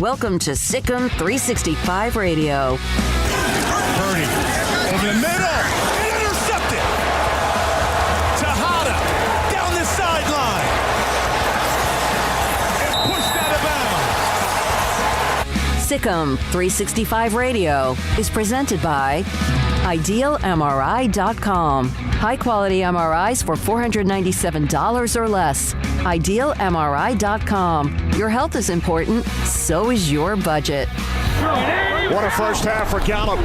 Welcome to SicEm365 Radio. Purdy over the middle. Intercepted. Tejada down the sideline. And pushed out of bounds. SicEm365 Radio is presented by IdealMRI.com. High-quality MRIs for $497 or less. IdealMRI.com. Your health is important, so is your budget. What a first half for Gallup.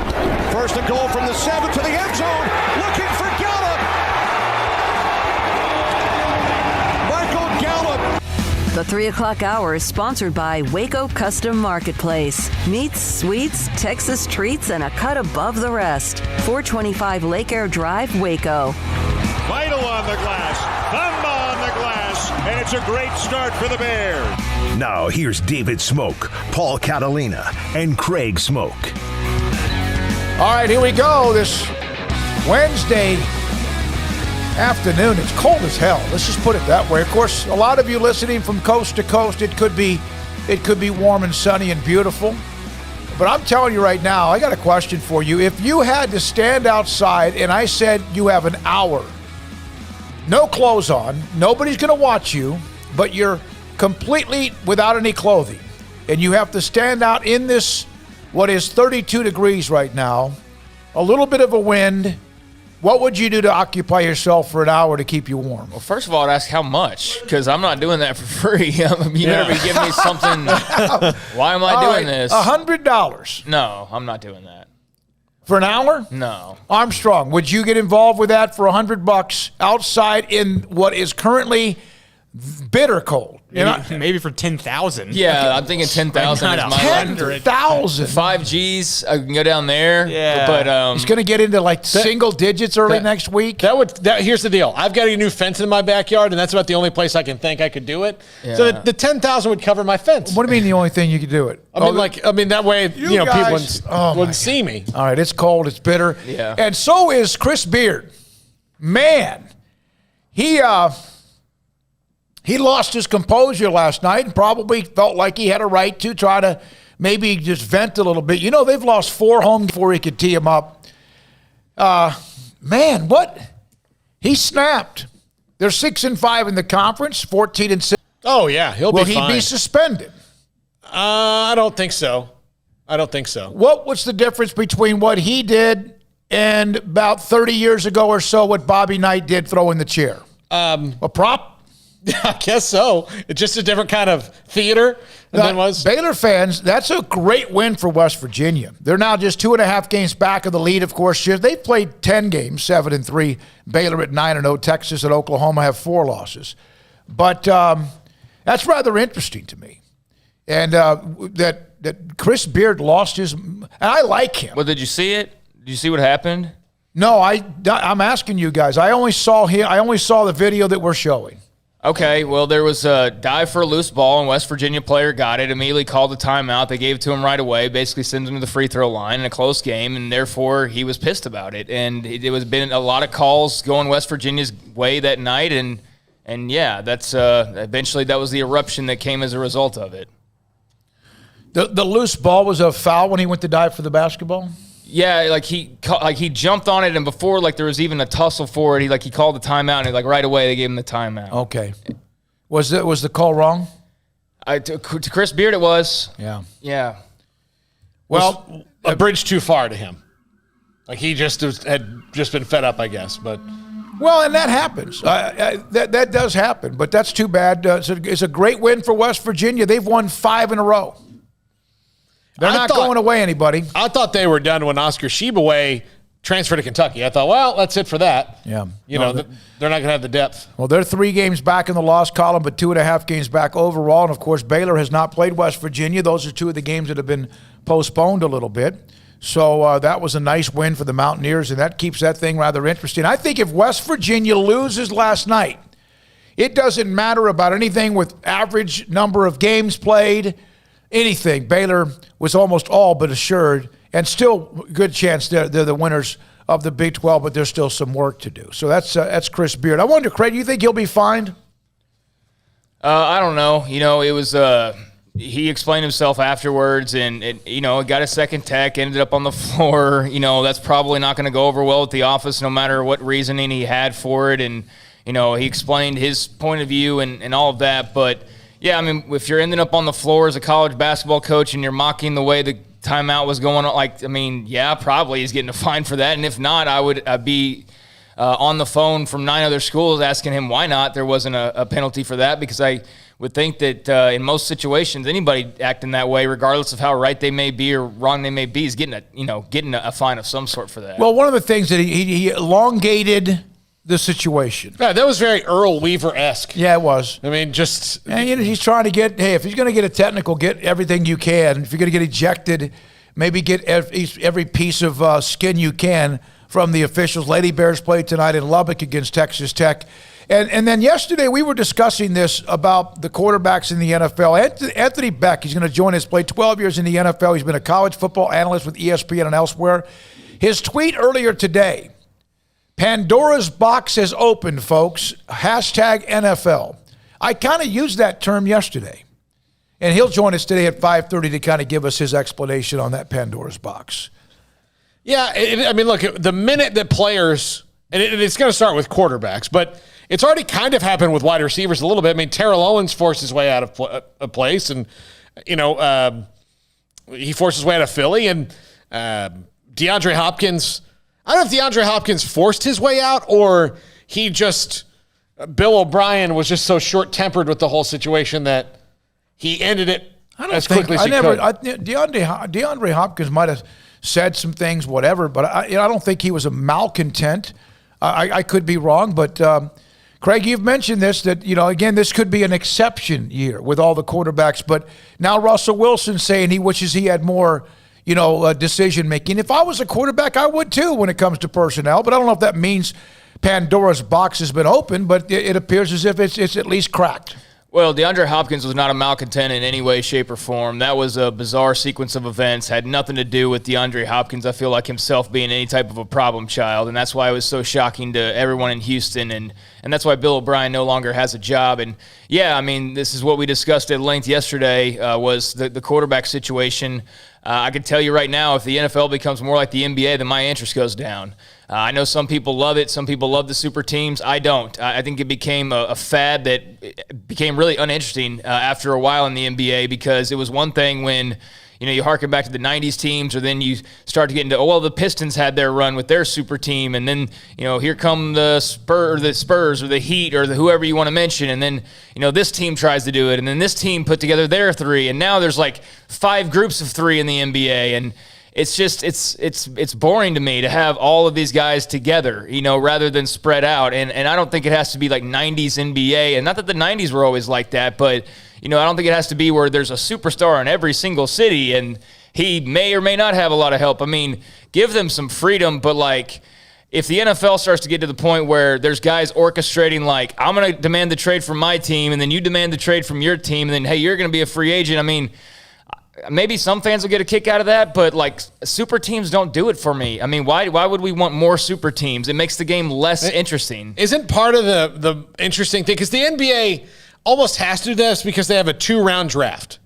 First and goal from the 7 to the end zone. Looking for Gallup. Michael Gallup. The 3 o'clock hour is sponsored by Waco Custom Marketplace. Meats, sweets, Texas treats, and a cut above the rest. 425 Lake Air Drive, Waco. Vital on the glass. Thumb on the glass. And it's a great start for the Bears. Now here's David Smoak, Paul Catalina, and Craig Smoak. All right, here we go. This Wednesday afternoon. It's cold as hell. Let's just put it that way. Of course, a lot of you listening from coast to coast, it could be warm and sunny and beautiful. But I'm telling you right now, I got a question for you. If you had to stand outside and I said you have an hour, no clothes on, nobody's going to watch you, but you're completely without any clothing, and you have to stand out in this, what is 32 degrees right now, a little bit of a wind, what would you do to occupy yourself for an hour to keep you warm? Well, first of all, I'd ask how much, because I'm not doing that for free. You better be giving me something. Why am I doing this? $100. No, I'm not doing that. For an hour? No. Armstrong, would you get involved with that for $100 outside in what is currently bitter cold? Maybe for 10,000. Yeah, I'm thinking 10,000 is my 10,000. 5 Gs, I can go down there. Yeah. But he's going to get into like single digits early next week. Here's the deal. I've got a new fence in my backyard, and that's about the only place I can think I could do it. Yeah. So the 10,000 would cover my fence. What do you mean the only thing you could do it? I mean that way people wouldn't see me. All right, it's cold, it's bitter. Yeah. And so is Chris Beard. Man, he lost his composure last night and probably felt like he had a right to try to maybe just vent a little bit. You know, they've lost 4 home before he could tee him up. Man, what? He snapped. They're 6-5 in the conference, 14-6. Oh, yeah, he'll be fine. Will he be suspended? I don't think so. What was the difference between what he did and about 30 years ago or so what Bobby Knight did throwing the chair? A prop? I guess so. It's just a different kind of theater than was. Baylor fans, that's a great win for West Virginia. They're now just 2.5 games back of the lead, of course. They've played 10 games, 7-3. Baylor at 9-0. Texas and Oklahoma have 4 losses. But that's rather interesting to me. And that Chris Beard lost his – and I like him. Well, did you see it? Did you see what happened? No, I'm asking you guys. I only saw the video that we're showing. Okay, well, there was a dive for a loose ball, and West Virginia player got it, immediately called the timeout. They gave it to him right away, basically sends him to the free throw line in a close game, and therefore he was pissed about it. And it was been a lot of calls going West Virginia's way that night, and yeah, that's eventually that was the eruption that came as a result of it. The loose ball was a foul when he went to dive for the basketball? Yeah, he jumped on it, and before there was even a tussle for it, he called the timeout, and right away they gave him the timeout. Okay, was the call wrong? To Chris Beard, it was. Yeah. Well, a bridge too far to him. He had just been fed up, I guess. But and that happens. That does happen, but that's too bad. It's a great win for West Virginia. They've won 5 in a row. They're not going away, anybody. I thought they were done when Oscar Shibaway transferred to Kentucky. I thought, well, that's it for that. Yeah. They're not going to have the depth. Well, they're 3 games back in the loss column, but 2.5 games back overall. And, of course, Baylor has not played West Virginia. Those are 2 of the games that have been postponed a little bit. So that was a nice win for the Mountaineers, and that keeps that thing rather interesting. I think if West Virginia loses last night, it doesn't matter about anything with average number of games played, anything. Baylor was almost all but assured, and still good chance they're the winners of the Big 12, but there's still some work to do. So that's Chris Beard. I wonder, Craig, you think he'll be fined? I don't know. It was he explained himself afterwards, and it got a second tech, ended up on the floor. That's probably not going to go over well with the office, no matter what reasoning he had for it. And he explained his point of view and all of that. But yeah, I mean, if you're ending up on the floor as a college basketball coach and you're mocking the way the timeout was going on, yeah, probably he's getting a fine for that. And if not, I would be on the phone from 9 other schools asking him why not there wasn't a penalty for that, because I would think that in most situations, anybody acting that way, regardless of how right they may be or wrong they may be, is getting a fine of some sort for that. Well, one of the things that he elongated the situation. Yeah, that was very Earl Weaver-esque. Yeah, it was. I mean, just... And he's trying to get, if he's going to get a technical, get everything you can. If you're going to get ejected, maybe get every piece of skin you can from the officials. Lady Bears played tonight in Lubbock against Texas Tech. And then yesterday we were discussing this about the quarterbacks in the NFL. Anthony Beck, he's going to join us, played 12 years in the NFL. He's been a college football analyst with ESPN and elsewhere. His tweet earlier today, Pandora's box has opened, folks, #NFL. I kind of used that term yesterday. And he'll join us today at 5:30 to kind of give us his explanation on that Pandora's box. Yeah, look, the minute that players, and it's going to start with quarterbacks, but it's already kind of happened with wide receivers a little bit. I mean, Terrell Owens forced his way out of a place, and, he forced his way out of Philly, and DeAndre Hopkins, I don't know if DeAndre Hopkins forced his way out or he just, Bill O'Brien was just so short-tempered with the whole situation that he ended it as quickly as he could. DeAndre Hopkins might have said some things, whatever, but I don't think he was a malcontent. I could be wrong, but Craig, you've mentioned this, that, again, this could be an exception year with all the quarterbacks, but now Russell Wilson's saying he wishes he had more, decision-making. If I was a quarterback, I would too when it comes to personnel, but I don't know if that means Pandora's box has been opened, but it appears as if it's at least cracked. Well, DeAndre Hopkins was not a malcontent in any way, shape, or form. That was a bizarre sequence of events, had nothing to do with DeAndre Hopkins, I feel like, himself being any type of a problem child, and that's why it was so shocking to everyone in Houston, and that's why Bill O'Brien no longer has a job. And, yeah, I mean, this is what we discussed at length yesterday, was the quarterback situation. I can tell you right now, if the NFL becomes more like the NBA, then my interest goes down. I know some people love it. Some people love the super teams. I don't. I think it became a fad that became really uninteresting after a while in the NBA, because it was one thing when you harken back to the 90s teams, or then you start to get into, the Pistons had their run with their super team, and then, here come the Spurs or the Heat or whoever you want to mention, and then, this team tries to do it, and then this team put together their three, and now there's like 5 groups of 3 in the NBA, and it's just, it's boring to me to have all of these guys together, rather than spread out, and I don't think it has to be like 90s NBA, and not that the 90s were always like that, but I don't think it has to be where there's a superstar in every single city and he may or may not have a lot of help. I mean, give them some freedom, but if the NFL starts to get to the point where there's guys orchestrating I'm going to demand the trade from my team and then you demand the trade from your team and then, hey, you're going to be a free agent. I mean, maybe some fans will get a kick out of that, but super teams don't do it for me. I mean, why would we want more super teams? It makes the game less interesting. Isn't part of the interesting thing, because the NBA almost has to do this because they have a 2-round draft.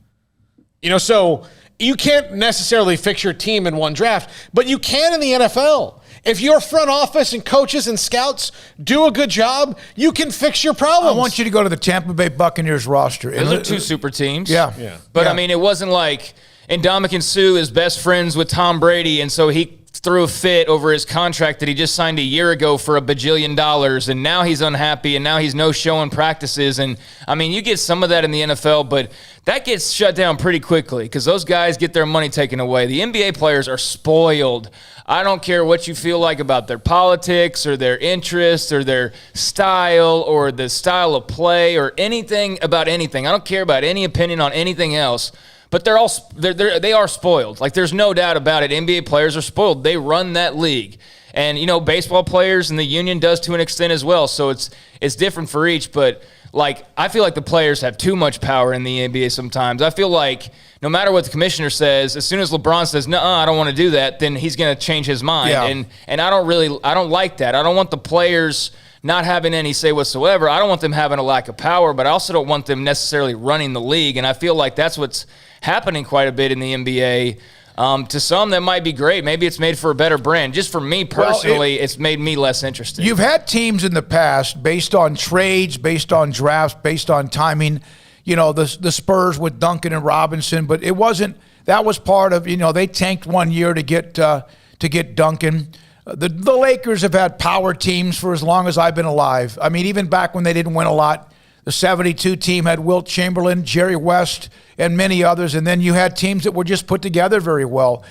So you can't necessarily fix your team in one draft, but you can in the NFL. If your front office and coaches and scouts do a good job, you can fix your problems. I want you to go to the Tampa Bay Buccaneers roster. Those are 2 super teams. Yeah. But, I mean, it wasn't like Ndamukong Suh is best friends with Tom Brady, and so he threw a fit over his contract that he just signed a year ago for $1 billion, and now he's unhappy, and now he's no show in practices. And, I mean, you get some of that in the NFL, but that gets shut down pretty quickly because those guys get their money taken away. The NBA players are spoiled. I don't care what you feel like about their politics or their interests or their style or the style of play or anything about anything. I don't care about any opinion on anything else. But they are spoiled. There's no doubt about it. NBA players are spoiled. They run that league. And, baseball players and the union does to an extent as well. So it's different for each. But, I feel like the players have too much power in the NBA sometimes. I feel like no matter what the commissioner says, as soon as LeBron says, no, I don't want to do that, then he's going to change his mind. Yeah. And I don't like that. I don't want the players not having any say whatsoever. I don't want them having a lack of power, but I also don't want them necessarily running the league. And I feel like that's what's happening quite a bit in the NBA. To some, that might be great. Maybe it's made for a better brand. Just for me personally, it's made me less interested. You've had teams in the past, based on trades, based on drafts, based on timing, the Spurs with Duncan and Robinson, but it wasn't – that was part of – they tanked one year to get Duncan. The Lakers have had power teams for as long as I've been alive. I mean, even back when they didn't win a lot, the 72 team had Wilt Chamberlain, Jerry West, and many others, and then you had teams that were just put together very well.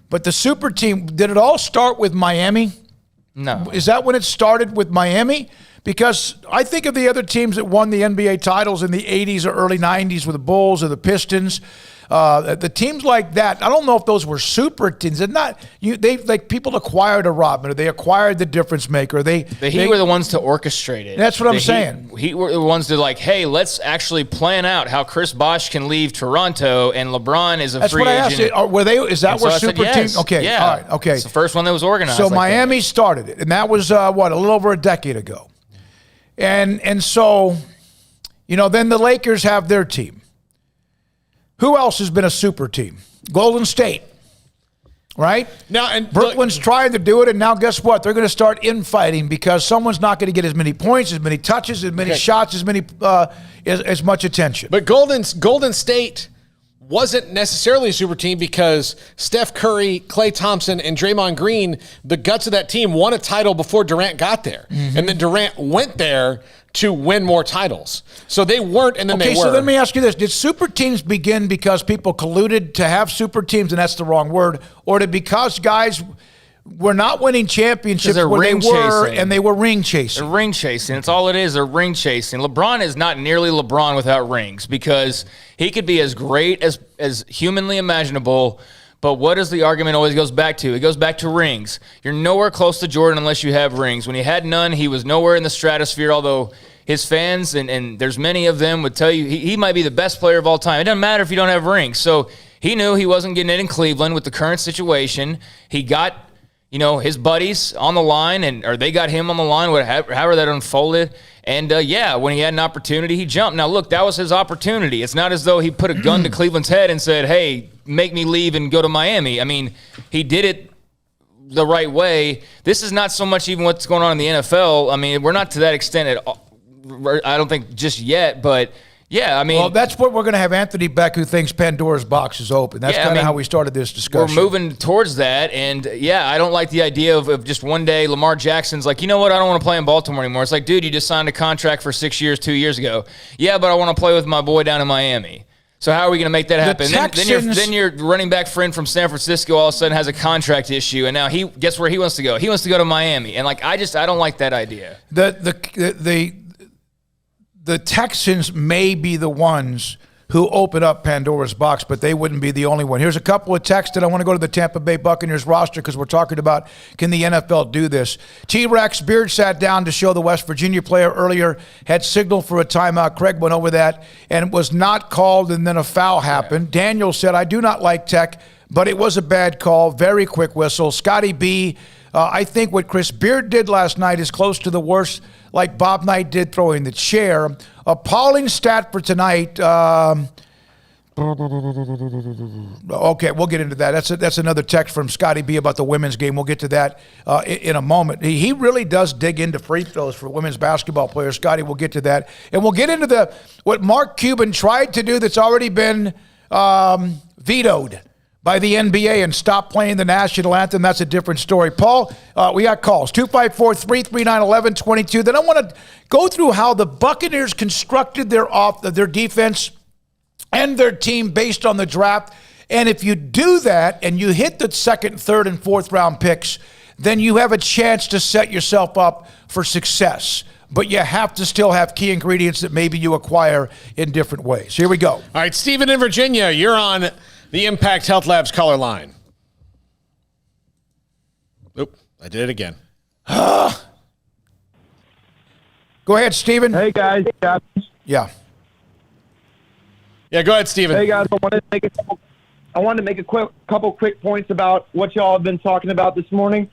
But the super team, did it all start with Miami? No. Is that when it started with Miami? Because I think of the other teams that won the NBA titles in the 80s or early 90s with the Bulls or the Pistons. The teams like that, I don't know if those were super teams. They like people acquired a Rodman, or they acquired the difference maker. The Heat were the ones to orchestrate it. That's what I'm saying. Heat were the ones to hey, let's actually plan out how Chris Bosh can leave Toronto and LeBron is a free agent. That's what I asked. Were they? Is that where super teams? Okay, yeah. All right, okay. It's the first one that was organized. So Miami started it, and that was a little over a decade ago, and so, then the Lakers have their team. Who else has been a super team? Golden State, right? Now, and Brooklyn's trying to do it, and now guess what? They're going to start infighting because someone's not going to get as many points, as many touches, as many shots, as much attention. But Golden State wasn't necessarily a super team because Steph Curry, Klay Thompson, and Draymond Green, the guts of that team, won a title before Durant got there. Mm-hmm. And then Durant went there to win more titles. So they weren't, and then they were. Okay, so let me ask you this. Did super teams begin because people colluded to have super teams, and that's the wrong word, or did because guys were not winning championships where they were, and they were ring chasing? They're ring chasing. That's all it is. They're ring chasing. LeBron is not nearly LeBron without rings because he could be as great as humanly imaginable. But what does the argument always goes back to? It goes back to rings. You're nowhere close to Jordan unless you have rings. When he had none, he was nowhere in the stratosphere, although his fans, and there's many of them, would tell you he might be the best player of all time. It doesn't matter if you don't have rings. So he knew he wasn't getting it in Cleveland with the current situation. He got his buddies on the line, or they got him on the line, however that unfolded. And, when he had an opportunity, he jumped. Now, look, that was his opportunity. It's not as though he put a gun to Cleveland's head and said, hey, make me leave and go to Miami. I mean, he did it the right way. This is not so much even what's going on in the NFL. I mean, we're not to that extent at all, I don't think just yet, but – yeah, I mean... Well, that's what we're going to have Anthony Beck, who thinks Pandora's box is open. That's kind of how we started this discussion. We're moving towards that, and I don't like the idea of just one day Lamar Jackson's like, you know what, I don't want to play in Baltimore anymore. It's like, dude, you just signed a contract for 6 years 2 years ago. Yeah, but I want to play with my boy down in Miami. So how are we going to make that happen? Then your running back friend from San Francisco all of a sudden has a contract issue, and now guess where he wants to go? He wants to go to Miami. And I don't like that idea. The Texans may be the ones who open up Pandora's box, but they wouldn't be the only one. Here's a couple of texts that I want to go to the Tampa Bay Buccaneers roster because we're talking about, can the NFL do this? T-Rex Beard sat down to show the West Virginia player earlier, had signaled for a timeout. Craig went over that, and it was not called, and then a foul happened. Yeah. Daniel said, I do not like tech, but it was a bad call. Very quick whistle. Scotty B, I think what Chris Beard did last night is close to the worst, like Bob Knight did throwing the chair. Appalling stat for tonight. Okay, we'll get into that. That's another text from Scotty B about the women's game. We'll get to that in a moment. He really does dig into free throws for women's basketball players. Scotty, we'll get to that. And we'll get into what Mark Cuban tried to do that's already been vetoed by the NBA and stop playing the national anthem. That's a different story. Paul, we got calls. 254-339-1122. Then I want to go through how the Buccaneers constructed their defense and their team based on the draft. And if you do that and you hit the second, third, and fourth round picks, then you have a chance to set yourself up for success. But you have to still have key ingredients that maybe you acquire in different ways. Here we go. All right, Stephen in Virginia, you're on the Impact Health Labs caller line. Oop, I did it again. Go ahead, Stephen. Hey, guys. Yeah. Yeah, go ahead, Stephen. Hey, guys. I wanted to make a couple quick points about what y'all have been talking about this morning.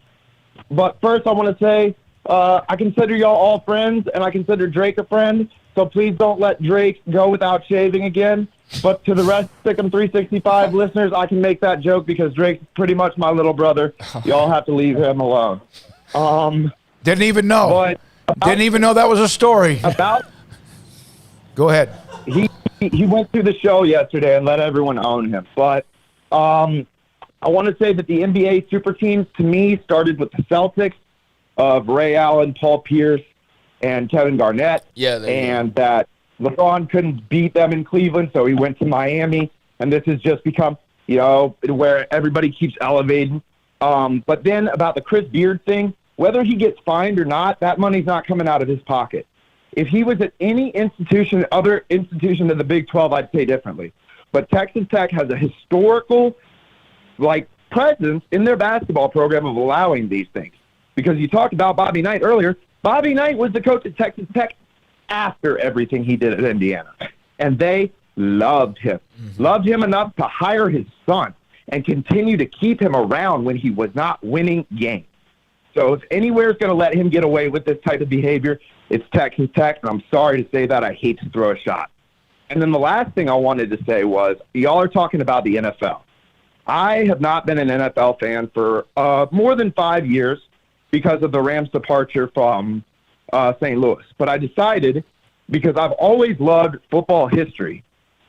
But first, I want to say I consider y'all all friends, and I consider Drake a friend. So please don't let Drake go without shaving again. But to the rest of SicEm365 listeners, I can make that joke because Drake's pretty much my little brother. Y'all have to leave him alone. Didn't even know. Didn't even know that was a story. Go ahead. He went through the show yesterday and let everyone own him. But I want to say that the NBA super teams, to me, started with the Celtics of Ray Allen, Paul Pierce, and Kevin Garnett. And that LeBron couldn't beat them in Cleveland, so he went to Miami. And this has just become, where everybody keeps elevating. But then about the Chris Beard thing, whether he gets fined or not, that money's not coming out of his pocket. If he was at any institution, other institution in the Big 12, I'd say differently. But Texas Tech has a historical, presence in their basketball program of allowing these things. Because you talked about Bobby Knight earlier. Bobby Knight was the coach at Texas Tech after everything he did at Indiana. And they loved him. Loved him enough to hire his son and continue to keep him around when he was not winning games. So if anywhere's going to let him get away with this type of behavior, it's Texas Tech, and I'm sorry to say that. I hate to throw a shot. And then the last thing I wanted to say was, y'all are talking about the NFL. I have not been an NFL fan for more than 5 years because of the Rams' departure from St. Louis. But I decided, because I've always loved football history,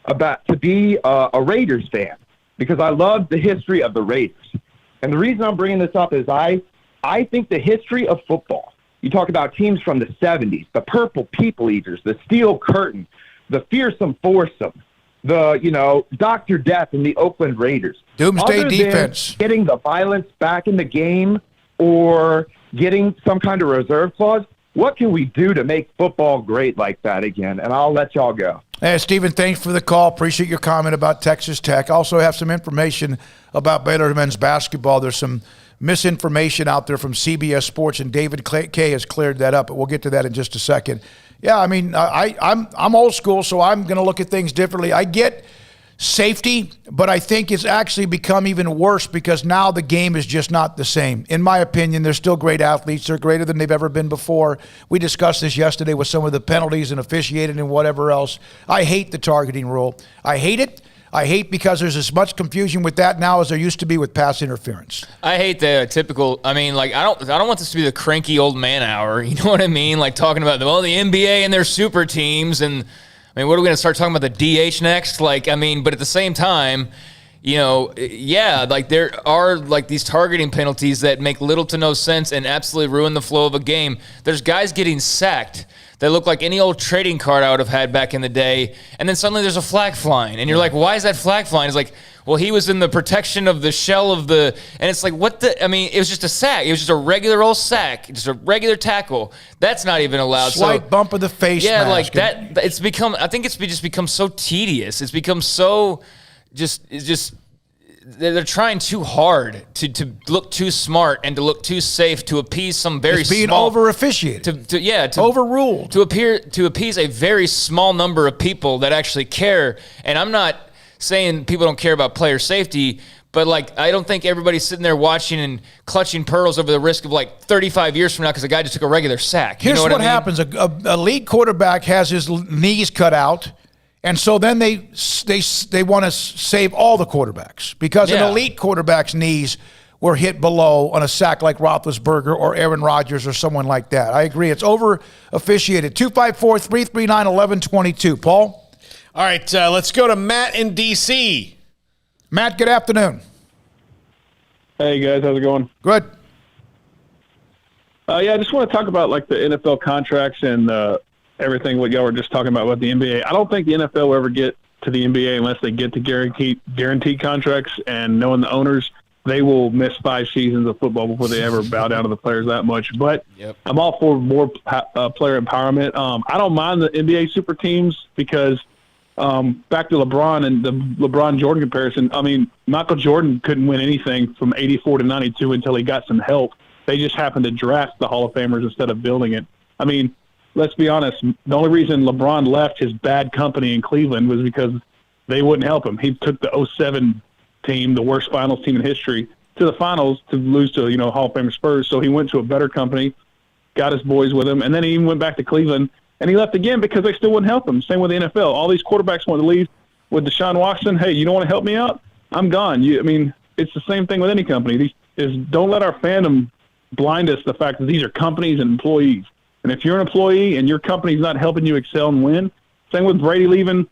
to be a Raiders fan, because I love the history of the Raiders. And the reason I'm bringing this up is I think the history of football, you talk about teams from the 70s, the Purple People Eaters, the Steel Curtain, the Fearsome Foursome, the, Dr. Death and the Oakland Raiders. Doomsday defense. Getting the violence back in the game or getting some kind of reserve clause, what can we do to make football great like that again? And I'll let y'all go. Hey, Stephen, thanks for the call. Appreciate your comment about Texas Tech. Also have some information about Baylor men's basketball. There's some misinformation out there from CBS Sports, and David K has cleared that up, but we'll get to that in just a second. Yeah, I mean, I'm old school, so I'm going to look at things differently. I get safety, but I think it's actually become even worse because now the game is just not the same. In my opinion, they're still great athletes. They're greater than they've ever been before. We discussed this yesterday with some of the penalties and officiating and whatever else. I hate the targeting rule. I hate it. I hate because there's as much confusion with that now as there used to be with pass interference. I hate the typical. I mean, I don't want this to be the cranky old man hour. You know what I mean? Like talking about the NBA and their super teams, and I mean, what are we going to start talking about the DH next? But at the same time, there are these targeting penalties that make little to no sense and absolutely ruin the flow of a game. There's guys getting sacked that look like any old trading card I would have had back in the day, and then suddenly there's a flag flying, and you're like, why is that flag flying? It's like, well, he was in the protection of the shell of the, and it's like, it was just a sack. It was just a regular old sack, just a regular tackle. That's not even allowed. Slight bump of the face. Yeah, mask. It's become, I think it's just become so tedious. It's become so they're trying too hard to look too smart and to look too safe to appease some very it's being small, over officiated. To overruled. To appease a very small number of people that actually care. And I'm not saying people don't care about player safety, but I don't think everybody's sitting there watching and clutching pearls over the risk of 35 years from now because a guy just took a regular sack. Here's what happens: a league quarterback has his knees cut out. And so then they want to save all the quarterbacks because an elite quarterback's knees were hit below on a sack like Roethlisberger or Aaron Rodgers or someone like that. I agree. It's over officiated. 254-339-1122. Paul? All right, let's go to Matt in D.C. Matt, good afternoon. Hey, guys. How's it going? Good. I just want to talk about the NFL contracts and everything what y'all were just talking about the NBA. I don't think the NFL will ever get to the NBA unless they get to guaranteed contracts, and knowing the owners, they will miss 5 seasons of football before they ever bow down to the players that much. But I'm all for more player empowerment. I don't mind the NBA super teams because back to LeBron and the LeBron-Jordan comparison, I mean, Michael Jordan couldn't win anything from 84 to 92 until he got some help. They just happened to draft the Hall of Famers instead of building it. I mean, let's be honest, the only reason LeBron left his bad company in Cleveland was because they wouldn't help him. He took the 2007 team, the worst finals team in history, to the finals to lose to, Hall of Fame Spurs. So he went to a better company. got his boys with him, and then he even went back to Cleveland, and he left again because they still wouldn't help him. Same with the NFL. All these quarterbacks want to leave. With Deshaun Watson, hey, you don't want to help me out? I'm gone. It's the same thing with any company. Don't let our fandom blind us to the fact that these are companies and employees. And if you're an employee and your company's not helping you excel and win, same with Brady leaving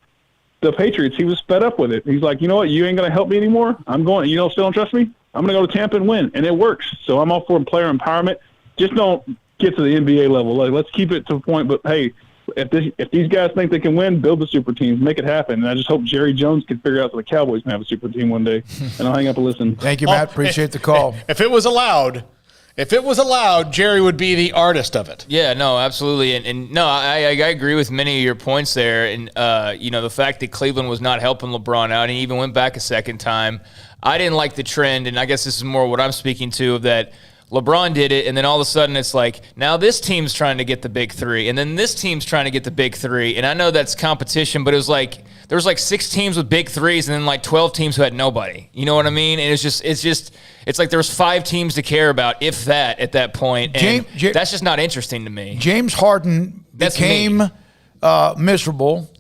the Patriots. He was fed up with it. He's like, you know what? You ain't going to help me anymore. I'm going. You still don't trust me? I'm going to go to Tampa and win. And it works. So I'm all for player empowerment. Just don't get to the NBA level. Let's keep it to a point. But, hey, if these guys think they can win, build the super teams, make it happen. And I just hope Jerry Jones can figure out that the Cowboys can have a super team one day. And I'll hang up and listen. Thank you, Matt. Appreciate the call. If it was allowed, Jerry would be the artist of it. Yeah, no, absolutely. And no, I agree with many of your points there. And, the fact that Cleveland was not helping LeBron out, and he even went back a second time. I didn't like the trend, and I guess this is more what I'm speaking to, of that LeBron did it, and then all of a sudden it's like, now this team's trying to get the big three, and then this team's trying to get the big three. And I know that's competition, but it was like there was like 6 teams with big threes and then like 12 teams who had nobody. You know what I mean? And it's like there was 5 teams to care about, if that, at that point. And that's just not interesting to me. James Harden became miserable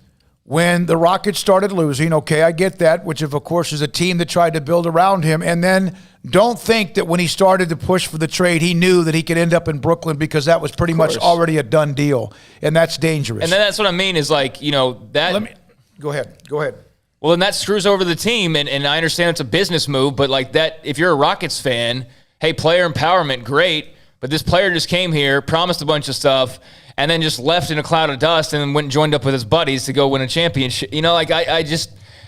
when the Rockets started losing. Okay, I get that, which of course is a team that tried to build around him. And then don't think that when he started to push for the trade, he knew that he could end up in Brooklyn, because that was pretty much already a done deal. And that's dangerous. And then that's what I mean is like, that. Go ahead. Well, then that screws over the team. And I understand it's a business move, but like that, if you're a Rockets fan, hey, player empowerment, great. But this player just came here, promised a bunch of stuff, and then just left in a cloud of dust and then went and joined up with his buddies to go win a championship.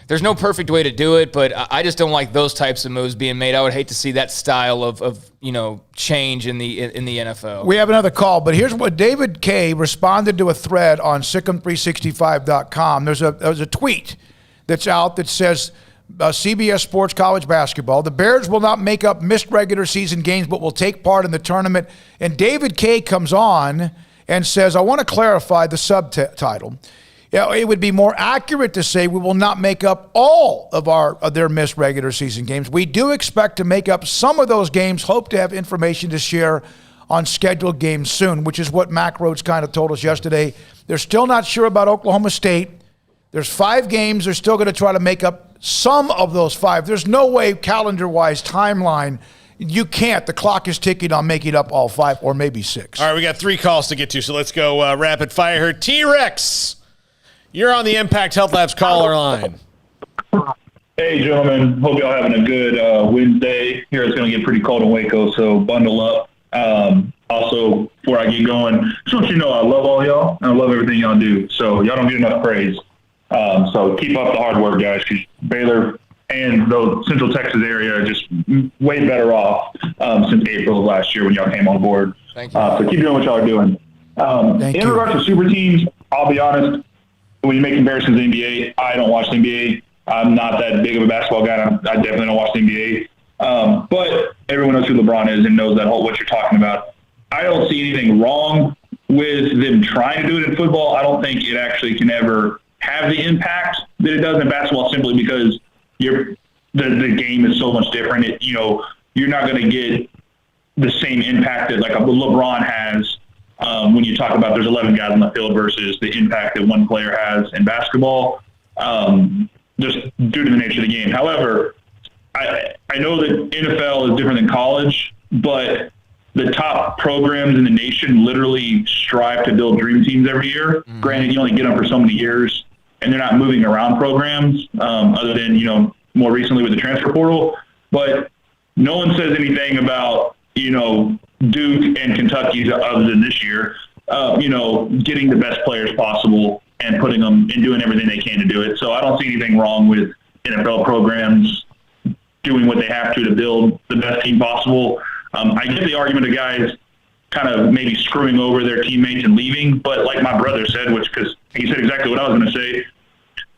There's no perfect way to do it, but I just don't like those types of moves being made. I would hate to see that style of change in the NFL. We have another call, but here's what David K. responded to a thread on SicEm365.com. There's a tweet that's out that says, CBS Sports College Basketball, the Bears will not make up missed regular season games, but will take part in the tournament. And David K. comes on and says, I want to clarify the subtitle. It would be more accurate to say we will not make up all of their missed regular season games. We do expect to make up some of those games, hope to have information to share on scheduled games soon, which is what Mack Rhodes kind of told us yesterday. They're still not sure about Oklahoma State. There's 5 games. They're still going to try to make up some of those 5. There's no way, calendar-wise, timeline, you can't. The clock is ticking on making up all 5 or maybe 6. All right, we got 3 calls to get to, so let's go rapid fire here. T-Rex, you're on the Impact Health Labs caller line. Hey, gentlemen. Hope y'all having a good Wednesday. Here it's going to get pretty cold in Waco, so bundle up. Also, before I get going, just want you to know I love all y'all, and I love everything y'all do. So y'all don't get enough praise. So keep up the hard work, guys, because Baylor and the Central Texas area are just way better off since April of last year when y'all came on board. Thank you. So keep doing what y'all are doing. In regards to super teams, I'll be honest, when you make comparisons to the NBA, I don't watch the NBA. I'm not that big of a basketball guy. I definitely don't watch the NBA. But everyone knows who LeBron is and knows what you're talking about. I don't see anything wrong with them trying to do it in football. I don't think it actually can ever have the impact that it does in basketball, simply because the game is so much different. You're not going to get the same impact that like a LeBron has when you talk about there's 11 guys on the field versus the impact that one player has in basketball, just due to the nature of the game. However, I know that NFL is different than college, but the top programs in the nation literally strive to build dream teams every year. Mm-hmm. Granted, you only get them for so many years, and they're not moving around programs other than, more recently with the transfer portal. But no one says anything about, Duke and Kentucky other than this year, getting the best players possible and putting them and doing everything they can to do it. So I don't see anything wrong with NFL programs doing what they have to build the best team possible. I get the argument of guys kind of maybe screwing over their teammates and leaving, but like my brother said, because he said exactly what I was going to say,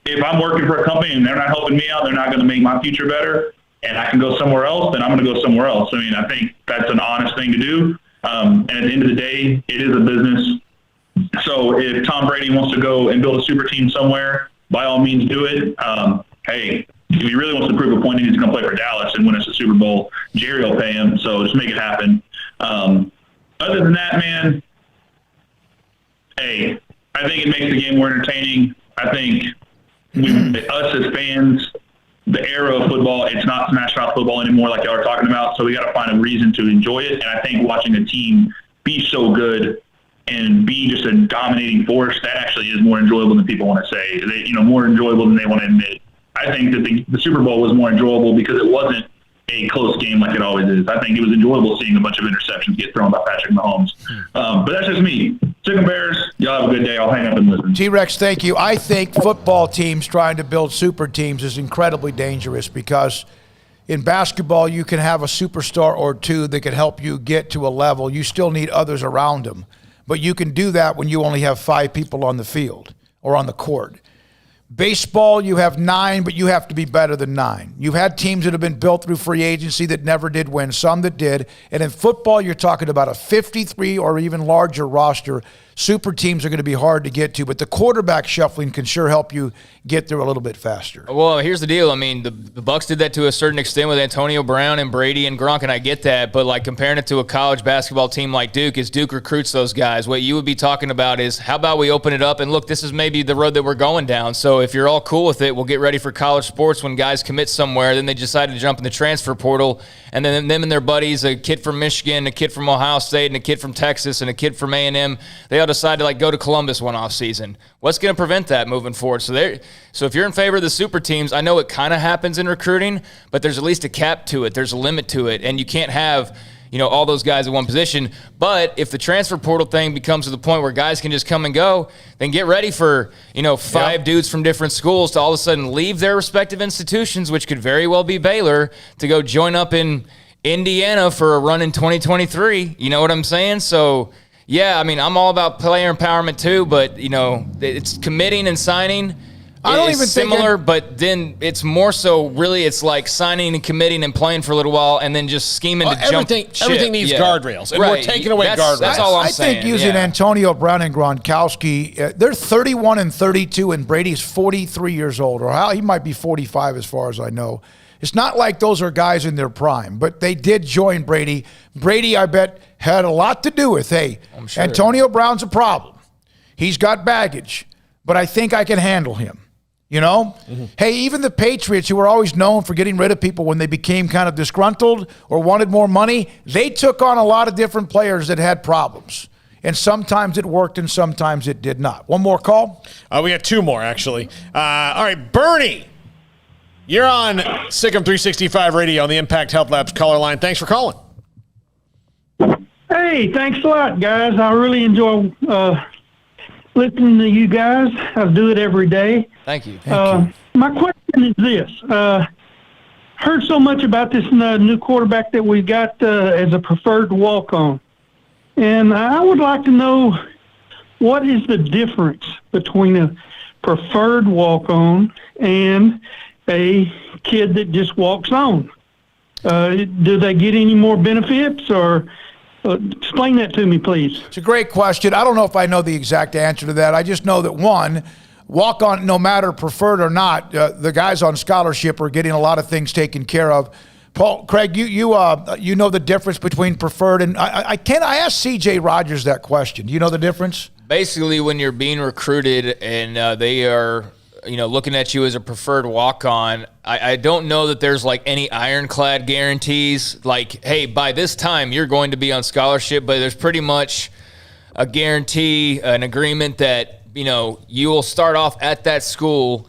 if I'm working for a company and they're not helping me out, they're not going to make my future better, and I can go somewhere else, then I'm going to go somewhere else. I mean, I think that's an honest thing to do. And at the end of the day, it is a business. So if Tom Brady wants to go and build a super team somewhere, by all means do it. Hey, if he really wants to prove a point, he needs to come play for Dallas and win us a Super Bowl. Jerry will pay him, so just make it happen. other than that, man, hey, I think it makes the game more entertaining. I think us as fans, the era of football, it's not smash mouth football anymore like y'all are talking about, so we got to find a reason to enjoy it. And I think watching a team be so good and be just a dominating force, that actually is more enjoyable than people want to say. More enjoyable than they want to admit. I think that the Super Bowl was more enjoyable because it wasn't a close game like it always is. I think it was enjoyable seeing a bunch of interceptions get thrown by Patrick Mahomes. But that's just me. Sic'em Bears, y'all have a good day. I'll hang up and listen. T-Rex, thank you. I think football teams trying to build super teams is incredibly dangerous because in basketball you can have a superstar or two that can help you get to a level. You still need others around them. But you can do that when you only have 5 people on the field or on the court. Baseball, you have 9, but you have to be better than 9. You've had teams that have been built through free agency that never did win, some that did. And in football, you're talking about a 53 or even larger roster. Super teams are going to be hard to get to, but the quarterback shuffling can sure help you get there a little bit faster. Well, here's the deal. I mean, the Bucs did that to a certain extent with Antonio Brown and Brady and Gronk, and I get that. But, like, comparing it to a college basketball team like Duke, as Duke recruits those guys, what you would be talking about is how about we open it up and, look, this is maybe the road that we're going down. So if you're all cool with it, we'll get ready for college sports when guys commit somewhere. Then they decide to jump in the transfer portal, and then them and their buddies, a kid from Michigan, a kid from Ohio State, and a kid from Texas, and a kid from A&M, they all decide to, like, go to Columbus one off season. What's going to prevent that moving forward? So if you're in favor of the super teams, I know it kind of happens in recruiting, but there's at least a cap to it. There's a limit to it, and you can't have all those guys at one position. But if the transfer portal thing becomes to the point where guys can just come and go, then get ready for 5 dudes from different schools to all of a sudden leave their respective institutions, which could very well be Baylor, to go join up in Indiana for a run in 2023. You know what I'm saying? So yeah, I mean, I'm all about player empowerment too, but, it's committing and signing. I don't even similar, but then it's more so really it's like signing and committing and playing for a a while and then just scheming to jump ship. Everything needs guardrails, and we're taking away guardrails. That's all I'm saying. I think using Antonio Brown and Gronkowski, they're 31 and 32, and Brady's 43 years old, or he might be 45 as far as I know. It's not like those are guys in their prime, but they did join Brady. Brady, I bet, had a lot to do with, I'm sure. Antonio Brown's a problem. He's got baggage, but I think I can handle him. Hey, even the Patriots, who were always known for getting rid of people when they became kind of disgruntled or wanted more money, they took on a lot of different players that had problems. And sometimes it worked and sometimes it did not. One more call? We got 2 more, actually. All right, Bernie. You're on SicEm365 Radio on the Impact Health Labs caller line. Thanks for calling. Hey, thanks a lot, guys. I really enjoy listening to you guys. I do it every day. Thank you. My question is this. Heard so much about this new quarterback that we got as a preferred walk-on. And I would like to know, what is the difference between a preferred walk-on and a kid that just walks on? Do they get any more benefits, or explain that to me, please? It's a great question. I don't know if I know the exact answer to that. I just know that, one, walk on, no matter preferred or not, the guys on scholarship are getting a lot of things taken care of. Craig, you know the difference between preferred and I asked C.J. Rogers that question. Do you know the difference? Basically, when you're being recruited and they are looking at you as a preferred walk-on, I don't know that there's like any ironclad guarantees. Like, hey, by this time you're going to be on scholarship, but there's pretty much a guarantee, an agreement that you will start off at that school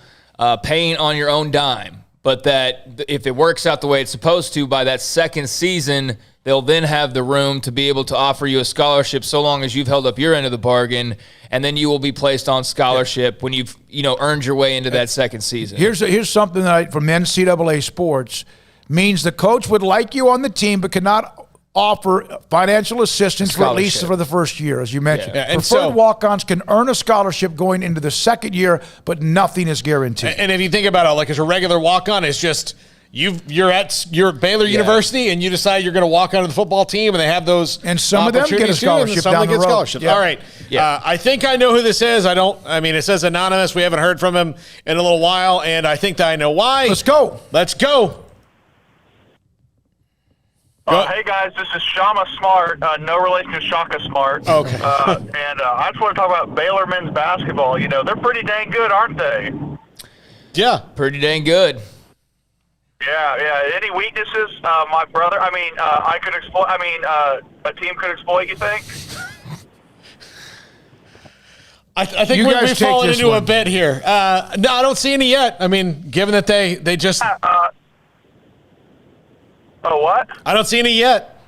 paying on your own dime. But that if it works out the way it's supposed to, by that second season, they'll then have the room to be able to offer you a scholarship so long as you've held up your end of the bargain, and then you will be placed on scholarship when you've earned your way into that second season. Here's something that from NCAA sports means the coach would like you on the team but cannot offer financial assistance for at least for the first year, as you mentioned. Yeah. Preferred walk-ons can earn a scholarship going into the second year, but nothing is guaranteed. And if you think about it, like as a regular walk-on, it's just you're at Baylor University and you decide you're going to walk onto the football team, and they have those. And some of them get a scholarship down the road. Yep. All right. Yeah. I think I know who this is. It says anonymous. We haven't heard from him in a little while, and I think that I know why. Let's go. Hey guys, this is Shama Smart, no relation to Shaka Smart. Okay. And I just want to talk about Baylor men's basketball. You know, they're pretty dang good, aren't they? Yeah, pretty dang good. Yeah. Any weaknesses, my brother? I could exploit. A team could exploit. You think? I think we've fallen into a bit here. No, I don't see any yet. I mean, given that they just. Oh, what? I don't see any yet.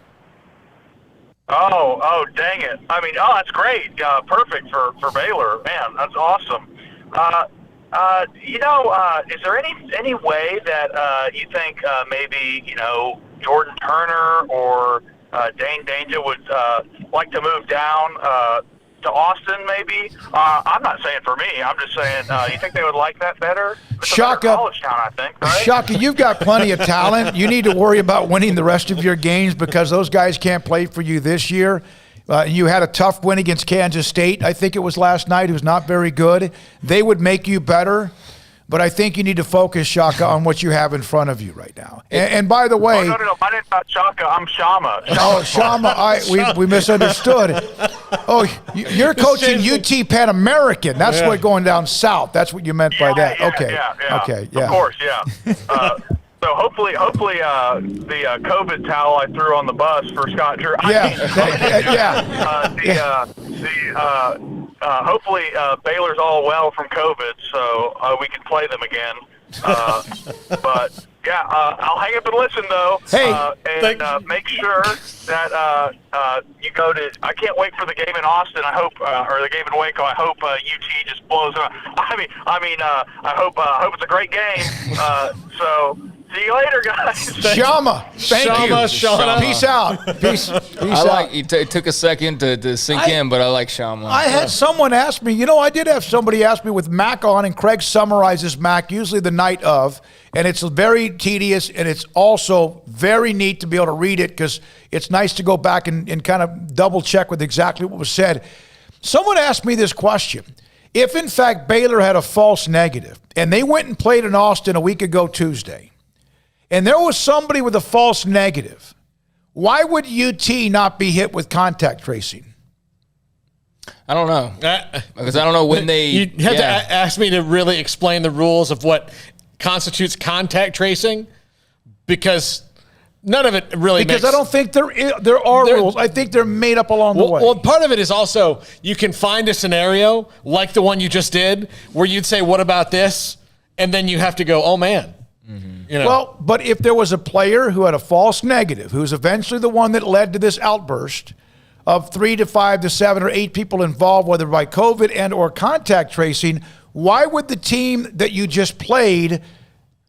Oh, dang it. That's great. Perfect for Baylor. Man, that's awesome. Is there any way that you think maybe, Jordan Turner or Dane Danger would like to move down to Austin maybe? I'm not saying for me. I'm just saying, you think they would like that better? It's Shaka, a college town, I think, right? Shaka, you've got plenty of talent. You need to worry about winning the rest of your games because those guys can't play for you this year. You had a tough win against Kansas State, I think it was last night, who's not very good. They would make you better. But I think you need to focus, Shaka, on what you have in front of you right now. And by the way... Oh, no. My name's not Shaka. I'm Shama. Shama. We misunderstood. Oh, you're coaching UT Pan American. That's what going down south. That's what you meant by that. Okay. Yeah. Okay, yeah. Of course, yeah. So hopefully, the COVID towel I threw on the bus for Scott Drew. Hopefully Baylor's all well from COVID, so we can play them again. But yeah, I'll hang up and listen though. Hey, and make sure that you go to. I can't wait for the game in Austin. I hope, or the game in Waco. I hope UT just blows them. I hope it's a great game. So. See you later, guys. Shama, thank you. Shama. Peace out. Peace out. It took a second to sink in, but I like Shama. I had someone ask me, I did have somebody ask me with Mac on, and Craig summarizes Mac usually the night of, and it's very tedious, and it's also very neat to be able to read it because it's nice to go back and kind of double check with exactly what was said. Someone asked me this question. If, in fact, Baylor had a false negative, and they went and played in Austin a week ago Tuesday, and there was somebody with a false negative, why would UT not be hit with contact tracing? I don't know. Because I don't know when they... You have to ask me to really explain the rules of what constitutes contact tracing, because none of it really Because I don't think there are rules. I think they're made up along the way. Well, part of it is also you can find a scenario like the one you just did where you'd say, what about this? And then you have to go, oh, man. Mm-hmm. Well, but if there was a player who had a false negative, who's eventually the one that led to this outburst of 3 to 5 to 7 or 8 people involved, whether by COVID and or contact tracing, why would the team that you just played,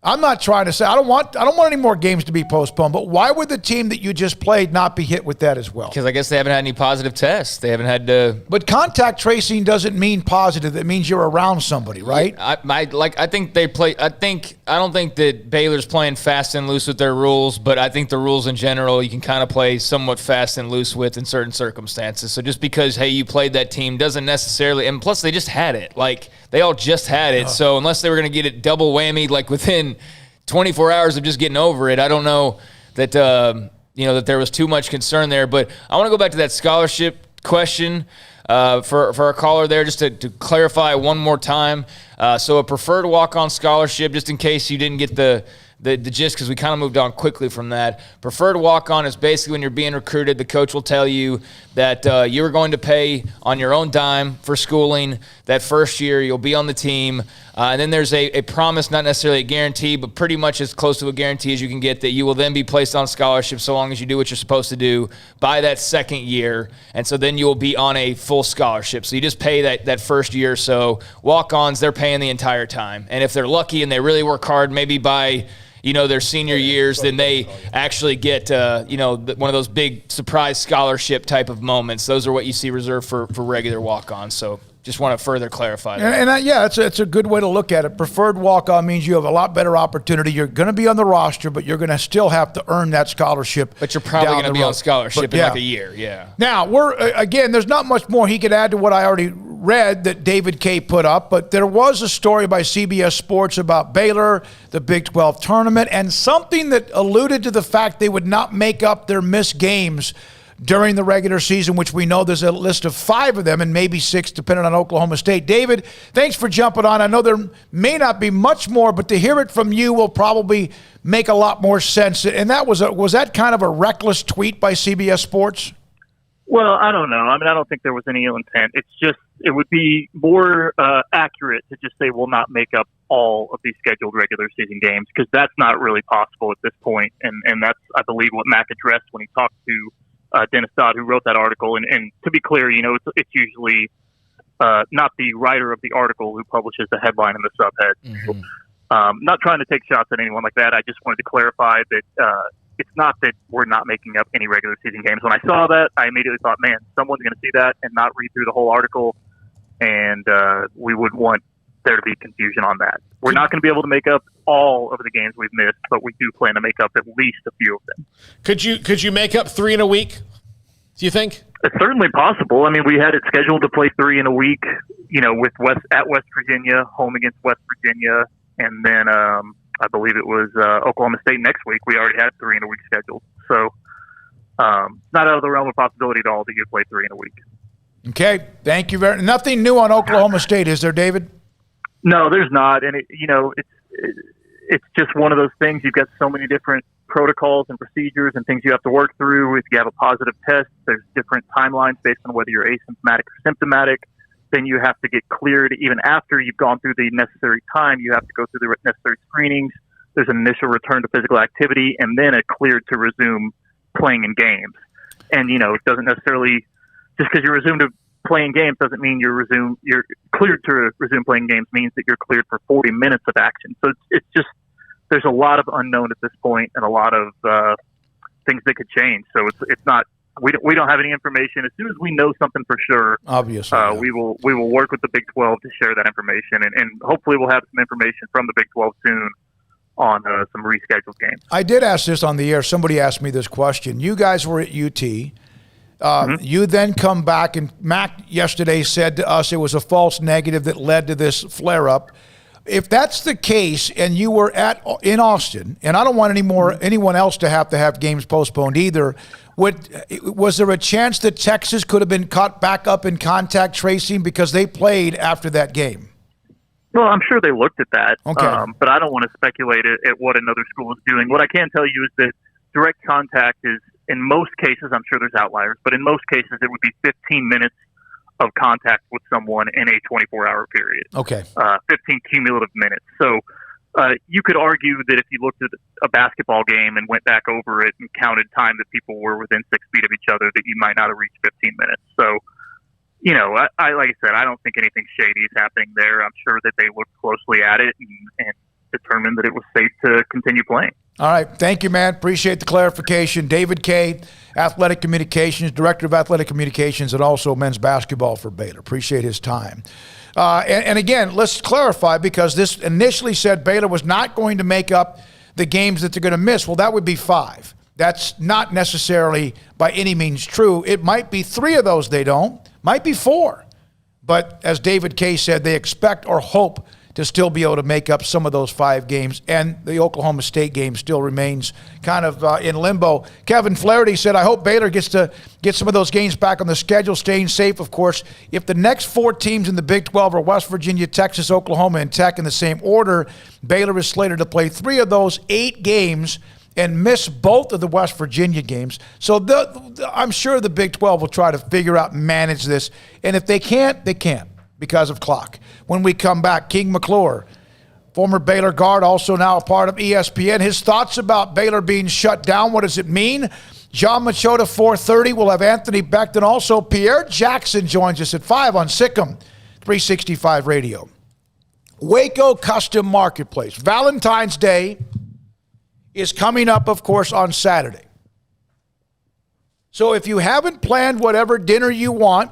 I'm not trying to say, I don't want any more games to be postponed, but why would the team that you just played not be hit with that as well? Because I guess they haven't had any positive tests. They haven't had to. But contact tracing doesn't mean positive. It means you're around somebody, right? I think they play. I don't think that Baylor's playing fast and loose with their rules, but I think the rules in general you can kind of play somewhat fast and loose with in certain circumstances. So just because you played that team doesn't necessarily, and plus they just had it. They all just had it. So unless they were going to get it double whammy, within 24 hours of just getting over it, I don't know that that there was too much concern there. But I want to go back to that scholarship question for our caller there, just to clarify one more time. So a preferred walk-on scholarship, just in case you didn't get the gist, because we kind of moved on quickly from that. Preferred walk-on is basically when you're being recruited, the coach will tell you that you're going to pay on your own dime for schooling that first year. You'll be on the team. And then there's a promise, not necessarily a guarantee, but pretty much as close to a guarantee as you can get, that you will then be placed on scholarship so long as you do what you're supposed to do by that second year. And so then you will be on a full scholarship. So you just pay that first year or so. Walk-ons, they're paying the entire time. And if they're lucky and they really work hard, maybe by their senior years, then they actually get, one of those big surprise scholarship type of moments. Those are what you see reserved for regular walk-ons. So just want to further clarify that. It's a good way to look at it. Preferred walk-on means you have a lot better opportunity. You're going to be on the roster, but you're going to still have to earn that scholarship. But you're probably going to be on scholarship in a year, yeah. Now, there's not much more he could add to what I already read that David K. put up, but there was a story by CBS Sports about Baylor, the Big 12 tournament, and something that alluded to the fact they would not make up their missed games during the regular season, which we know there's a list of 5 of them and maybe 6 depending on Oklahoma State. David, thanks for jumping on. I know there may not be much more, but to hear it from you will probably make a lot more sense. And that was that kind of a reckless tweet by CBS Sports? Well, I don't know. I mean, I don't think there was any ill intent. It's just, it would be more accurate to just say we'll not make up all of these scheduled regular season games, because that's not really possible at this point. And that's, I believe, what Mac addressed when he talked to Dennis Dodd, who wrote that article. And to be clear, it's usually not the writer of the article who publishes the headline and the subhead. Mm-hmm. Not trying to take shots at anyone like that. I just wanted to clarify that it's not that we're not making up any regular season games. When I saw that, I immediately thought, man, someone's going to see that and not read through the whole article, and we would want there to be confusion on that. We're not going to be able to make up all of the games we've missed, but we do plan to make up at least a few of them. Could you make up 3 in a week, do you think? It's certainly possible. I mean, we had it scheduled to play 3 in a week, with West Virginia, home against West Virginia, and then I believe it was Oklahoma State next week. We already had 3 in a week scheduled. So not out of the realm of possibility at all that you play 3 in a week. Okay. Thank you very much. Nothing new on Oklahoma State, is there, David? No, there's not. And, it's just one of those things. You've got so many different protocols and procedures and things you have to work through. If you have a positive test, there's different timelines based on whether you're asymptomatic or symptomatic. Then you have to get cleared. Even after you've gone through the necessary time, you have to go through the necessary screenings. There's an initial return to physical activity, and then a cleared to resume playing in games. And, it doesn't necessarily, just because you resume to playing games doesn't mean you're cleared to resume playing games means that you're cleared for 40 minutes of action. So it's just, there's a lot of unknown at this point and a lot of things that could change. So it's not, we don't have any information. As soon as we know something for sure, obviously, we will work with the Big 12 to share that information, and hopefully we'll have some information from the Big 12 soon on some rescheduled games. I did ask this on the air. Somebody asked me this question. You guys were at UT. You then come back, and Mac yesterday said to us it was a false negative that led to this flare-up. If that's the case, and you were in Austin, and I don't want anyone else to have games postponed either, was there a chance that Texas could have been caught back up in contact tracing because they played after that game? Well, I'm sure they looked at that, okay. But I don't want to speculate at what another school is doing. What I can tell you is that direct contact is, in most cases, I'm sure there's outliers, but in most cases it would be 15 minutes of contact with someone in a 24-hour period. Okay. 15 cumulative minutes. So you could argue that if you looked at a basketball game and went back over it and counted time that people were within 6 feet of each other, that you might not have reached 15 minutes. So, I like I said, I don't think anything shady is happening there. I'm sure that they looked closely at it and determined that it was safe to continue playing. All right. Thank you, man. Appreciate the clarification. David K., Athletic Communications, Director of Athletic Communications, and also men's basketball for Baylor. Appreciate his time. And again, let's clarify, because this initially said Baylor was not going to make up the games that they're going to miss. Well, that would be 5. That's not necessarily by any means true. It might be 3 of those they don't. Might be 4. But as David K. said, they expect or hope to still be able to make up some of those 5 games, and the Oklahoma State game still remains kind of in limbo. Kevin Flaherty said, I hope Baylor gets to get some of those games back on the schedule, staying safe, of course. If the next 4 teams in the Big 12 are West Virginia, Texas, Oklahoma, and Tech in the same order, Baylor is slated to play 3 of those 8 games and miss both of the West Virginia games. So I'm sure the Big 12 will try to figure out and manage this, and if they can't, they can't, because of clock. When we come back, King McClure, former Baylor guard, also now a part of ESPN, his thoughts about Baylor being shut down. What does it mean? John Machota, 4:30. We'll have Anthony Beckton. Also, Pierre Jackson joins us at 5 on SicEm365 Radio. Waco Custom Marketplace. Valentine's Day is coming up, of course, on Saturday. So if you haven't planned whatever dinner you want,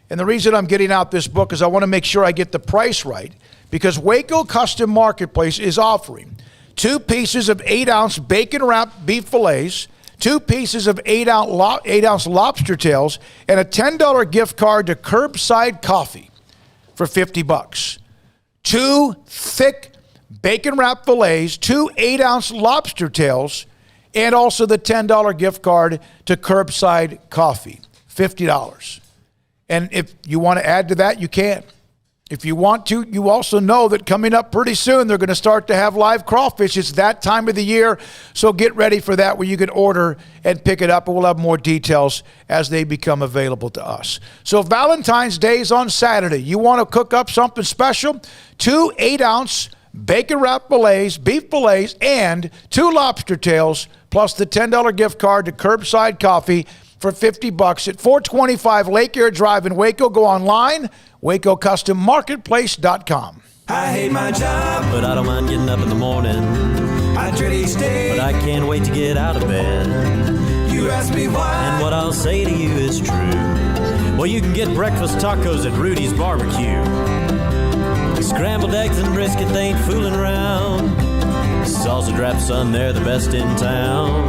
and the reason I'm getting out this book is I want to make sure I get the price right, because Waco Custom Marketplace is offering 2 pieces of 8-ounce bacon-wrapped beef fillets, 2 pieces of 8-ounce lobster tails, and a $10 gift card to Curbside Coffee. for $50. 2 thick bacon-wrapped fillets, 2 8-ounce lobster tails, and also the $10 gift card to Curbside Coffee, $50. And if you want to add to that, you can. If you want to, you also know that coming up pretty soon, they're going to start to have live crawfish. It's that time of the year, so get ready for that where you can order and pick it up, and we'll have more details as they become available to us. So Valentine's Day is on Saturday. You want to cook up something special? 2 8-ounce bacon-wrapped fillets, beef fillets, and 2 lobster tails, plus the $10 gift card to Curbside Coffee for $50 at 425 Lake Air Drive in Waco. Go online, WacoCustomMarketplace.com. I hate my job, but I don't mind getting up in the morning. I dread each day, but I can't wait to get out of bed. You ask me why, and what I'll say to you is true. Well, you can get breakfast tacos at Rudy's Barbecue. Scrambled eggs and brisket, they ain't fooling around. Sausage wrap, son, they're the best in town.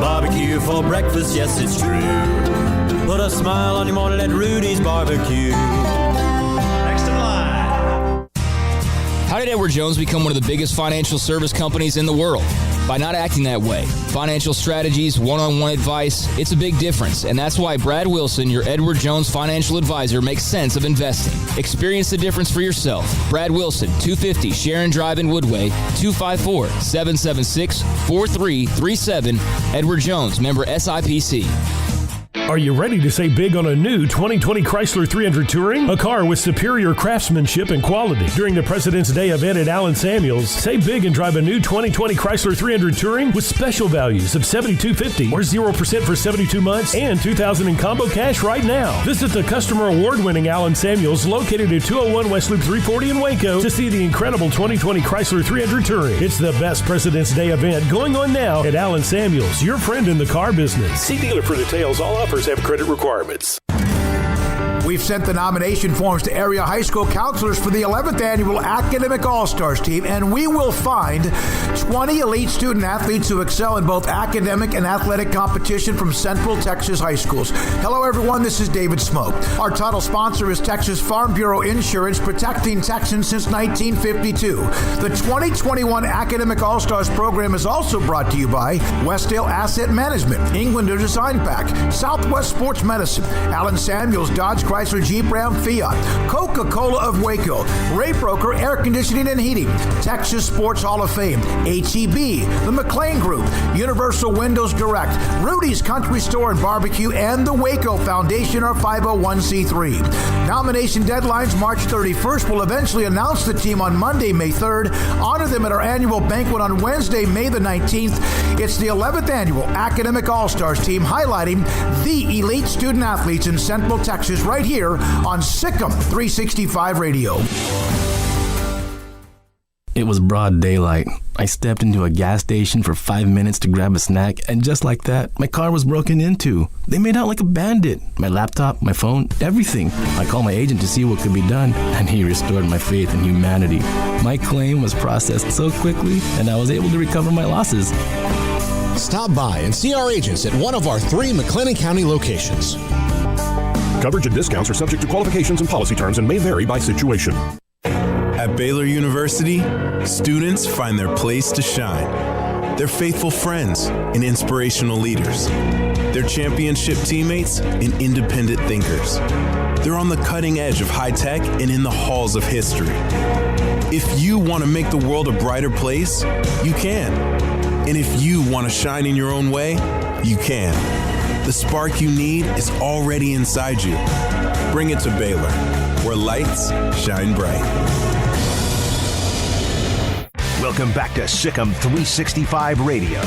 Barbecue for breakfast, yes, it's true. Put a smile on your morning at Rudy's Barbecue. Next in line. How did Edward Jones become one of the biggest financial service companies in the world? By not acting that way. Financial strategies, one-on-one advice, it's a big difference. And that's why Brad Wilson, your Edward Jones financial advisor, makes sense of investing. Experience the difference for yourself. Brad Wilson, 250 Sharon Drive in Woodway, 254-776-4337. Edward Jones, member SIPC. Are you ready to save big on a new 2020 Chrysler 300 Touring? A car with superior craftsmanship and quality. During the President's Day event at Allen Samuels, save big and drive a new 2020 Chrysler 300 Touring with special values of $7,250 or 0% for 72 months and $2,000 in combo cash right now. Visit the customer award-winning Allen Samuels located at 201 West Loop 340 in Waco to see the incredible 2020 Chrysler 300 Touring. It's the best President's Day event going on now at Allen Samuels, your friend in the car business. See dealer for details. All offers have credit requirements. We've sent the nomination forms to area high school counselors for the 11th annual Academic All-Stars team, and we will find 20 elite student athletes who excel in both academic and athletic competition from Central Texas high schools. Hello, everyone. This is David Smoak. Our title sponsor is Texas Farm Bureau Insurance, protecting Texans since 1952. The 2021 Academic All-Stars program is also brought to you by Westdale Asset Management, Englander Design Pack, Southwest Sports Medicine, Allen Samuels, Dodge Chrysler Jeep Ram Fiat, Coca-Cola of Waco, Ray Broker Air Conditioning and Heating, Texas Sports Hall of Fame, HEB, the McLean Group, Universal Windows Direct, Rudy's Country Store and Barbecue, and the Waco Foundation are 501c3. Nomination deadlines March 31st. We'll eventually announce the team on Monday, May 3rd. Honor them at our annual banquet on Wednesday, May the 19th. It's the 11th annual Academic All-Stars team highlighting the elite student athletes in Central Texas right here on SicEm365 Radio. It was broad daylight. I stepped into a gas station for 5 minutes to grab a snack, and just like that, my car was broken into. They made out like a bandit. My laptop, my phone, everything. I called my agent to see what could be done, and he restored my faith in humanity. My claim was processed so quickly, and I was able to recover my losses. Stop by and see our agents at one of our 3 McLennan County locations. Coverage and discounts are subject to qualifications and policy terms and may vary by situation. At Baylor University, students find their place to shine. They're faithful friends and inspirational leaders. They're championship teammates and independent thinkers. They're on the cutting edge of high tech and in the halls of history. If you want to make the world a brighter place, you can. And if you want to shine in your own way, you can. The spark you need is already inside you. Bring it to Baylor, where lights shine bright. Welcome back to SicEm365 Radio.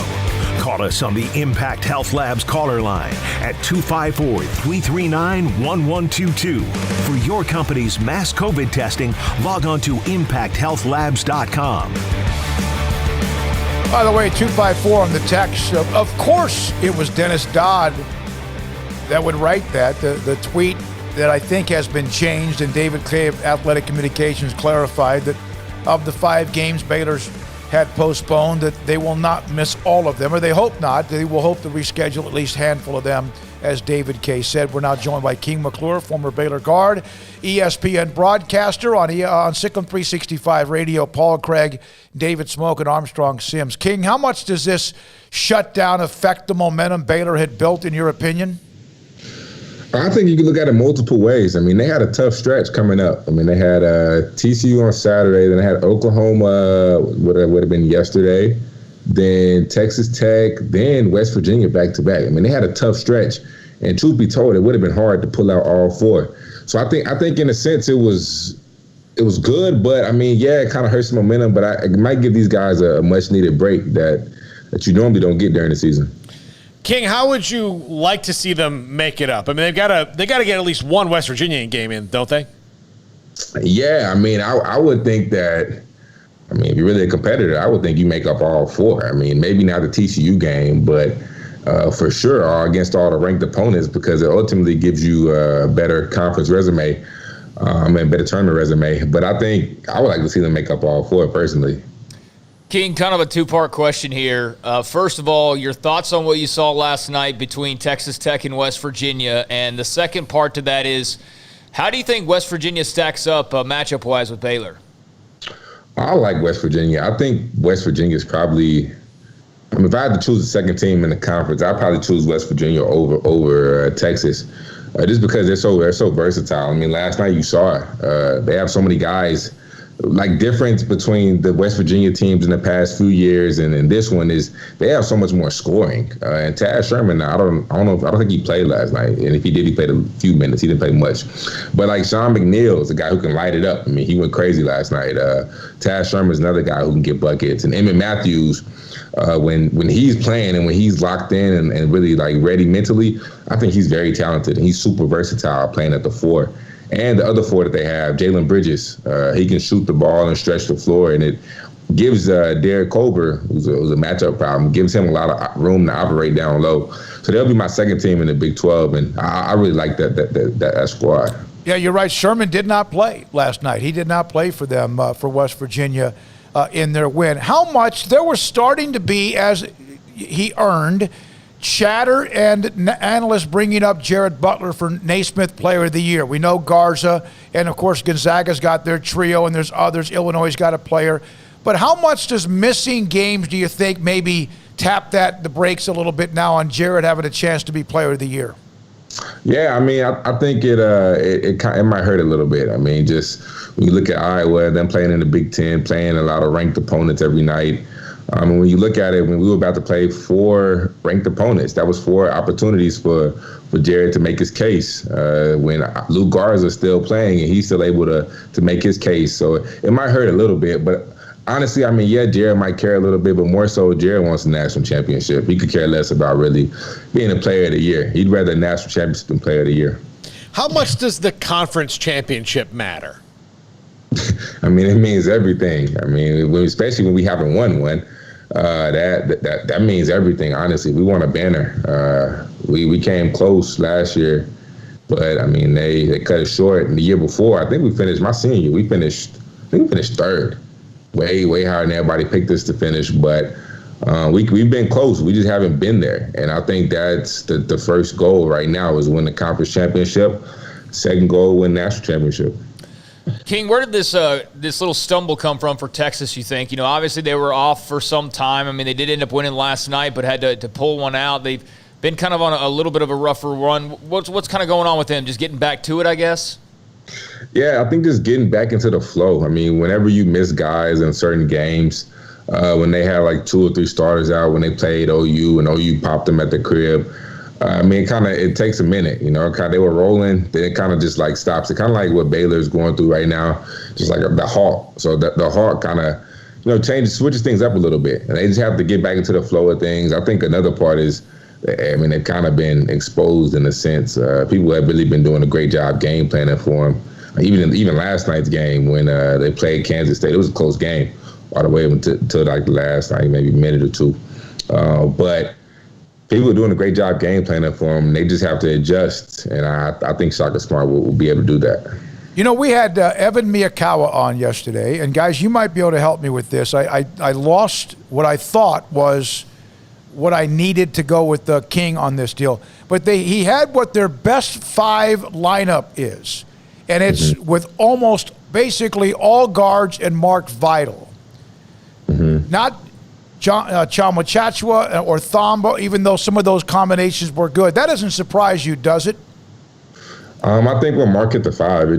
Call us on the Impact Health Labs caller line at 254-339-1122. For your company's mass COVID testing, log on to impacthealthlabs.com. By the way, 254 on the text. Of course, it was Dennis Dodd that would write that. The tweet that I think has been changed, and David Clay of Athletic Communications clarified that of the 5 games Baylor's had postponed, that they will not miss all of them, or they hope not. They will hope to reschedule at least a handful of them, as David K. said. We're now joined by King McClure, former Baylor guard, ESPN broadcaster on Sic'em365 Radio, Paul Craig, David Smoak, and Armstrong Sims. King, how much does this shutdown affect the momentum Baylor had built, in your opinion? I think you can look at it multiple ways. I mean, they had a tough stretch coming up. I mean, they had TCU on Saturday, then they had Oklahoma, would have been yesterday, then Texas Tech, then West Virginia back-to-back. I mean, they had a tough stretch. And truth be told, it would have been hard to pull out all four. So I think in a sense it was good, but I mean, yeah, it kind of hurts the momentum, but it might give these guys a much-needed break that you normally don't get during the season. King, how would you like to see them make it up? I mean, they got to get at least one West Virginia game in, don't they? Yeah, I mean, I would think that. I mean, if you're really a competitor, I would think you make up all four. I mean, maybe not the TCU game, but for sure against all the ranked opponents, because it ultimately gives you a better conference resume, and better tournament resume. But I think I would like to see them make up all four personally. King, kind of a two-part question here. First of all, your thoughts on what you saw last night between Texas Tech and West Virginia. And the second part to that is, how do you think West Virginia stacks up matchup-wise with Baylor? I like West Virginia. I think West Virginia is probably – I mean, if I had to choose a second team in the conference, I'd probably choose West Virginia over Texas, just because they're so versatile. I mean, last night you saw it. They have so many guys – like, difference between the West Virginia teams in the past few years and this one is they have so much more scoring. And Taz Sherman, I don't think he played last night. And if he did, he played a few minutes. He didn't play much. But like Sean McNeil is a guy who can light it up. I mean, he went crazy last night. Taz Sherman is another guy who can get buckets. And Emmett Matthews, when he's playing and when he's locked in and really like ready mentally, I think he's very talented and he's super versatile playing at the four. And the other four that they have, Jalen Bridges, he can shoot the ball and stretch the floor, and it gives Derek Colbert, who's a matchup problem, gives him a lot of room to operate down low. So they'll be my second team in the Big 12, and I really like that squad. Yeah, you're right. Sherman did not play last night. He did not play for them, for West Virginia, in their win. How much there was starting to be, as he earned, chatter and analysts bringing up Jared Butler for Naismith Player of the Year. We know Garza, and of course Gonzaga's got their trio, and there's others. Illinois' got a player. But how much does missing games, do you think, maybe tap the brakes a little bit now on Jared having a chance to be Player of the Year? Yeah, I mean, I think it might hurt a little bit. I mean, just when you look at Iowa, them playing in the Big Ten, playing a lot of ranked opponents every night. And when you look at it, when we were about to play 4 ranked opponents, that was 4 opportunities for Jared to make his case. When Luke Garza is still playing and he's still able to make his case. So it might hurt a little bit. But honestly, I mean, yeah, Jared might care a little bit, but more so Jared wants a national championship. He could care less about really being a Player of the Year. He'd rather a national championship than Player of the Year. How much does the conference championship matter? I mean, it means everything. I mean, especially when we haven't won one. That means everything, honestly. We want a banner. We came close last year, but I mean they cut it short. And the year before, I think we finished my senior year. We finished 3rd, way higher than everybody picked us to finish. But we've been close. We just haven't been there. And I think that's the first goal right now is win the conference championship. Second goal, win national championship. King, where did this little stumble come from for Texas, you think? You know, obviously they were off for some time. I mean, they did end up winning last night, but had to pull one out. They've been kind of on a little bit of a rougher run. What's kind of going on with them? Just getting back to it, I guess? Yeah, I think just getting back into the flow. I mean, whenever you miss guys in certain games, when they had like 2 or 3 starters out when they played OU and OU popped them at the crib, I mean, it takes a minute, you know. They were rolling, then it kind of just like stops. It kind of like what Baylor is going through right now, just like the halt. So the halt kind of, you know, switches things up a little bit, and they just have to get back into the flow of things. I think another part is, I mean, they've kind of been exposed in a sense. People have really been doing a great job game planning for them. Even last night's game when they played Kansas State, it was a close game all the way until like the last, like maybe minute or 2. But people are doing a great job game planning for them. They just have to adjust, and I think Shaka Smart will be able to do that. You know, we had Evan Miyakawa on yesterday, and guys, you might be able to help me with this. I lost what I thought was what I needed to go with the King on this deal. But he had what their best 5 lineup is, and it's with almost basically all guards and Mark Vital. Not Chama Chachua or Thamba, even though some of those combinations were good. That doesn't surprise you, does it? I think when Mark hit the 5,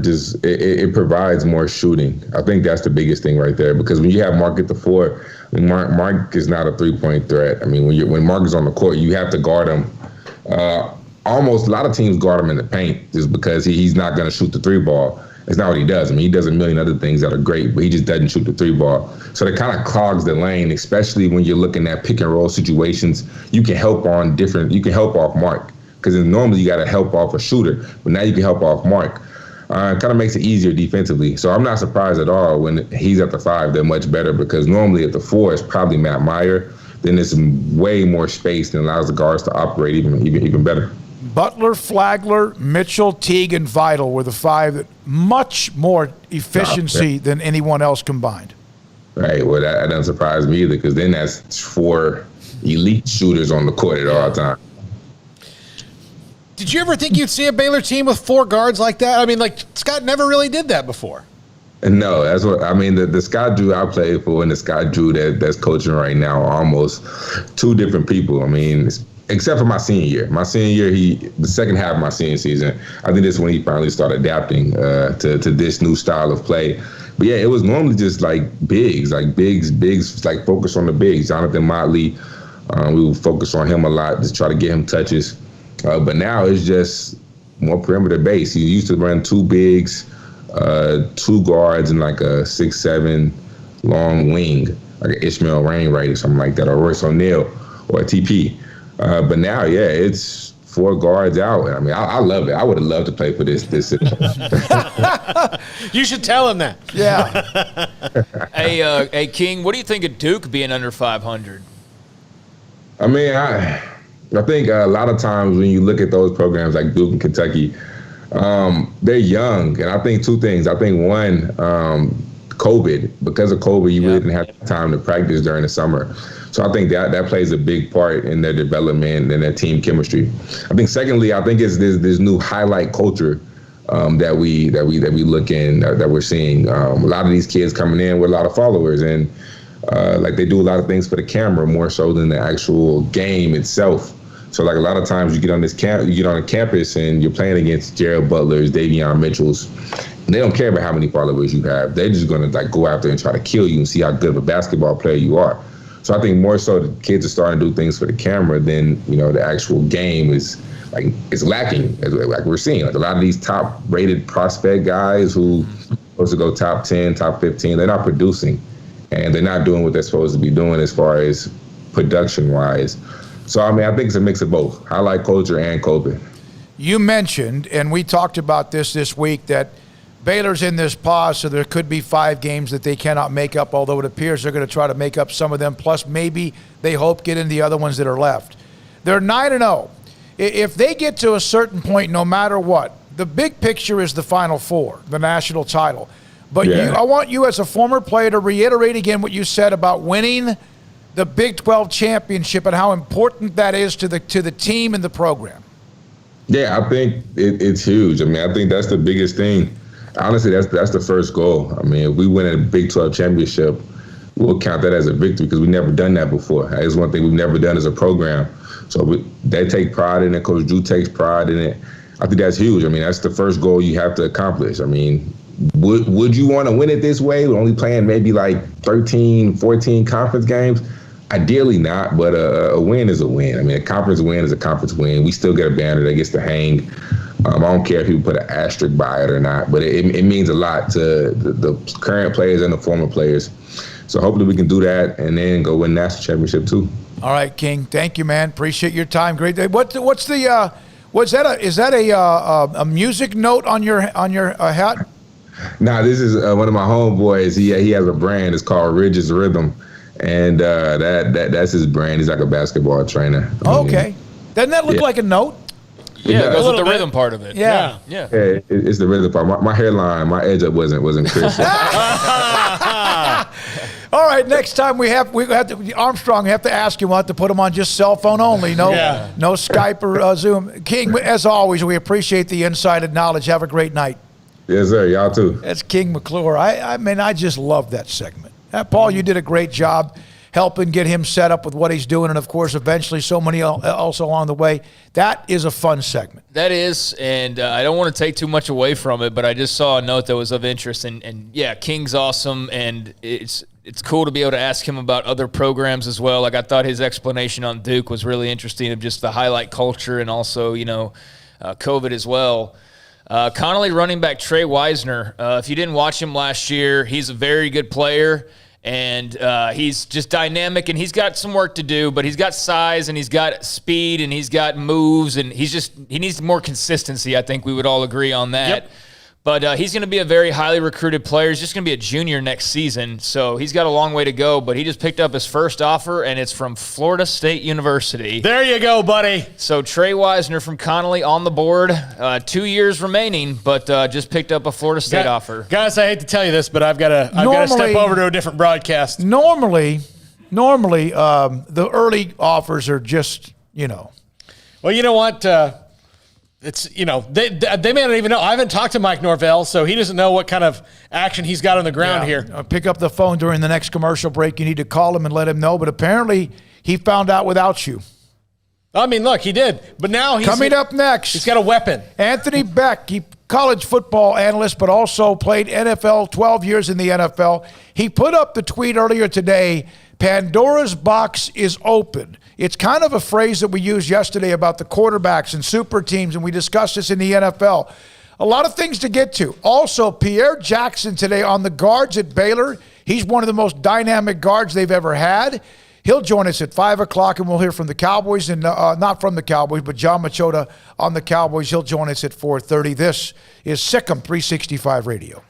it provides more shooting. I think that's the biggest thing right there, because when you have Mark at the 4, I mean, Mark is not a 3-point threat. I mean, when Mark is on the court, you have to guard him. Almost a lot of teams guard him in the paint just because he's not going to shoot the 3 ball. It's not what he does. I mean, he does a million other things that are great, but he just doesn't shoot the 3 ball. So that kind of clogs the lane, especially when you're looking at pick and roll situations. You can help off Mark. Because normally you got to help off a shooter, but now you can help off Mark. It kind of makes it easier defensively. So I'm not surprised at all when he's at the 5, they're much better, because normally at the 4 it's probably Matt Meyer. Then there's way more space and allows the guards to operate even better. Butler, Flagler, Mitchell, Teague, and Vital were the 5 that much more efficiency than anyone else combined. Right. Well, that doesn't surprise me either, because then that's 4 elite shooters on the court at all times. Did you ever think you'd see a Baylor team with 4 guards like that? I mean, like, Scott never really did that before. No, that's what I mean. The Scott Drew I played for and the Scott Drew that's coaching right now are almost 2 different people. I mean, except for my senior year. My senior year, the second half of my senior season, I think that's when he finally started adapting to this new style of play. But yeah, it was normally just like bigs, like focus on the bigs. Jonathan Motley, we would focus on him a lot, just try to get him touches. But now it's just more perimeter base. He used to run 2 bigs, 2 guards, and like a 6'7" long wing, like an Ishmael Rainwright or something like that, or Royce O'Neal or a TP. But now, yeah, it's 4 guards out. I mean, I love it. I would have loved to play for this. You should tell him that. Yeah. Hey, King, what do you think of Duke being under 500? I mean, I think a lot of times when you look at those programs like Duke and Kentucky, they're young. And I think 2 things. I think one, COVID. Because of COVID, you really didn't have time to practice during the summer. So I think that plays a big part in their development and their team chemistry. I think secondly, I think it's this new highlight culture that we look in, that we're seeing. A lot of these kids coming in with a lot of followers, and like they do a lot of things for the camera more so than the actual game itself. So like a lot of times you get on a campus and you're playing against Jared Butlers, Davion Mitchells, and they don't care about how many followers you have. They're just going to like go out there and try to kill you and see how good of a basketball player you are. So I think more so the kids are starting to do things for the camera than, the actual game is lacking, like we're seeing. Like a lot of these top rated prospect guys who are supposed to go top 10, top 15, they're not producing, and they're not doing what they're supposed to be doing as far as production wise. So, I mean, I think it's a mix of both, highlight culture and COVID. You mentioned, and we talked about this week, that Baylor's in this pause, so there could be 5 games that they cannot make up, although it appears they're going to try to make up some of them, plus maybe they hope get in the other ones that are left. They're 9-0. If they get to a certain point, no matter what, the big picture is the Final Four, the national title. But I want you as a former player to reiterate again what you said about winning the Big 12 championship and how important that is to the team and the program. Yeah, I think it's huge. I mean, I think that's the biggest thing. Honestly, that's the first goal. I mean, if we win a Big 12 championship, we'll count that as a victory because we've never done that before. It's one thing we've never done as a program. So they take pride in it. Coach Drew takes pride in it. I think that's huge. I mean, that's the first goal you have to accomplish. I mean, would you want to win it this way? We're only playing maybe like 13, 14 conference games? Ideally not, but a win is a win. I mean, a conference win is a conference win. We still get a banner that gets to hang. I don't care if people put an asterisk by it or not, but it means a lot to the current players and the former players. So hopefully we can do that and then go win national championship too. All right, King. Thank you, man. Appreciate your time. Great day. Is that a music note on your hat? Nah, this is one of my homeboys. He has a brand. It's called Ridge's Rhythm. And that's his brand. He's like a basketball trainer. Okay. Doesn't that look like a note? Yeah, it goes with the rhythm part of it. Yeah. It's the rhythm part. My hairline, my edge up wasn't crisp. All right, next time we have to, Armstrong, we have to ask you, we'll have to put him on just cell phone only. No Skype or Zoom. King, as always, we appreciate the insider knowledge. Have a great night. Yes, sir. Y'all too. That's King McClure. I mean, I just love that segment. Paul, you did a great job helping get him set up with what he's doing, and of course, eventually so many else along the way. That is a fun segment. That is, and I don't want to take too much away from it, but I just saw a note that was of interest, and yeah, King's awesome, and it's cool to be able to ask him about other programs as well. Like, I thought his explanation on Duke was really interesting, of just the highlight culture and also, COVID as well. Connolly running back Trey Wisner, if you didn't watch him last year, he's a very good player. And he's just dynamic, and he's got some work to do, but he's got size, and he's got speed, and he's got moves, and he needs more consistency. I think we would all agree on that. Yep. But he's going to be a very highly recruited player. He's just going to be a junior next season, so he's got a long way to go. But he just picked up his first offer, and it's from Florida State University. There you go, buddy. So Trey Wisner from Connolly on the board. 2 years remaining, but just picked up a Florida State offer. Guys, I hate to tell you this, but I've got to step over to a different broadcast. Normally, the early offers are just, Well, you know what? It's, they may not even know. I haven't talked to Mike Norvell, so he doesn't know what kind of action he's got on the ground here. Pick up the phone during the next commercial break. You need to call him and let him know. But apparently, he found out without you. I mean, look, he did. But now coming up next, he's got a weapon. Anthony Beck, college football analyst, but also played NFL, 12 years in the NFL. He put up the tweet earlier today, Pandora's box is open. It's kind of a phrase that we used yesterday about the quarterbacks and super teams, and we discussed this in the NFL. A lot of things to get to. Also, Pierre Jackson today on the guards at Baylor. He's one of the most dynamic guards they've ever had. He'll join us at 5 o'clock, and we'll hear from the Cowboys, and not from the Cowboys, but John Machota on the Cowboys. He'll join us at 4:30. This is SicEm365 Radio.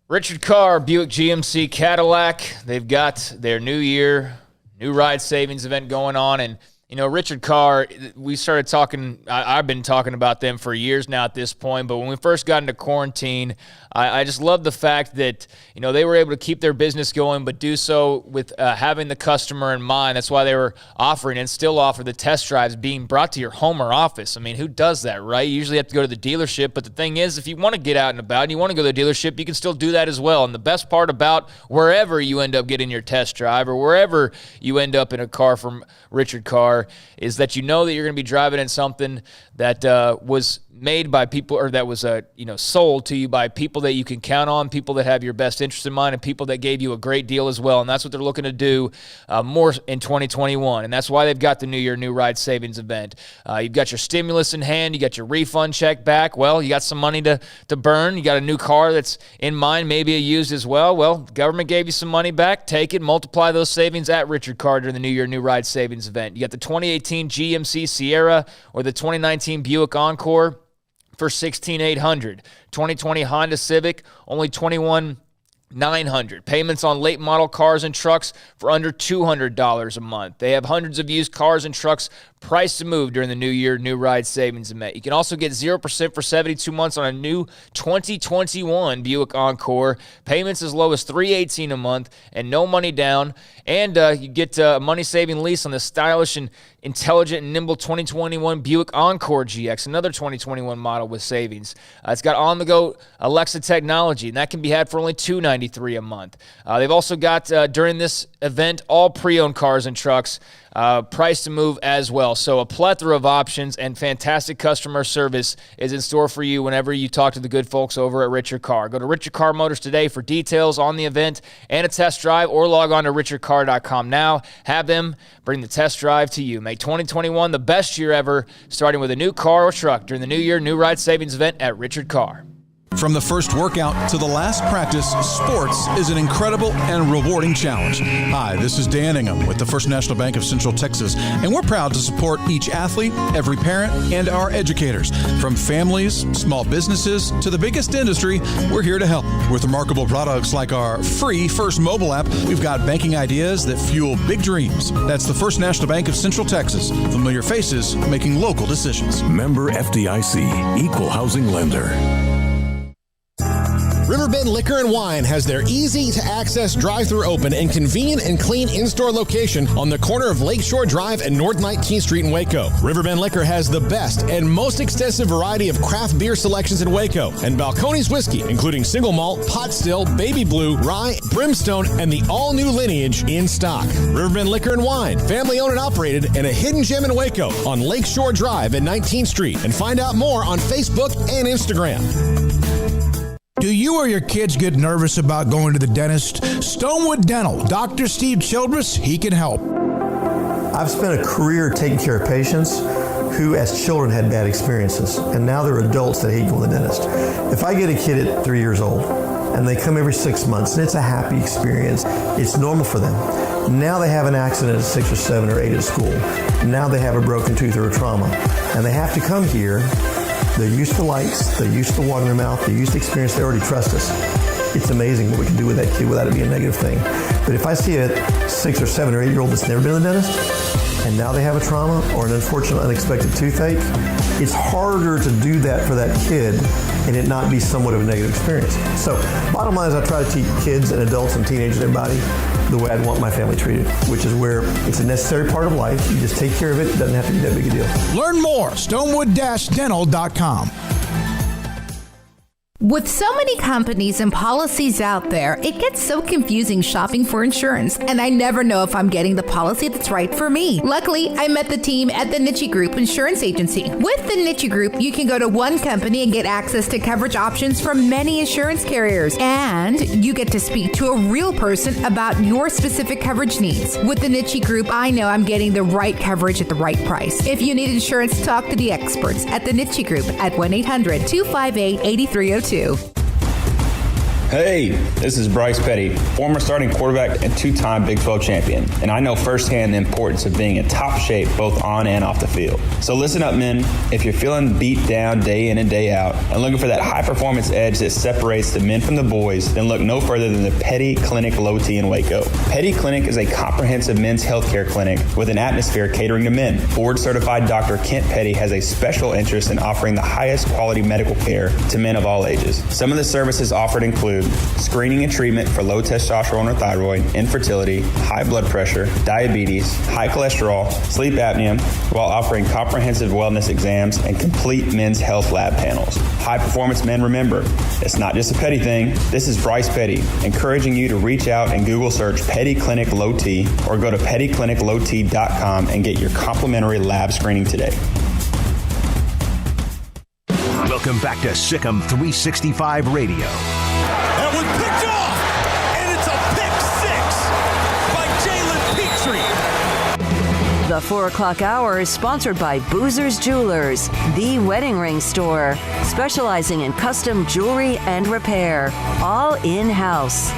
Richard Carr, Buick GMC Cadillac. They've got their new year, new ride savings event going on. And, Richard Carr, we started talking, I've been talking about them for years now at this point. But when we first got into quarantine, I just love the fact that, they were able to keep their business going, but do so with having the customer in mind. That's why they were offering and still offer the test drives being brought to your home or office. I mean, who does that, right? You usually have to go to the dealership. But the thing is, if you want to get out and about and you want to go to the dealership, you can still do that as well. And the best part about wherever you end up getting your test drive or wherever you end up in a car from Richard Carr is that you know that you're going to be driving in something that was made by people, or that was sold to you by people that you can count on, people that have your best interest in mind, and people that gave you a great deal as well. And that's what they're looking to do more in 2021. And that's why they've got the New Year, New Ride Savings event. You've got your stimulus in hand. You got your refund check back. Well, you got some money to burn. You got a new car that's in mind, maybe a used as well. Well, the government gave you some money back. Take it, multiply those savings at Richard Carr during the New Year, New Ride Savings event. You got the 2018 GMC Sierra or the 2019 Buick Encore for $16,800. 2020 Honda Civic, only $21,900. Payments on late model cars and trucks for under $200 a month. They have hundreds of used cars and trucks priced to move during the New Year, New Ride Savings event. You can also get 0% for 72 months on a new 2021 Buick Encore. Payments as low as $318 a month and no money down. And you get a money-saving lease on the stylish and intelligent and nimble 2021 Buick Encore GX, another 2021 model with savings. It's got on-the-go Alexa technology, and that can be had for only $293 a month. They've also got, during this event, all pre-owned cars and trucks priced to move as well. So a plethora of options and fantastic customer service is in store for you whenever you talk to the good folks over at Richard Carr. Go to Richard Carr Motors today for details on the event and a test drive, or log on to richardcarr.com now. Have them bring the test drive to you. Make 2021 the best year ever, starting with a new car or truck during the New Year, New Ride Savings event at Richard Carr. From the first workout to the last practice, sports is an incredible and rewarding challenge. Hi, this is Dan Ingham with the First National Bank of Central Texas, and we're proud to support each athlete, every parent, and our educators. From families, small businesses, to the biggest industry, we're here to help. With remarkable products like our free First mobile app, we've got banking ideas that fuel big dreams. That's the First National Bank of Central Texas. Familiar faces making local decisions. Member FDIC, Equal Housing Lender. Riverbend Liquor and Wine has their easy-to-access drive-thru open and convenient and clean in-store location on the corner of Lakeshore Drive and North 19th Street in Waco. Riverbend Liquor has the best and most extensive variety of craft beer selections in Waco, and Balcones whiskey, including single malt, pot still, baby blue, rye, brimstone, and the all-new lineage in stock. Riverbend Liquor and Wine, family-owned and operated, and a hidden gem in Waco on Lakeshore Drive and 19th Street. And find out more on Facebook and Instagram. Do you or your kids get nervous about going to the dentist? Stonewood Dental, Dr. Steve Childress, he can help. I've spent a career taking care of patients who as children had bad experiences, and now they're adults that hate going to the dentist. If I get a kid at 3 years old and they come every 6 months and it's a happy experience, it's normal for them. Now they have an accident at 6 or 7 or 8 at school. Now they have a broken tooth or a trauma, and they have to come here. They're used to lights, they're used to water in their mouth, they're used to experience, they already trust us. It's amazing what we can do with that kid without it being a negative thing. But if I see a 6 or 7 or 8 year old that's never been to the dentist, and now they have a trauma or an unfortunate unexpected toothache, it's harder to do that for that kid and it not be somewhat of a negative experience. So bottom line is I try to teach kids and adults and teenagers and everybody the way I'd want my family treated, which is where it's a necessary part of life. You just take care of it. It doesn't have to be that big a deal. Learn more, stonewood-dental.com. With so many companies and policies out there, it gets so confusing shopping for insurance, and I never know if I'm getting the policy that's right for me. Luckily, I met the team at the Niche Group Insurance Agency. With the Niche Group, you can go to one company and get access to coverage options from many insurance carriers, and you get to speak to a real person about your specific coverage needs. With the Niche Group, I know I'm getting the right coverage at the right price. If you need insurance, talk to the experts at the Niche Group at 1-800-258-8302. Hey, this is Bryce Petty, former starting quarterback and two-time Big 12 champion, and I know firsthand the importance of being in top shape both on and off the field. So listen up, men. If you're feeling beat down day in and day out and looking for that high-performance edge that separates the men from the boys, then look no further than the Petty Clinic Low T in Waco. Petty Clinic is a comprehensive men's healthcare clinic with an atmosphere catering to men. Board-certified Dr. Kent Petty has a special interest in offering the highest quality medical care to men of all ages. Some of the services offered include screening and treatment for low testosterone or thyroid, infertility, high blood pressure, diabetes, high cholesterol, sleep apnea, while offering comprehensive wellness exams and complete men's health lab panels. High performance men, remember, it's not just a Petty thing. This is Bryce Petty, encouraging you to reach out and Google search Petty Clinic Low T or go to pettycliniclowt.com and get your complimentary lab screening today. Welcome back to SicEm365 Radio. That was picked off, and it's a pick 6 by Jalen Petrie. The 4 o'clock hour is sponsored by Boozer's Jewelers, the wedding ring store, specializing in custom jewelry and repair, all in-house.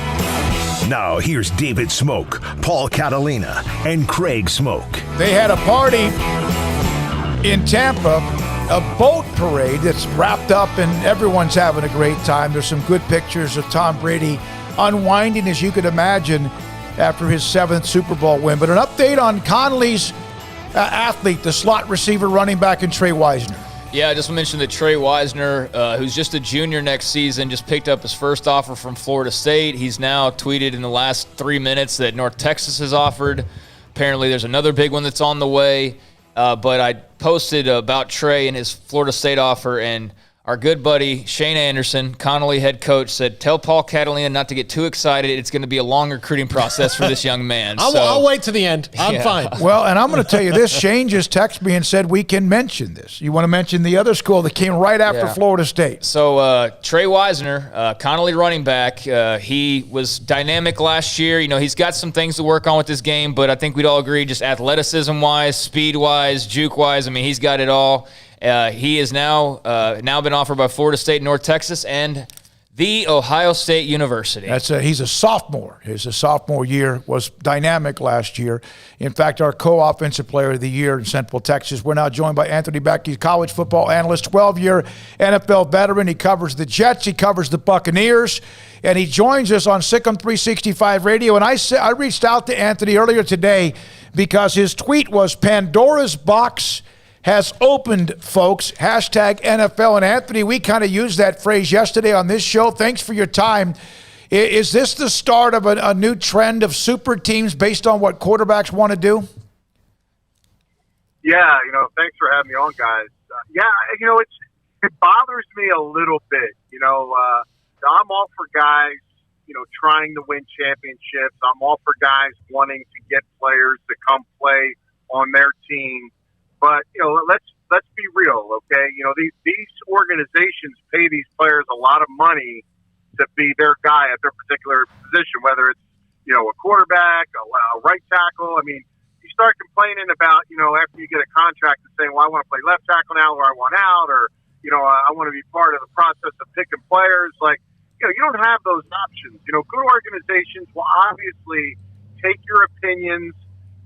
Now here's David Smoak, Paul Catalina, and Craig Smoak. They had a party in Tampa, a boat parade that's wrapped up and everyone's having a great time. There's some good pictures of Tom Brady unwinding, as you could imagine, after his 7th Super Bowl win. But an update on Connolly's athlete, the slot receiver, running back, and Trey Wisner. Yeah, I just mentioned that Trey Wisner, who's just a junior next season, just picked up his first offer from Florida State. He's now tweeted in the last 3 minutes that North Texas has offered. Apparently there's another big one that's on the way. But I posted about Trey and his Florida State offer, and our good buddy Shane Anderson, Connolly head coach, said, tell Paul Catalina not to get too excited. It's going to be a long recruiting process for this young man. I'll wait to the end. I'm fine. Well, and I'm going to tell you this. Shane just texted me and said we can mention this. You want to mention the other school that came right after Florida State. So Trey Wisner, Connolly running back, he was dynamic last year. You know, he's got some things to work on with this game, but I think we'd all agree just athleticism-wise, speed-wise, juke-wise, I mean, he's got it all. He is now been offered by Florida State, North Texas, and the Ohio State University. He's a sophomore. His sophomore year was dynamic last year. In fact, our co-offensive player of the year in Central Texas. We're now joined by Anthony Beck. He's college football analyst, 12-year NFL veteran. He covers the Jets. He covers the Buccaneers. And he joins us on SicEm365 Radio. And I reached out to Anthony earlier today because his tweet was Pandora's Box has opened, folks, hashtag NFL. And Anthony, we kind of used that phrase yesterday on this show. Thanks for your time. Is this the start of a new trend of super teams based on what quarterbacks want to do? Yeah, thanks for having me on, guys. It bothers me a little bit. I'm all for guys, trying to win championships. I'm all for guys wanting to get players to come play on their team. But, let's be real, okay? These organizations pay these players a lot of money to be their guy at their particular position, whether it's, a quarterback, a right tackle. I mean, you start complaining about, after you get a contract and saying, well, I want to play left tackle now, or I want out, or, I want to be part of the process of picking players. Like, you don't have those options. Good organizations will obviously take your opinions.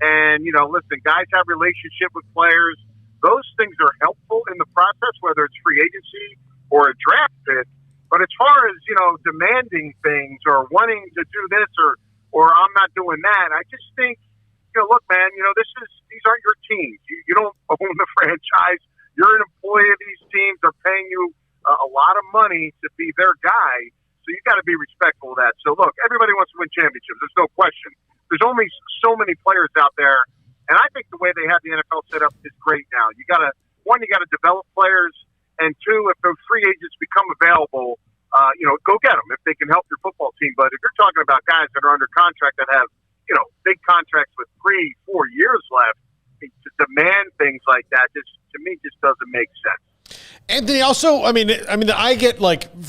And, listen, guys have relationship with players. Those things are helpful in the process, whether it's free agency or a draft pick. But as far as, demanding things or wanting to do this or I'm not doing that, I just think, look, man, these aren't your teams. You don't own the franchise. You're an employee of these teams. They're paying you a lot of money to be their guy. So you got to be respectful of that. So, look, everybody wants to win championships. There's no question. There's only so many players out there, and I think the way they have the NFL set up is great now. You got to develop players, and two, if those free agents become available, go get them if they can help your football team. But if you're talking about guys that are under contract that have, big contracts with 3-4 years left, to demand things like that, to me, just doesn't make sense. Anthony, also, I get,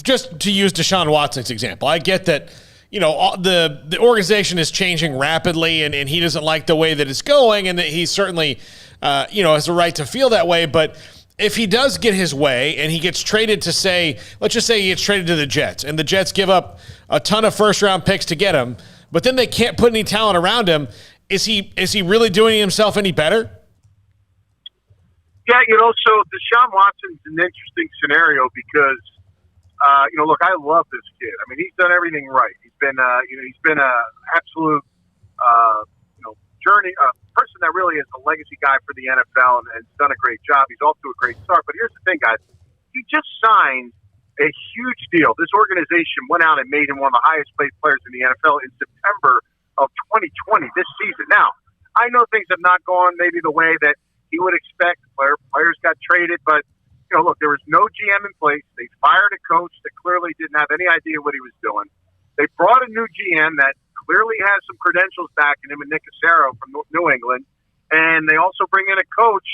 just to use Deshaun Watson's example, I get that, the organization is changing rapidly and he doesn't like the way that it's going, and that he certainly, has a right to feel that way. But if he does get his way and he gets traded to let's just say he gets traded to the Jets, and the Jets give up a ton of first-round picks to get him, but then they can't put any talent around him, is he really doing himself any better? Yeah, so Deshaun Watson's an interesting scenario because, look, I love this kid. I mean, he's done everything right. He's been a absolute, journey, person that really is a legacy guy for the NFL and done a great job. He's off to a great start. But here's the thing, guys. He just signed a huge deal. This organization went out and made him one of the highest paid players in the NFL in September of 2020, this season. Now, I know things have not gone maybe the way that he would expect. Players got traded, but look, there was no GM in place. They fired a coach that clearly didn't have any idea what he was doing. They brought a new GM that clearly has some credentials backing him, and Nick Cassero from New England, and they also bring in a coach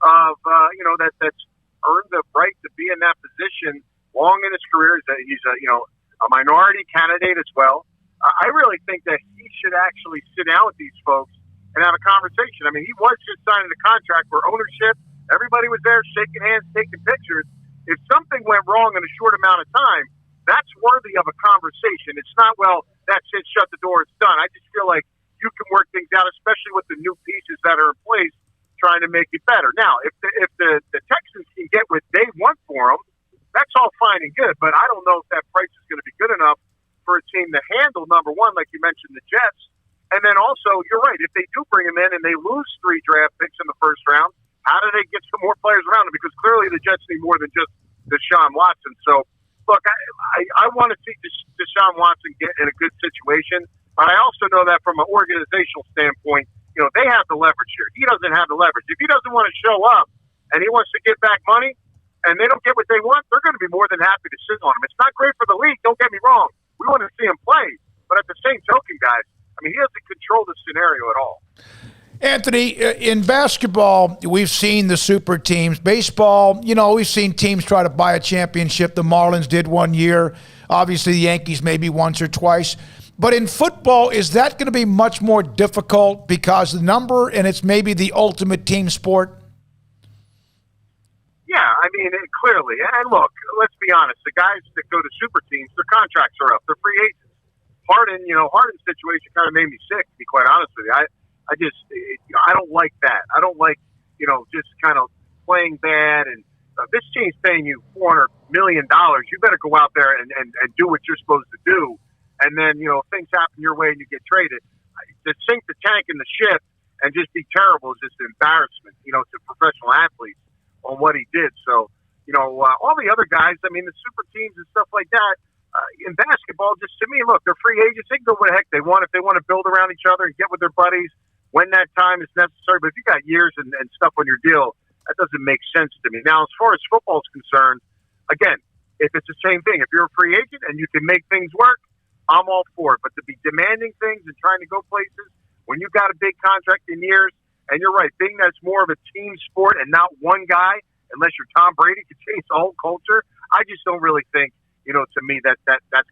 of that's earned the right to be in that position long in his career. He's a minority candidate as well. I really think that he should actually sit down with these folks and have a conversation. I mean, he was just signing a contract where ownership, everybody was there shaking hands, taking pictures. If something went wrong in a short amount of time, that's worthy of a conversation. It's not, well, that's it, shut the door, it's done. I just feel like you can work things out, especially with the new pieces that are in place, trying to make it better. Now, if the Texans can get what they want for them, that's all fine and good, but I don't know if that price is going to be good enough for a team to handle, number one, like you mentioned, the Jets. And then also, you're right, if they do bring him in and they lose 3 draft picks in the first round, how do they get some more players around him? Because clearly the Jets need more than just Deshaun Watson. So, look, I want to see Deshaun Watson get in a good situation, but I also know that from an organizational standpoint, they have the leverage here. He doesn't have the leverage. If he doesn't want to show up and he wants to get back money and they don't get what they want, they're going to be more than happy to sit on him. It's not great for the league, don't get me wrong. We want to see him play. But at the same token, guys, I mean, he doesn't control the scenario at all. Anthony, in basketball, we've seen the super teams. Baseball, we've seen teams try to buy a championship. The Marlins did one year. Obviously, the Yankees maybe once or twice. But in football, is that going to be much more difficult because the number and it's maybe the ultimate team sport? Yeah, I mean, clearly. And look, let's be honest. The guys that go to super teams, their contracts are up. They're free agents. Harden's situation kind of made me sick, to be quite honest with you. I don't like that. I don't like, just kind of playing bad. And this team's paying you $400 million. You better go out there and do what you're supposed to do. And then, if things happen your way and you get traded, to sink the tank in the ship and just be terrible is just an embarrassment, to professional athletes on what he did. So, all the other guys, I mean, the super teams and stuff like that, in basketball, just to me, look, they're free agents. They can go where the heck they want. If they want to build around each other and get with their buddies when that time is necessary. But if you got years and stuff on your deal, that doesn't make sense to me. Now, as far as football is concerned, again, if it's the same thing, if you're a free agent and you can make things work, I'm all for it. But to be demanding things and trying to go places when you got a big contract in years, and you're right, being that's more of a team sport and not one guy, unless you're Tom Brady, could change the whole culture. I just don't really think, to me, that's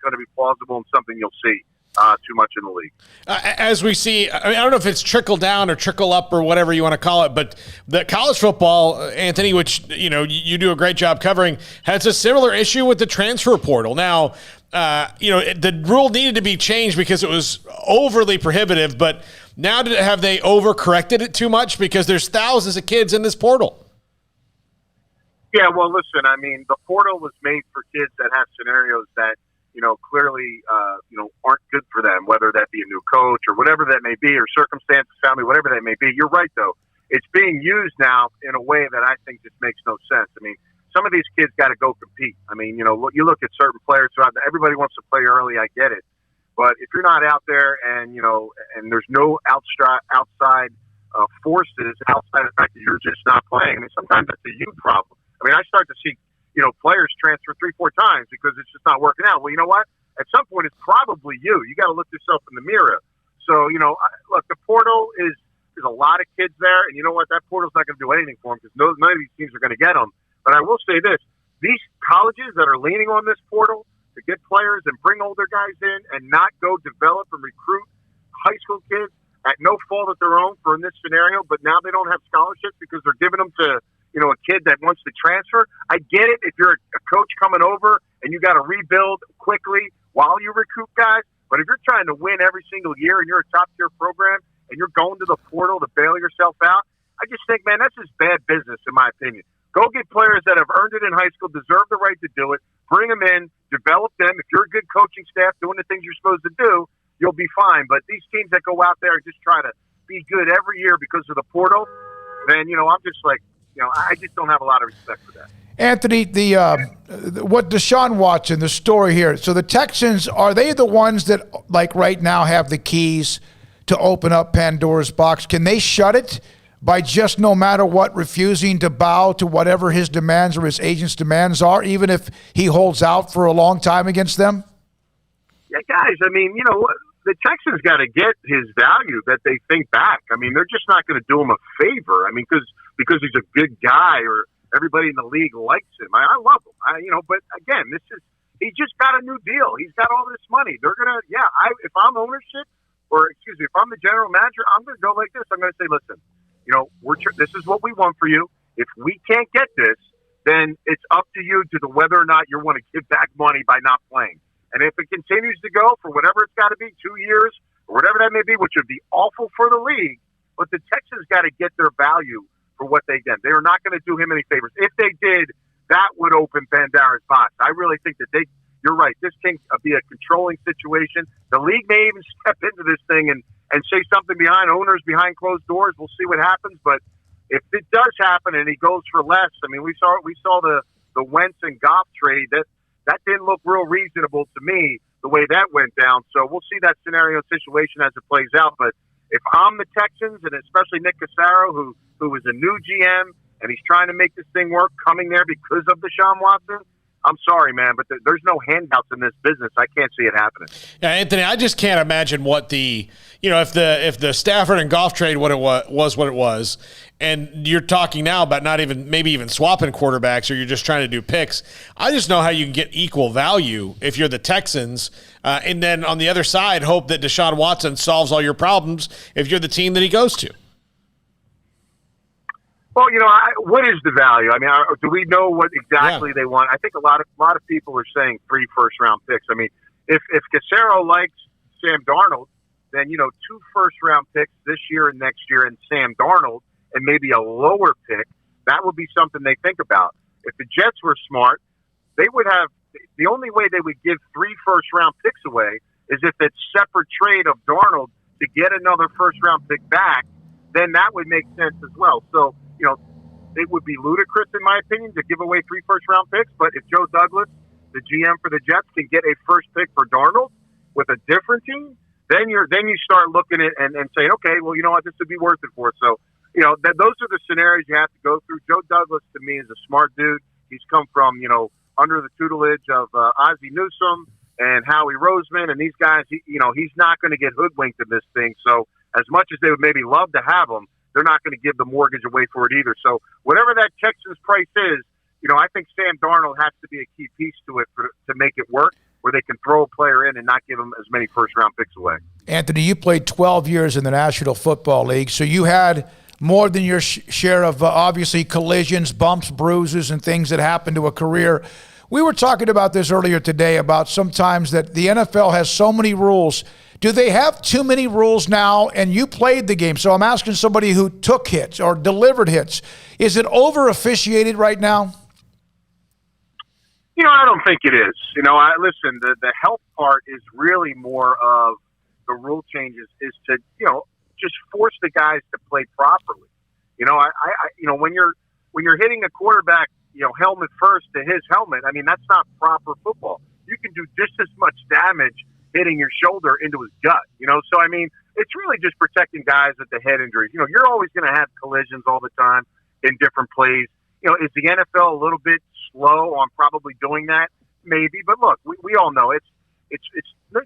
going to be plausible and something you'll see too much in the league. As we see, I don't know if it's trickle down or trickle up or whatever you want to call it, but the college football, Anthony, which, you do a great job covering, has a similar issue with the transfer portal. Now, the rule needed to be changed because it was overly prohibitive, but now have they overcorrected it too much because there's thousands of kids in this portal? Yeah, well, listen, I mean, the portal was made for kids that have scenarios that, clearly, aren't good for them, whether that be a new coach or whatever that may be, or circumstances, family, whatever that may be. You're right, though. It's being used now in a way that I think just makes no sense. I mean, some of these kids got to go compete. I mean, you look at certain players throughout. Everybody wants to play early. I get it, but if you're not out there and and there's no outside forces outside of the fact that you're just not playing, I mean, sometimes it's a you problem. I mean, I start to see players transfer 3-4 times because it's just not working out. Well, you know what? At some point, it's probably you. You got to look yourself in the mirror. So look, the portal there's a lot of kids there, and you know what? That portal's not going to do anything for them because none of these teams are going to get them. But I will say this, these colleges that are leaning on this portal to get players and bring older guys in and not go develop and recruit high school kids at no fault of their own for in this scenario, but now they don't have scholarships because they're giving them to, a kid that wants to transfer. I get it if you're a coach coming over and you got to rebuild quickly while you recruit guys, but if you're trying to win every single year and you're a top-tier program and you're going to the portal to bail yourself out, I just think, man, that's just bad business in my opinion. Go get players that have earned it in high school, deserve the right to do it, bring them in, develop them. If you're a good coaching staff doing the things you're supposed to do, you'll be fine. But these teams that go out there and just try to be good every year because of the portal, then, I'm just like, I just don't have a lot of respect for that. Anthony, what Deshaun Watson, the story here. So the Texans, are they the ones that, like right now, have the keys to open up Pandora's box? Can they shut it by just no matter what refusing to bow to whatever his demands or his agent's demands are, even if he holds out for a long time against them? Yeah, guys, I mean, the Texans got to get his value that they think back. I mean, they're just not going to do him a favor. I mean, because he's a good guy or everybody in the league likes him. I love him. But again, he just got a new deal. He's got all this money. They're going to, if I'm ownership, if I'm the general manager, I'm going to go like this. I'm going to say, listen, this is what we want for you. If we can't get this, then it's up to you to whether or not you want to give back money by not playing. And if it continues to go for whatever it's got to be, 2 years or whatever that may be, which would be awful for the league, but the Texans got to get their value for what they get. They are not going to do him any favors. If they did, that would open Pandora's box. I really think that you're right. This can be a controlling situation. The league may even step into this thing and say something behind behind closed doors. We'll see what happens. But if it does happen and he goes for less, I mean, we saw the Wentz and Goff trade. That didn't look real reasonable to me, the way that went down. So we'll see that scenario situation as it plays out. But if I'm the Texans, and especially Nick Cassaro, who is a new GM, and he's trying to make this thing work, coming there because of Deshaun Watson, I'm sorry, man, but there's no handouts in this business. I can't see it happening. Yeah, Anthony, I just can't imagine what if the Stafford and Goff trade what it was, and you're talking now about maybe even swapping quarterbacks, or you're just trying to do picks. I just know how you can get equal value if you're the Texans, and then on the other side, hope that Deshaun Watson solves all your problems if you're the team that he goes to. Well, what is the value? I mean, do we know what exactly they want? I think a lot of people are saying 3 first-round picks. I mean, if Casero likes Sam Darnold, then 2 first-round picks this year and next year, and Sam Darnold, and maybe a lower pick, that would be something they think about. If the Jets were smart, they would have the only way they would give 3 first-round picks away is if it's separate trade of Darnold to get another first-round pick back. Then that would make sense as well. So, it would be ludicrous, in my opinion, to give away 3 first-round picks. But if Joe Douglas, the GM for the Jets, can get a first pick for Darnold with a different team, then you start looking at and saying, okay, well, you know what, this would be worth it for us. So, those are the scenarios you have to go through. Joe Douglas, to me, is a smart dude. He's come from, under the tutelage of Ozzie Newsome and Howie Roseman and these guys. He's not going to get hoodwinked in this thing. So as much as they would maybe love to have him, they're not going to give the mortgage away for it either. So whatever that Texans price is, I think Sam Darnold has to be a key piece to it to make it work, where they can throw a player in and not give him as many first-round picks away. Anthony, you played 12 years in the National Football League, so you had more than your share of, obviously, collisions, bumps, bruises, and things that happen to a career. We were talking about this earlier today about sometimes that the NFL has so many rules. Do they have too many rules now? And you played the game, so I'm asking somebody who took hits or delivered hits. Is it over-officiated right now? I don't think it is. Listen, the health part is really more of the rule changes is to, just force the guys to play properly. When you're hitting a quarterback, helmet first to his helmet, I mean, that's not proper football. You can do just as much damage hitting your shoulder into his gut, So, I mean, it's really just protecting guys at the head injuries. You're always going to have collisions all the time in different plays. Is the NFL a little bit slow on probably doing that? Maybe. But look, we all know it's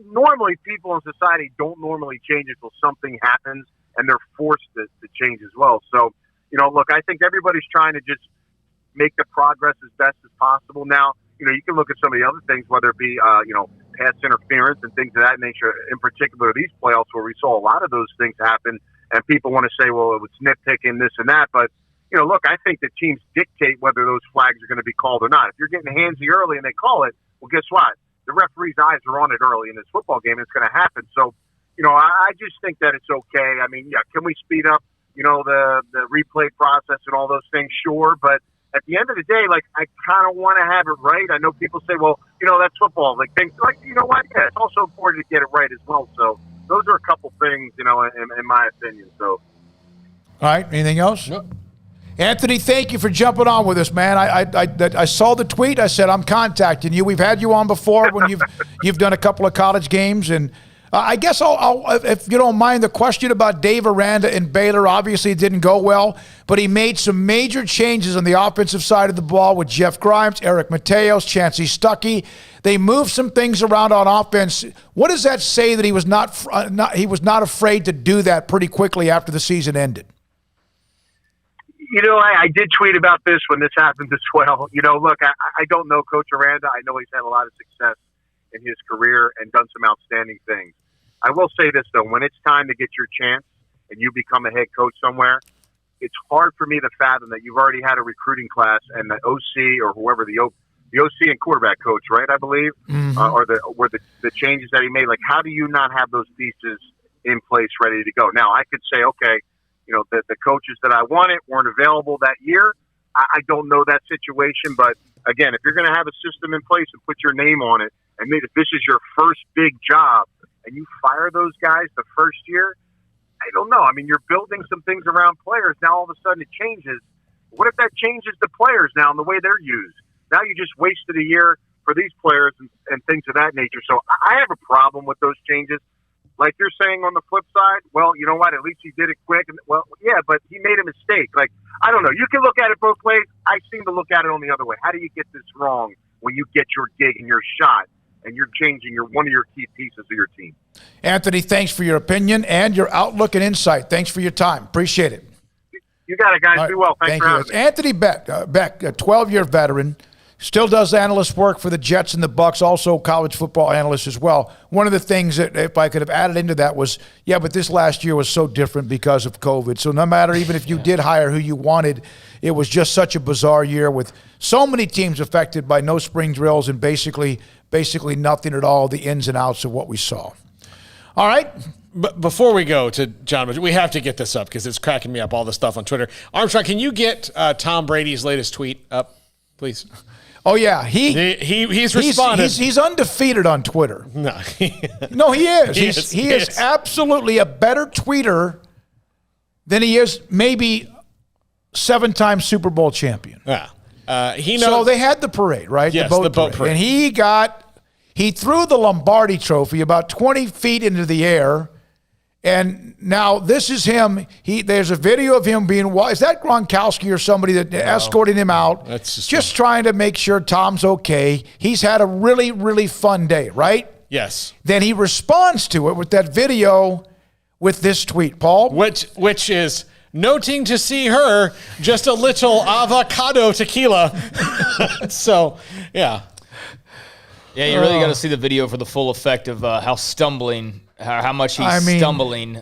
normally people in society don't normally change it until something happens and they're forced to change as well. So, look, I think everybody's trying to just make the progress as best as possible. Now, you can look at some of the other things, whether it be, pass interference and things of that nature, in particular these playoffs where we saw a lot of those things happen, and people want to say, well, it was nitpicking this and that. But, look, I think the teams dictate whether those flags are going to be called or not. If you're getting handsy early and they call it, well, guess what? The referee's eyes are on it early in this football game, and it's going to happen. So, I just think that it's okay. I mean, yeah, can we speed up, the replay process and all those things? Sure. But at the end of the day, I kind of want to have it right. I know people say, well, that's football. Things what? Yeah, it's also important to get it right as well. So those are a couple things, in my opinion. So. All right. Anything else? No. Anthony, thank you for jumping on with us, man. I saw the tweet. I said, I'm contacting you. We've had you on before when you've done a couple of college games. And I guess I'll, if you don't mind, the question about Dave Aranda in Baylor. Obviously, it didn't go well, but he made some major changes on the offensive side of the ball with Jeff Grimes, Eric Mateos, Chancey Stuckey. They moved some things around on offense. What does that say that he was not afraid to do that pretty quickly after the season ended? I did tweet about this when this happened as well. Look, I don't know Coach Aranda. I know he's had a lot of success in his career and done some outstanding things. I will say this, though. When it's time to get your chance and you become a head coach somewhere, it's hard for me to fathom that you've already had a recruiting class and the OC or whoever the OC and quarterback coach, right, I believe, or the changes that he made. How do you not have those pieces in place ready to go? Now, I could say, okay, the coaches that I wanted weren't available that year. I don't know that situation, but again, if you're going to have a system in place and put your name on it, and if this is your first big job and you fire those guys the first year, I don't know. I mean, you're building some things around players. Now all of a sudden it changes. What if that changes the players now and the way they're used? Now you just wasted a year for these players and things of that nature. So I have a problem with those changes. Like you're saying on the flip side, well, you know what? At least he did it quick. And, well, yeah, but he made a mistake. I don't know. You can look at it both ways. I seem to look at it on the other way. How do you get this wrong when you get your gig and your shot and you're changing one of your key pieces of your team? Anthony, thanks for your opinion and your outlook and insight. Thanks for your time. Appreciate it. You got it, guys. Right. Be well. Thanks for having me. Anthony Beck, a 12-year veteran, Still does analyst work for the Jets and the Bucks, also college football analyst as well. One of the things that if I could have added into that was, but this last year was so different because of COVID. So no matter even if you did hire who you wanted, it was just such a bizarre year with so many teams affected by no spring drills and basically nothing at all, the ins and outs of what we saw. All right. But before we go to John, we have to get this up because it's cracking me up, all the stuff on Twitter. Armstrong, can you get Tom Brady's latest tweet up, please? Oh, yeah. He's responded. He's undefeated on Twitter. No. No, he is. He is absolutely a better tweeter than he is maybe 7-time Super Bowl champion. Yeah. So they had the parade, right? Yes, the boat parade. And he threw the Lombardi trophy about 20 feet into the air. And now this is him. There's a video of him being, is that Gronkowski or somebody that escorting him out? That's just trying to make sure Tom's okay. He's had a really, really fun day, right? Yes. Then he responds to it with that video with this tweet, Paul. Which is noting to see her just a little avocado tequila. So, yeah. Yeah, you really got to see the video for the full effect of how much he's stumbling,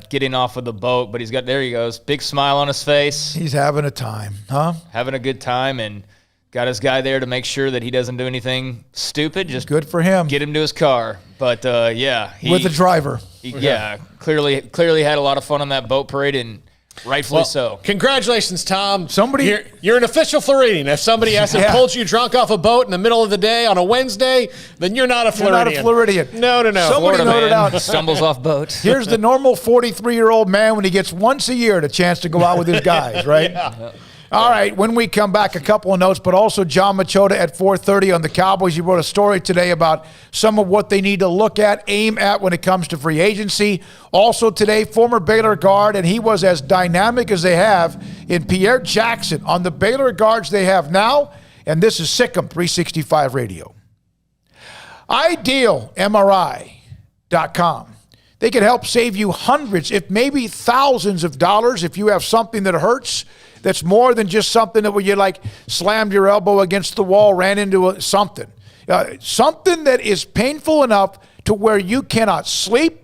getting off of the boat. But there he goes, big smile on his face. He's having a time, huh? Having a good time, and got his guy there to make sure that he doesn't do anything stupid. Just good for him. Get him to his car. But with the driver. Clearly had a lot of fun on that boat parade, and rightfully so. Congratulations, Tom. You're an official Floridian. If somebody hasn't pulled you drunk off a boat in the middle of the day on a Wednesday, then you're not a Floridian. You're not a Floridian. No. Somebody noted out. Stumbles off boats. Here's the normal 43-year-old man when he gets once a year the chance to go out with his guys, right? Yeah. All right, when we come back, a couple of notes, but also John Machota at 4:30 on the Cowboys. You wrote a story today about some of what they need to look at, aim at when it comes to free agency. Also today, former Baylor guard, and he was as dynamic as they have in Pierre Jackson on the Baylor guards they have now, and this is SicEm365 Radio. IdealMRI.com. They can help save you hundreds, if maybe thousands of dollars if you have something that hurts. That's more than just something that where you slammed your elbow against the wall, ran into something. Something that is painful enough to where you cannot sleep,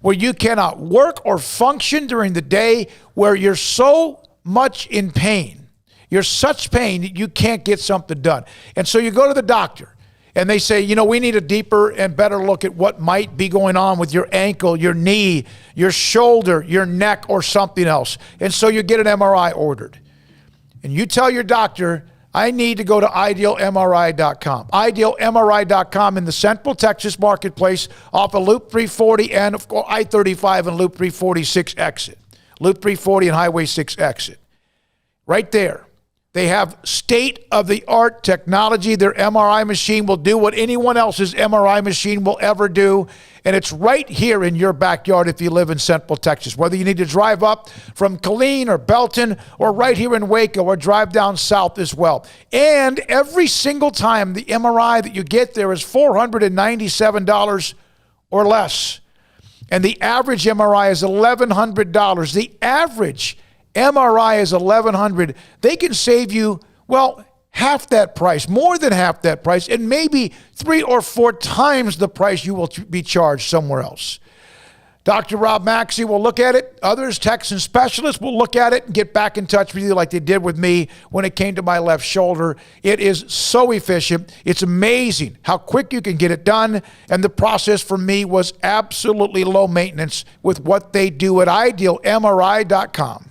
where you cannot work or function during the day, where you're so much in pain. You're such pain that you can't get something done. And so you go to the doctor. And they say, we need a deeper and better look at what might be going on with your ankle, your knee, your shoulder, your neck, or something else. And so you get an MRI ordered. And you tell your doctor, I need to go to IdealMRI.com. IdealMRI.com in the Central Texas marketplace off of Loop 340 and I-35 and Loop 346 exit. Loop 340 and Highway 6 exit. Right there. They have state-of-the-art technology. Their MRI machine will do what anyone else's MRI machine will ever do, and it's right here in your backyard if you live in Central Texas. Whether you need to drive up from Killeen or Belton or right here in Waco or drive down south as well. And every single time the MRI that you get there is $497 or less. And the average MRI is $1,100. The average MRI is $1,100. They can save you, half that price, more than half that price, and maybe 3 or 4 times the price you will be charged somewhere else. Dr. Rob Maxey will look at it. Others, Texan specialists, will look at it and get back in touch with you like they did with me when it came to my left shoulder. It is so efficient. It's amazing how quick you can get it done. And the process for me was absolutely low maintenance with what they do at IdealMRI.com.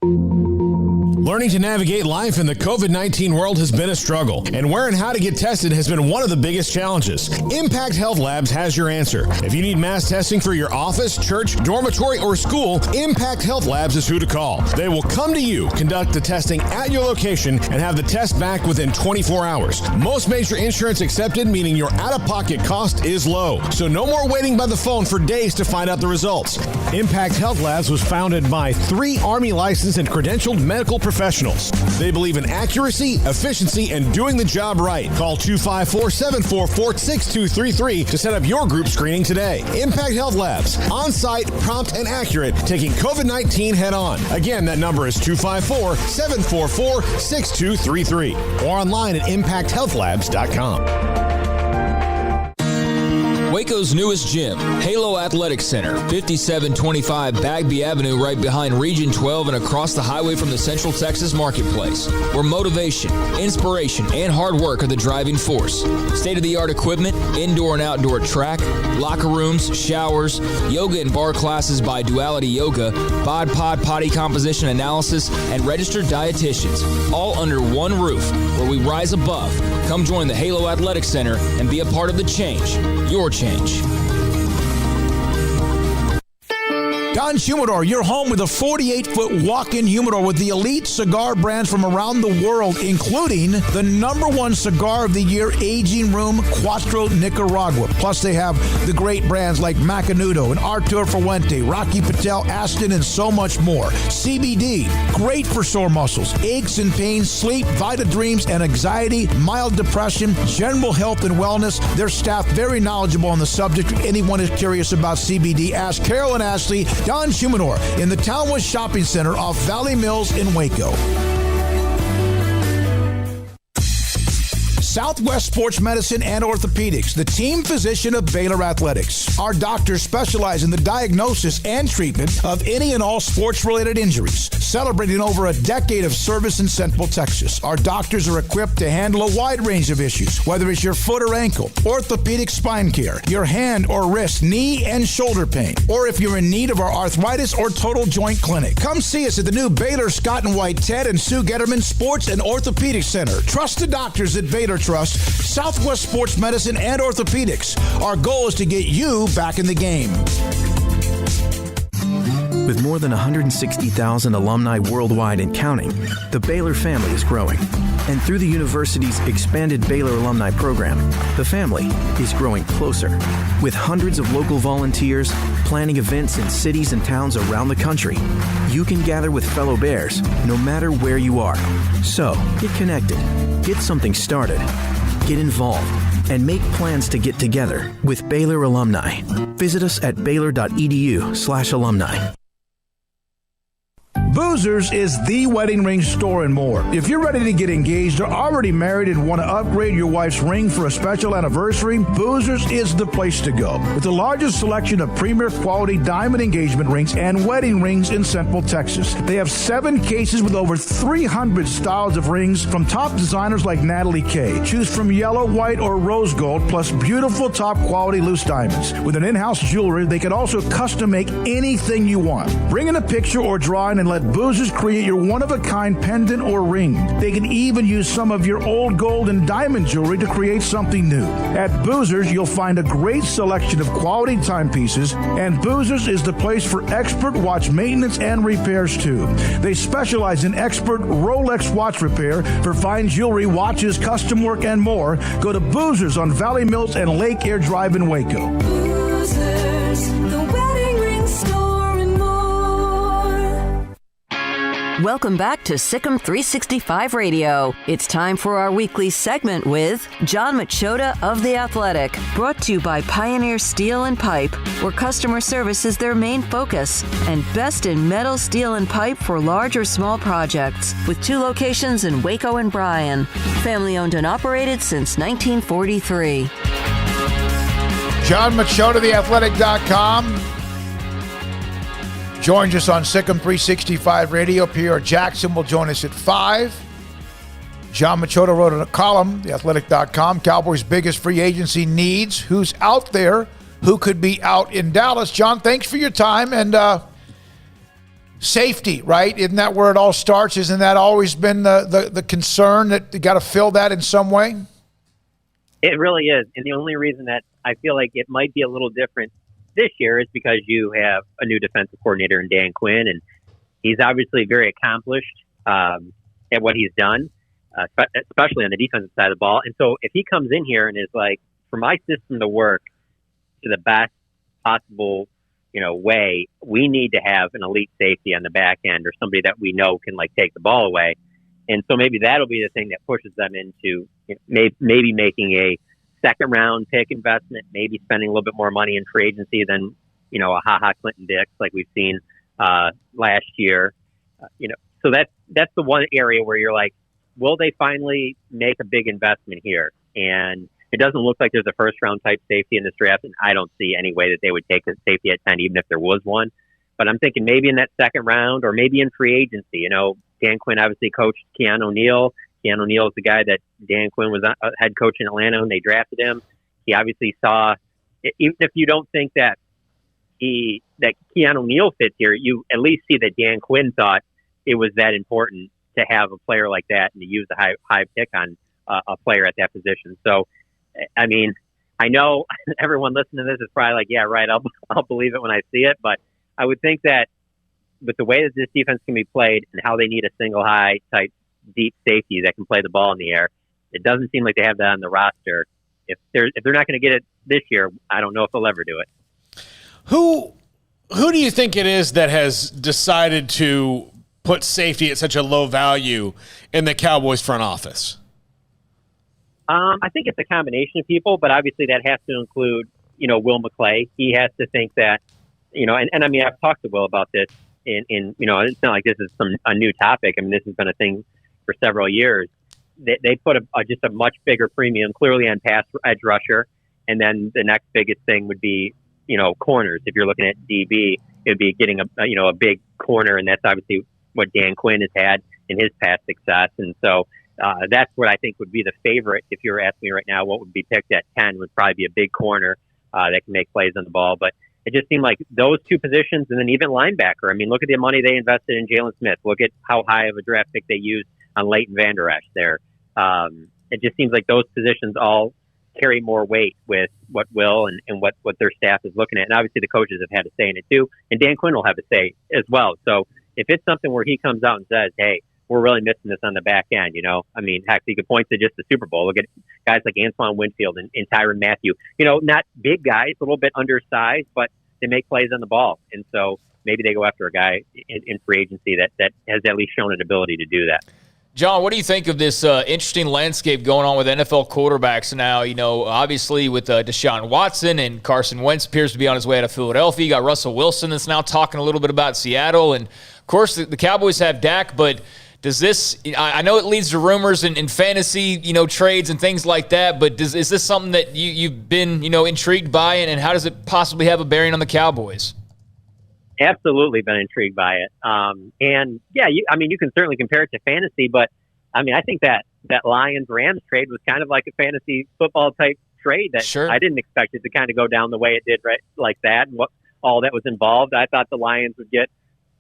Learning to navigate life in the COVID-19 world has been a struggle, and where and how to get tested has been one of the biggest challenges. Impact Health Labs has your answer. If you need mass testing for your office, church, dormitory, or school, Impact Health Labs is who to call. They will come to you, conduct the testing at your location, and have the test back within 24 hours. Most major insurance accepted, meaning your out-of-pocket cost is low. So no more waiting by the phone for days to find out the results. Impact Health Labs was founded by 3 Army licensed and credentialed medical professionals professionals. They believe in accuracy, efficiency, and doing the job right. Call 254-744-6233 to set up your group screening today. Impact Health Labs, on-site, prompt, and accurate, taking COVID-19 head-on. Again, that number is 254-744-6233 or online at impacthealthlabs.com. Waco's newest gym, Halo Athletic Center, 5725 Bagby Avenue, right behind Region 12 and across the highway from the Central Texas Marketplace, where motivation, inspiration, and hard work are the driving force. State-of-the-art equipment, indoor and outdoor track, locker rooms, showers, yoga and bar classes by Duality Yoga, Bod Pod potty composition analysis, and registered dietitians, all under one roof, where we rise above. Come join the Halo Athletic Center and be a part of the change. Your change. Don Humidor, your home with a 48-foot walk-in humidor with the elite cigar brands from around the world, including the #1 cigar of the year, Aging Room Cuatro Nicaragua. Plus, they have the great brands like Macanudo and Artur Fuente, Rocky Patel, Aston, and so much more. CBD, great for sore muscles, aches and pains, sleep, Vita Dreams, and anxiety, mild depression, general health and wellness. Their staff very knowledgeable on the subject. If anyone is curious about CBD, ask Carol and Ashley. Don Humidor in the Townwest Shopping Center off Valley Mills in Waco. Southwest Sports Medicine and Orthopedics, the team physician of Baylor Athletics. Our doctors specialize in the diagnosis and treatment of any and all sports-related injuries, celebrating over a decade of service in Central Texas. Our doctors are equipped to handle a wide range of issues, whether it's your foot or ankle, orthopedic spine care, your hand or wrist, knee and shoulder pain, or if you're in need of our arthritis or total joint clinic. Come see us at the new Baylor Scott and White Ted and Sue Getterman Sports and Orthopedic Center. Trust the doctors at Baylor Trust, Southwest Sports Medicine and Orthopedics. Our goal is to get you back in the game. With more than 160,000 alumni worldwide and counting, the Baylor family is growing. And through the university's expanded Baylor alumni program, the family is growing closer. With hundreds of local volunteers planning events in cities and towns around the country, you can gather with fellow Bears no matter where you are. So, get connected, get something started, get involved, and make plans to get together with Baylor alumni. Visit us at baylor.edu/alumni. Boozers is the wedding ring store and more. If you're ready to get engaged or already married and want to upgrade your wife's ring for a special anniversary, Boozers is the place to go. With the largest selection of premier quality diamond engagement rings and wedding rings in Central Texas. They have 7 cases with over 300 styles of rings from top designers like Natalie Kay. Choose from yellow, white, or rose gold, plus beautiful top quality loose diamonds. With an in-house jewelry, they can also custom make anything you want. Bring in a picture or drawing and let Boozers create your one-of-a-kind pendant or ring. They can even use some of your old gold and diamond jewelry to create something new. At Boozers, you'll find a great selection of quality timepieces, and Boozers is the place for expert watch maintenance and repairs too. They specialize in expert Rolex watch repair for fine jewelry, watches, custom work, and more. Go to Boozers on Valley Mills and Lake Air Drive in Waco. Boozers, the wedding ring store. Welcome back to SicEm365 Radio. It's time for our weekly segment with John Machota of The Athletic, brought to you by Pioneer Steel and Pipe, where customer service is their main focus, and best in metal, steel, and pipe for large or small projects, with 2 locations in Waco and Bryan. Family owned and operated since 1943. John Machota, theathletic.com. Joins us on SicEm365 Radio. Pierre Jackson will join us at 5. John Machota wrote a column, theathletic.com, Cowboys' biggest free agency needs. Who's out there? Who could be out in Dallas? John, thanks for your time. And safety, right? Isn't that where it all starts? Isn't that always been the concern that you got to fill that in some way? It really is. And the only reason that I feel like it might be a little different this year is because you have a new defensive coordinator in Dan Quinn, and he's obviously very accomplished at what he's done, especially on the defensive side of the ball. And so if he comes in here and is like, for my system to work to the best possible way, we need to have an elite safety on the back end or somebody that we know can take the ball away. And so maybe that'll be the thing that pushes them into maybe making a second round pick investment, maybe spending a little bit more money in free agency than, a Ha-Ha Clinton Dix like we've seen last year. So that's the one area where you're like, will they finally make a big investment here? And it doesn't look like there's a first round type safety in this draft, and I don't see any way that they would take a safety at 10, even if there was one. But I'm thinking maybe in that second round or maybe in free agency. Dan Quinn obviously coached Keanu O'Neal. Keanu O'Neal is the guy that Dan Quinn was a head coach in Atlanta when they drafted him. He obviously saw, even if you don't think that Keanu O'Neal fits here, you at least see that Dan Quinn thought it was that important to have a player like that and to use a high pick on a player at that position. So, I mean, I know everyone listening to this is probably like, yeah, right, I'll believe it when I see it. But I would think that with the way that this defense can be played and how they need a single high type deep safety that can play the ball in the air, it doesn't seem like they have that on the roster. If they're not going to get it this year, I don't know if they'll ever do it. Who do you think it is that has decided to put safety at such a low value in the Cowboys front office? I think it's a combination of people, but obviously that has to include, Will McClay. He has to think that, and I mean, I've talked to Will about this it's not like this is a new topic. I mean, this has been a thing for several years. They put just a much bigger premium clearly on pass edge rusher. And then the next biggest thing would be, corners. If you're looking at DB, it would be getting a big corner. And that's obviously what Dan Quinn has had in his past success. And so, that's what I think would be the favorite. If you were asking me right now, what would be picked at 10 would probably be a big corner that can make plays on the ball. But it just seemed like those two positions, and then even linebacker. I mean, look at the money they invested in Jalen Smith. Look at how high of a draft pick they used on Leighton Vander Esch there. It just seems like those positions all carry more weight with what Will and what their staff is looking at. And obviously the coaches have had a say in it too. And Dan Quinn will have a say as well. So if it's something where he comes out and says, hey, we're really missing this on the back end, I mean, heck, you could point to just the Super Bowl. Look at guys like Antoine Winfield and Tyrann Mathieu. Not big guys, a little bit undersized, but they make plays on the ball. And so maybe they go after a guy in free agency that has at least shown an ability to do that. John, what do you think of this interesting landscape going on with NFL quarterbacks now? Obviously with Deshaun Watson and Carson Wentz appears to be on his way out of Philadelphia. You got Russell Wilson that's now talking a little bit about Seattle. And, of course, the Cowboys have Dak, but does this – I know it leads to rumors and fantasy, trades and things like that, but is this something that you've been, intrigued by, and how does it possibly have a bearing on the Cowboys? Absolutely been intrigued by it. And, yeah, you can certainly compare it to fantasy, but, I mean, I think that Lions-Rams trade was kind of like a fantasy football-type trade that sure. I didn't expect it to kind of go down the way it did, right, like that, and what all that was involved. I thought the Lions would get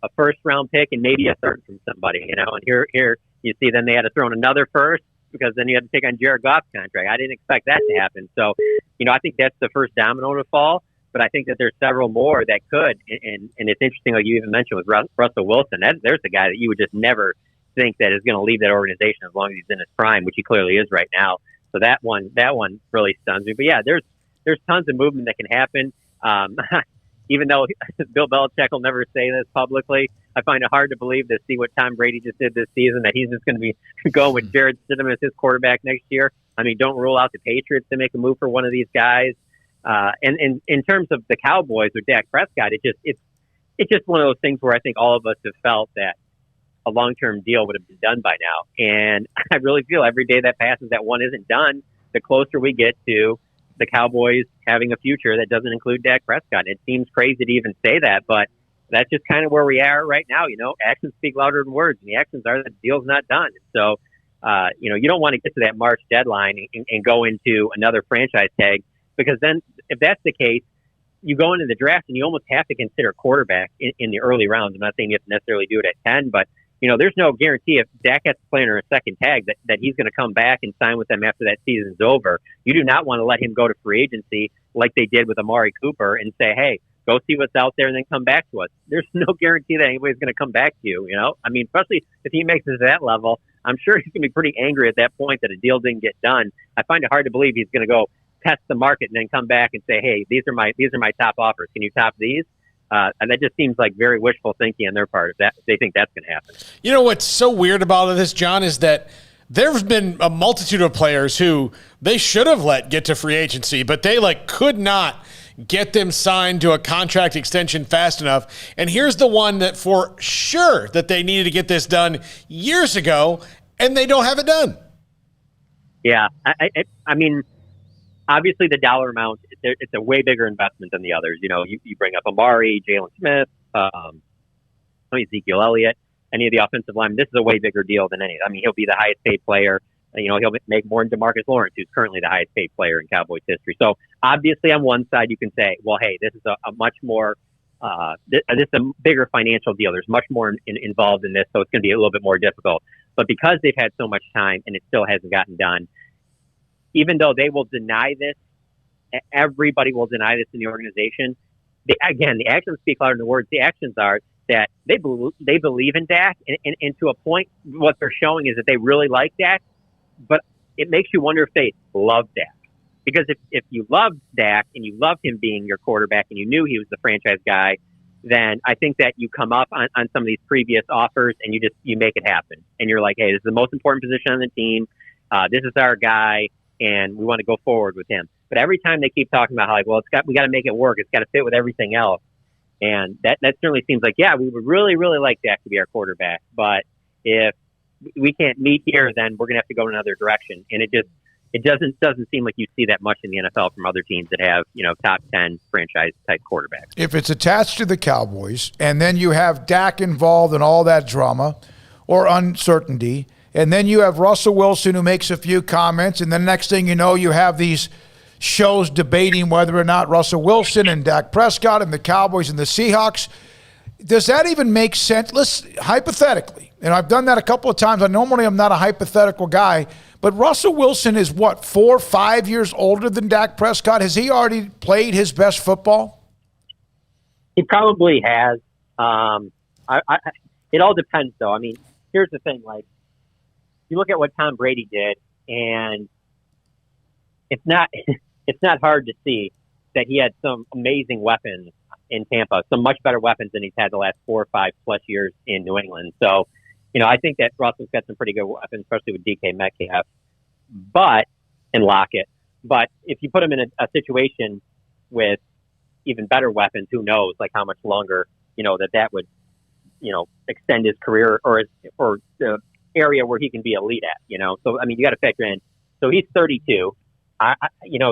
a first-round pick and maybe a third from somebody, and here you see then they had to throw in another first because then you had to take on Jared Goff's contract. I didn't expect that to happen. So, I think that's the first domino to fall, but I think that there's several more that could, and it's interesting, like you even mentioned with Russell Wilson, there's a guy that you would just never think that is going to leave that organization as long as he's in his prime, which he clearly is right now. So that one really stuns me. But yeah, there's tons of movement that can happen. Even though Bill Belichick will never say this publicly, I find it hard to believe to see what Tom Brady just did this season, that he's just going to be going with Jared Stidham as his quarterback next year. I mean, don't rule out the Patriots to make a move for one of these guys. And in terms of the Cowboys with Dak Prescott, it's just one of those things where I think all of us have felt that a long-term deal would have been done by now. And I really feel every day that passes that one isn't done, the closer we get to the Cowboys having a future that doesn't include Dak Prescott. It seems crazy to even say that, but that's just kind of where we are right now. Actions speak louder than words, and the actions are that the deal's not done. So, you don't want to get to that March deadline and go into another franchise tag, because then if that's the case, you go into the draft and you almost have to consider quarterback in the early rounds. I'm not saying you have to necessarily do it at 10, but there's no guarantee if Dak has to play under a second tag that he's going to come back and sign with them after that season's over. You do not want to let him go to free agency like they did with Amari Cooper and say, hey, go see what's out there and then come back to us. There's no guarantee that anybody's going to come back to you, I mean, especially if he makes it to that level, I'm sure he's going to be pretty angry at that point that a deal didn't get done. I find it hard to believe he's going to go test the market and then come back and say, hey, these are my top offers. Can you top these? And that just seems like very wishful thinking on their part if they think that's going to happen. You know what's so weird about this, John, is that there's been a multitude of players who they should have let get to free agency, but they could not get them signed to a contract extension fast enough. And here's the one that for sure that they needed to get this done years ago, and they don't have it done. Yeah. I mean, obviously the dollar amount, it's a way bigger investment than the others. You bring up Amari, Jalen Smith, Ezekiel Elliott, any of the offensive linemen. This is a way bigger deal than any. I mean, he'll be the highest paid player. He'll make more than DeMarcus Lawrence, who's currently the highest paid player in Cowboys history. So obviously on one side you can say, well, hey, this is a much more, this is a bigger financial deal. There's much more involved in this, so it's going to be a little bit more difficult. But because they've had so much time and it still hasn't gotten done, even though they will deny this, everybody will deny this in the organization. The actions speak louder than the words. The actions are that they believe in Dak, and to a point, what they're showing is that they really like Dak. But it makes you wonder if they love Dak. Because if you loved Dak and you loved him being your quarterback and you knew he was the franchise guy, then I think that you come up on some of these previous offers and you make it happen. And you're like, hey, this is the most important position on the team. This is our guy, and we want to go forward with him. But every time they keep talking about how, we got to make it work. It's got to fit with everything else. And that certainly seems like, yeah, we would really, really like Dak to be our quarterback. But if we can't meet here, then we're going to have to go in another direction. And it doesn't seem like you see that much in the NFL from other teams that have, top 10 franchise type quarterbacks. If it's attached to the Cowboys and then you have Dak involved in all that drama or uncertainty, and then you have Russell Wilson who makes a few comments, and then next thing you know, you have these shows debating whether or not Russell Wilson and Dak Prescott and the Cowboys and the Seahawks. Does that even make sense? Let's hypothetically, and I've done that a couple of times. Normally I'm not a hypothetical guy, but Russell Wilson is 4 or 5 years older than Dak Prescott. Has he already played his best football? He probably has. It all depends, though. I mean, here's the thing: you look at what Tom Brady did, and it's not hard to see that he had some amazing weapons in Tampa, some much better weapons than he's had the last 4 or 5 plus years in New England. So, I think that Russell's got some pretty good weapons, especially with DK Metcalf, and Lockett. But if you put him in a situation with even better weapons, who knows, how much longer, that would, extend his career or the area where he can be elite at, So, I mean, you got to factor in. So he's 32.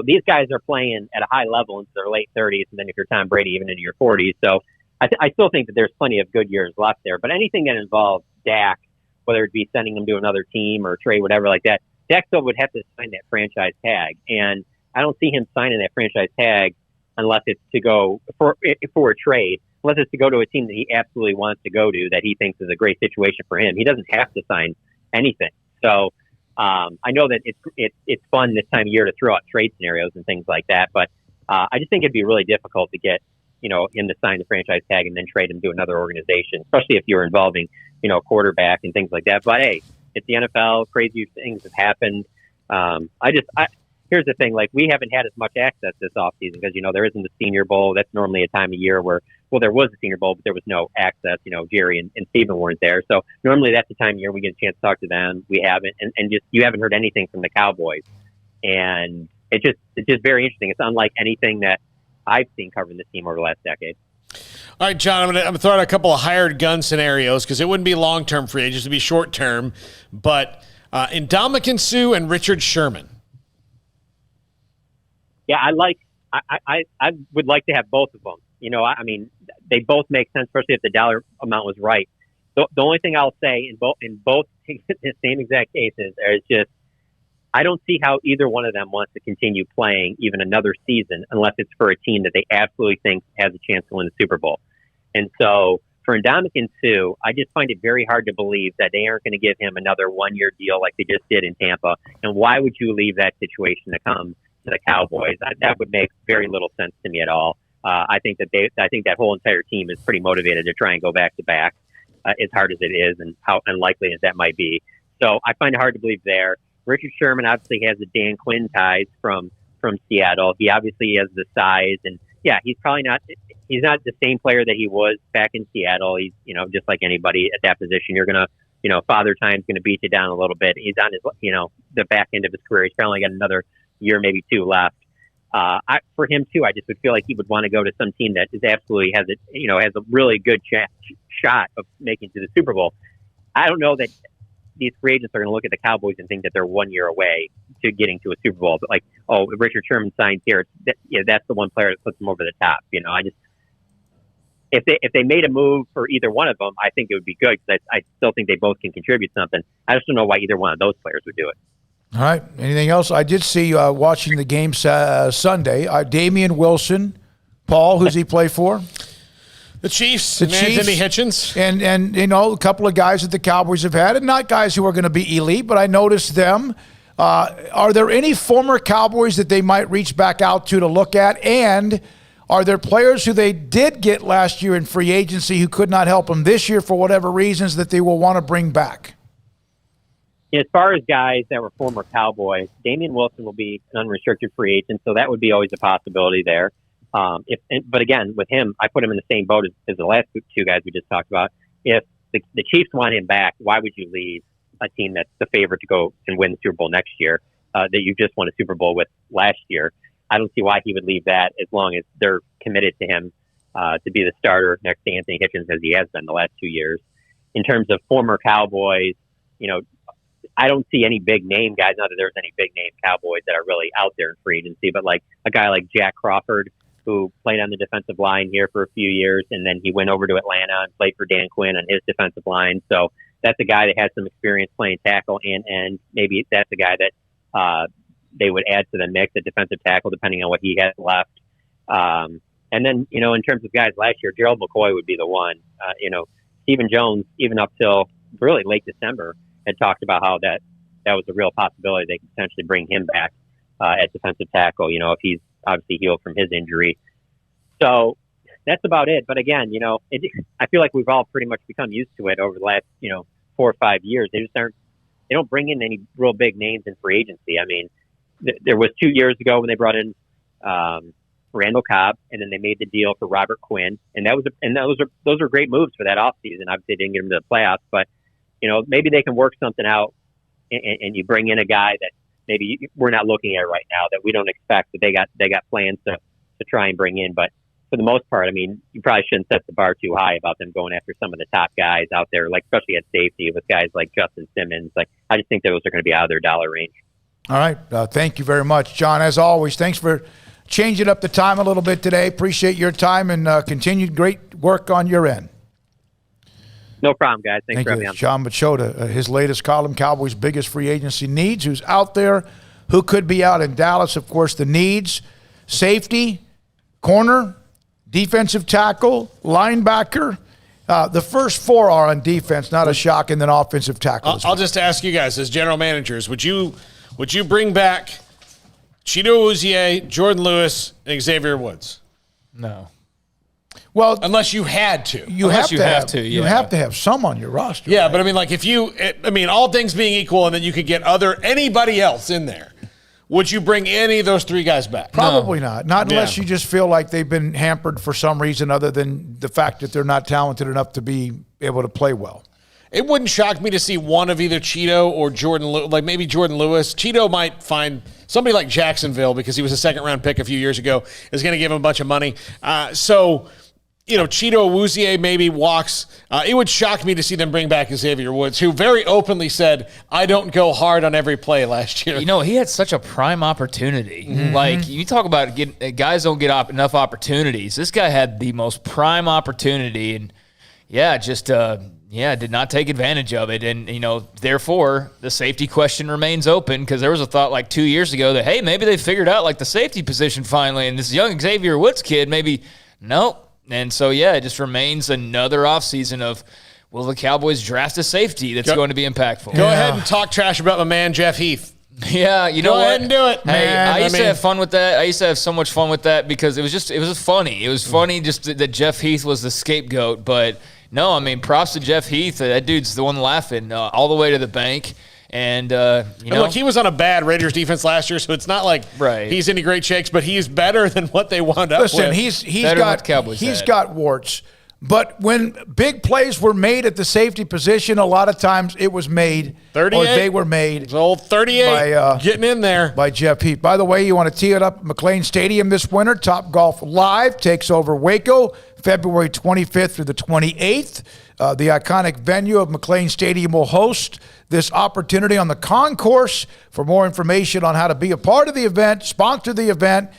These guys are playing at a high level into their late 30s, and then if you're Tom Brady, even into your 40s. So I still think that there's plenty of good years left there. But anything that involves Dak, whether it be sending him to another team or trade, whatever like that, Dak still would have to sign that franchise tag. And I don't see him signing that franchise tag unless it's to go for a trade, unless it's to go to a team that he absolutely wants to go to, that he thinks is a great situation for him. He doesn't have to sign anything. So I know that it's fun this time of year to throw out trade scenarios and things like that, but I just think it'd be really difficult to get him to sign the franchise tag and then trade him to another organization, especially if you're involving a quarterback and things like that. But hey, it's the NFL. Crazy things have happened. Here's the thing: we haven't had as much access this offseason because there isn't the Senior Bowl. That's normally a time of year where there was a Senior Bowl, but there was no access. Jerry and Steven weren't there, so normally that's the time of year we get a chance to talk to them. We haven't, and just you haven't heard anything from the Cowboys, and it's just very interesting. It's unlike anything that I've seen covering this team over the last decade. All right, John, I'm gonna throw out a couple of hired gun scenarios because it wouldn't be long-term free agents, it'd be short-term. But Ndamukong Suh and Richard Sherman. Yeah, I would like to have both of them. I mean, they both make sense, especially if the dollar amount was right. The only thing I'll say in both the same exact cases is just I don't see how either one of them wants to continue playing even another season unless it's for a team that they absolutely think has a chance to win the Super Bowl. And so for Ndamukong Suh, I just find it very hard to believe that they aren't going to give him another 1-year deal like they just did in Tampa. And why would you leave that situation to come to the Cowboys? That would make very little sense to me at all. I think that whole entire team is pretty motivated to try and go back to back, as hard as it is and how unlikely as that might be. So I find it hard to believe there. Richard Sherman obviously has the Dan Quinn ties from Seattle. He obviously has the size, and he's probably not. He's not the same player that he was back in Seattle. He's, just like anybody at that position, you're gonna, Father Time's gonna beat you down a little bit. He's on his, the back end of his career. He's probably got another year, maybe two left. For him too, I just would feel like he would want to go to some team that is absolutely has a really good shot of making it to the Super Bowl. I don't know that these free agents are going to look at the Cowboys and think that they're 1 year away to getting to a Super Bowl. But if Richard Sherman signs here, that's the one player that puts them over the top. If they made a move for either one of them, I think it would be good because I still think they both can contribute something. I just don't know why either one of those players would do it. All right. Anything else? I did see watching the game Sunday. Damian Wilson, Paul, who's he play for? The Chiefs. Anthony Hitchens. And a couple of guys that the Cowboys have had, and not guys who are going to be elite, but I noticed them. Are there any former Cowboys that they might reach back out to look at? And are there players who they did get last year in free agency who could not help them this year for whatever reasons that they will want to bring back? As far as guys that were former Cowboys, Damian Wilson will be an unrestricted free agent, so that would be always a possibility there. But again, with him, I put him in the same boat as the last two guys we just talked about. If the Chiefs want him back, why would you leave a team that's the favorite to go and win the Super Bowl next year that you just won a Super Bowl with last year? I don't see why he would leave that as long as they're committed to him to be the starter next to Anthony Hitchens as he has been the last 2 years. In terms of former Cowboys, I don't see any big name guys. Not that there's any big name Cowboys that are really out there in free agency, but like a guy like Jack Crawford, who played on the defensive line here for a few years, and then he went over to Atlanta and played for Dan Quinn on his defensive line. So that's a guy that has some experience playing tackle, and maybe that's a guy that they would add to the mix at defensive tackle, depending on what he has left. And then, in terms of guys last year, Gerald McCoy would be the one. Stephen Jones, even up till really late December, had talked about how that was a real possibility. They could potentially bring him back at defensive tackle, if he's obviously healed from his injury. So that's about it. But again, I feel like we've all pretty much become used to it over the last, 4 or 5 years. They don't bring in any real big names in free agency. I mean, there was 2 years ago when they brought in Randall Cobb, and then they made the deal for Robert Quinn, and those are great moves for that offseason. Obviously, they didn't get him to the playoffs, but maybe they can work something out, and you bring in a guy that maybe we're not looking at right now that we don't expect that they got plans to try and bring in. But for the most part, I mean, you probably shouldn't set the bar too high about them going after some of the top guys out there, like especially at safety with guys like Justin Simmons. Like, I just think those are going to be out of their dollar range. All right. Thank you very much, John. As always, thanks for changing up the time a little bit today. Appreciate your time and continued great work on your end. No problem, guys. Thanks for having me on. John Machota, his latest column, Cowboys' biggest free agency needs, who's out there, who could be out in Dallas. Of course, the needs, safety, corner, defensive tackle, linebacker. The first four are on defense, not a shock, and then offensive tackle. I'll just ask you guys, as general managers, would you bring back Cheeto Uzie, Jordan Lewis, and Xavier Woods? No. Well, unless you had to. You have to have some on your roster. Yeah, right? but I mean, all things being equal, and then you could get anybody else in there. Would you bring any of those three guys back? Probably not. Not unless you just feel like they've been hampered for some reason other than the fact that they're not talented enough to be able to play well. It wouldn't shock me to see one of either Cheeto or Jordan Lewis, like maybe Jordan Lewis. Cheeto might find somebody like Jacksonville, because he was a second-round pick a few years ago, is going to give him a bunch of money. Cheeto Awuzie maybe walks. It would shock me to see them bring back Xavier Woods, who very openly said, I don't go hard on every play last year. He had such a prime opportunity. Mm-hmm. Like, you talk about guys don't get enough opportunities. This guy had the most prime opportunity, and did not take advantage of it. And, therefore, the safety question remains open, because there was a thought like 2 years ago that, hey, maybe they figured out like the safety position finally, and this young Xavier Woods kid, maybe, nope. And so, it just remains another offseason of, will the Cowboys draft a safety that's going to be impactful? Go ahead and talk trash about my man, Jeff Heath. Yeah, you know what? Go ahead and do it, hey, man. I used to have fun with that. I used to have so much fun with that because it was funny. It was funny just that Jeff Heath was the scapegoat. But, no, I mean, props to Jeff Heath. That dude's the one laughing all the way to the bank. And, look, he was on a bad Raiders defense last year, so it's not like he's any great shakes, but he's better than what they wound up with. Listen, he's got warts. But when big plays were made at the safety position, a lot of times it was made, 38. or they were made. It's old 38 by, getting in there. By Jeff Heath. By the way, you want to tee it up at McLean Stadium this winter. Top Golf Live takes over Waco February 25th through the 28th. The iconic venue of McLean Stadium will host this opportunity on the concourse. For more information on how to be a part of the event, sponsor the event,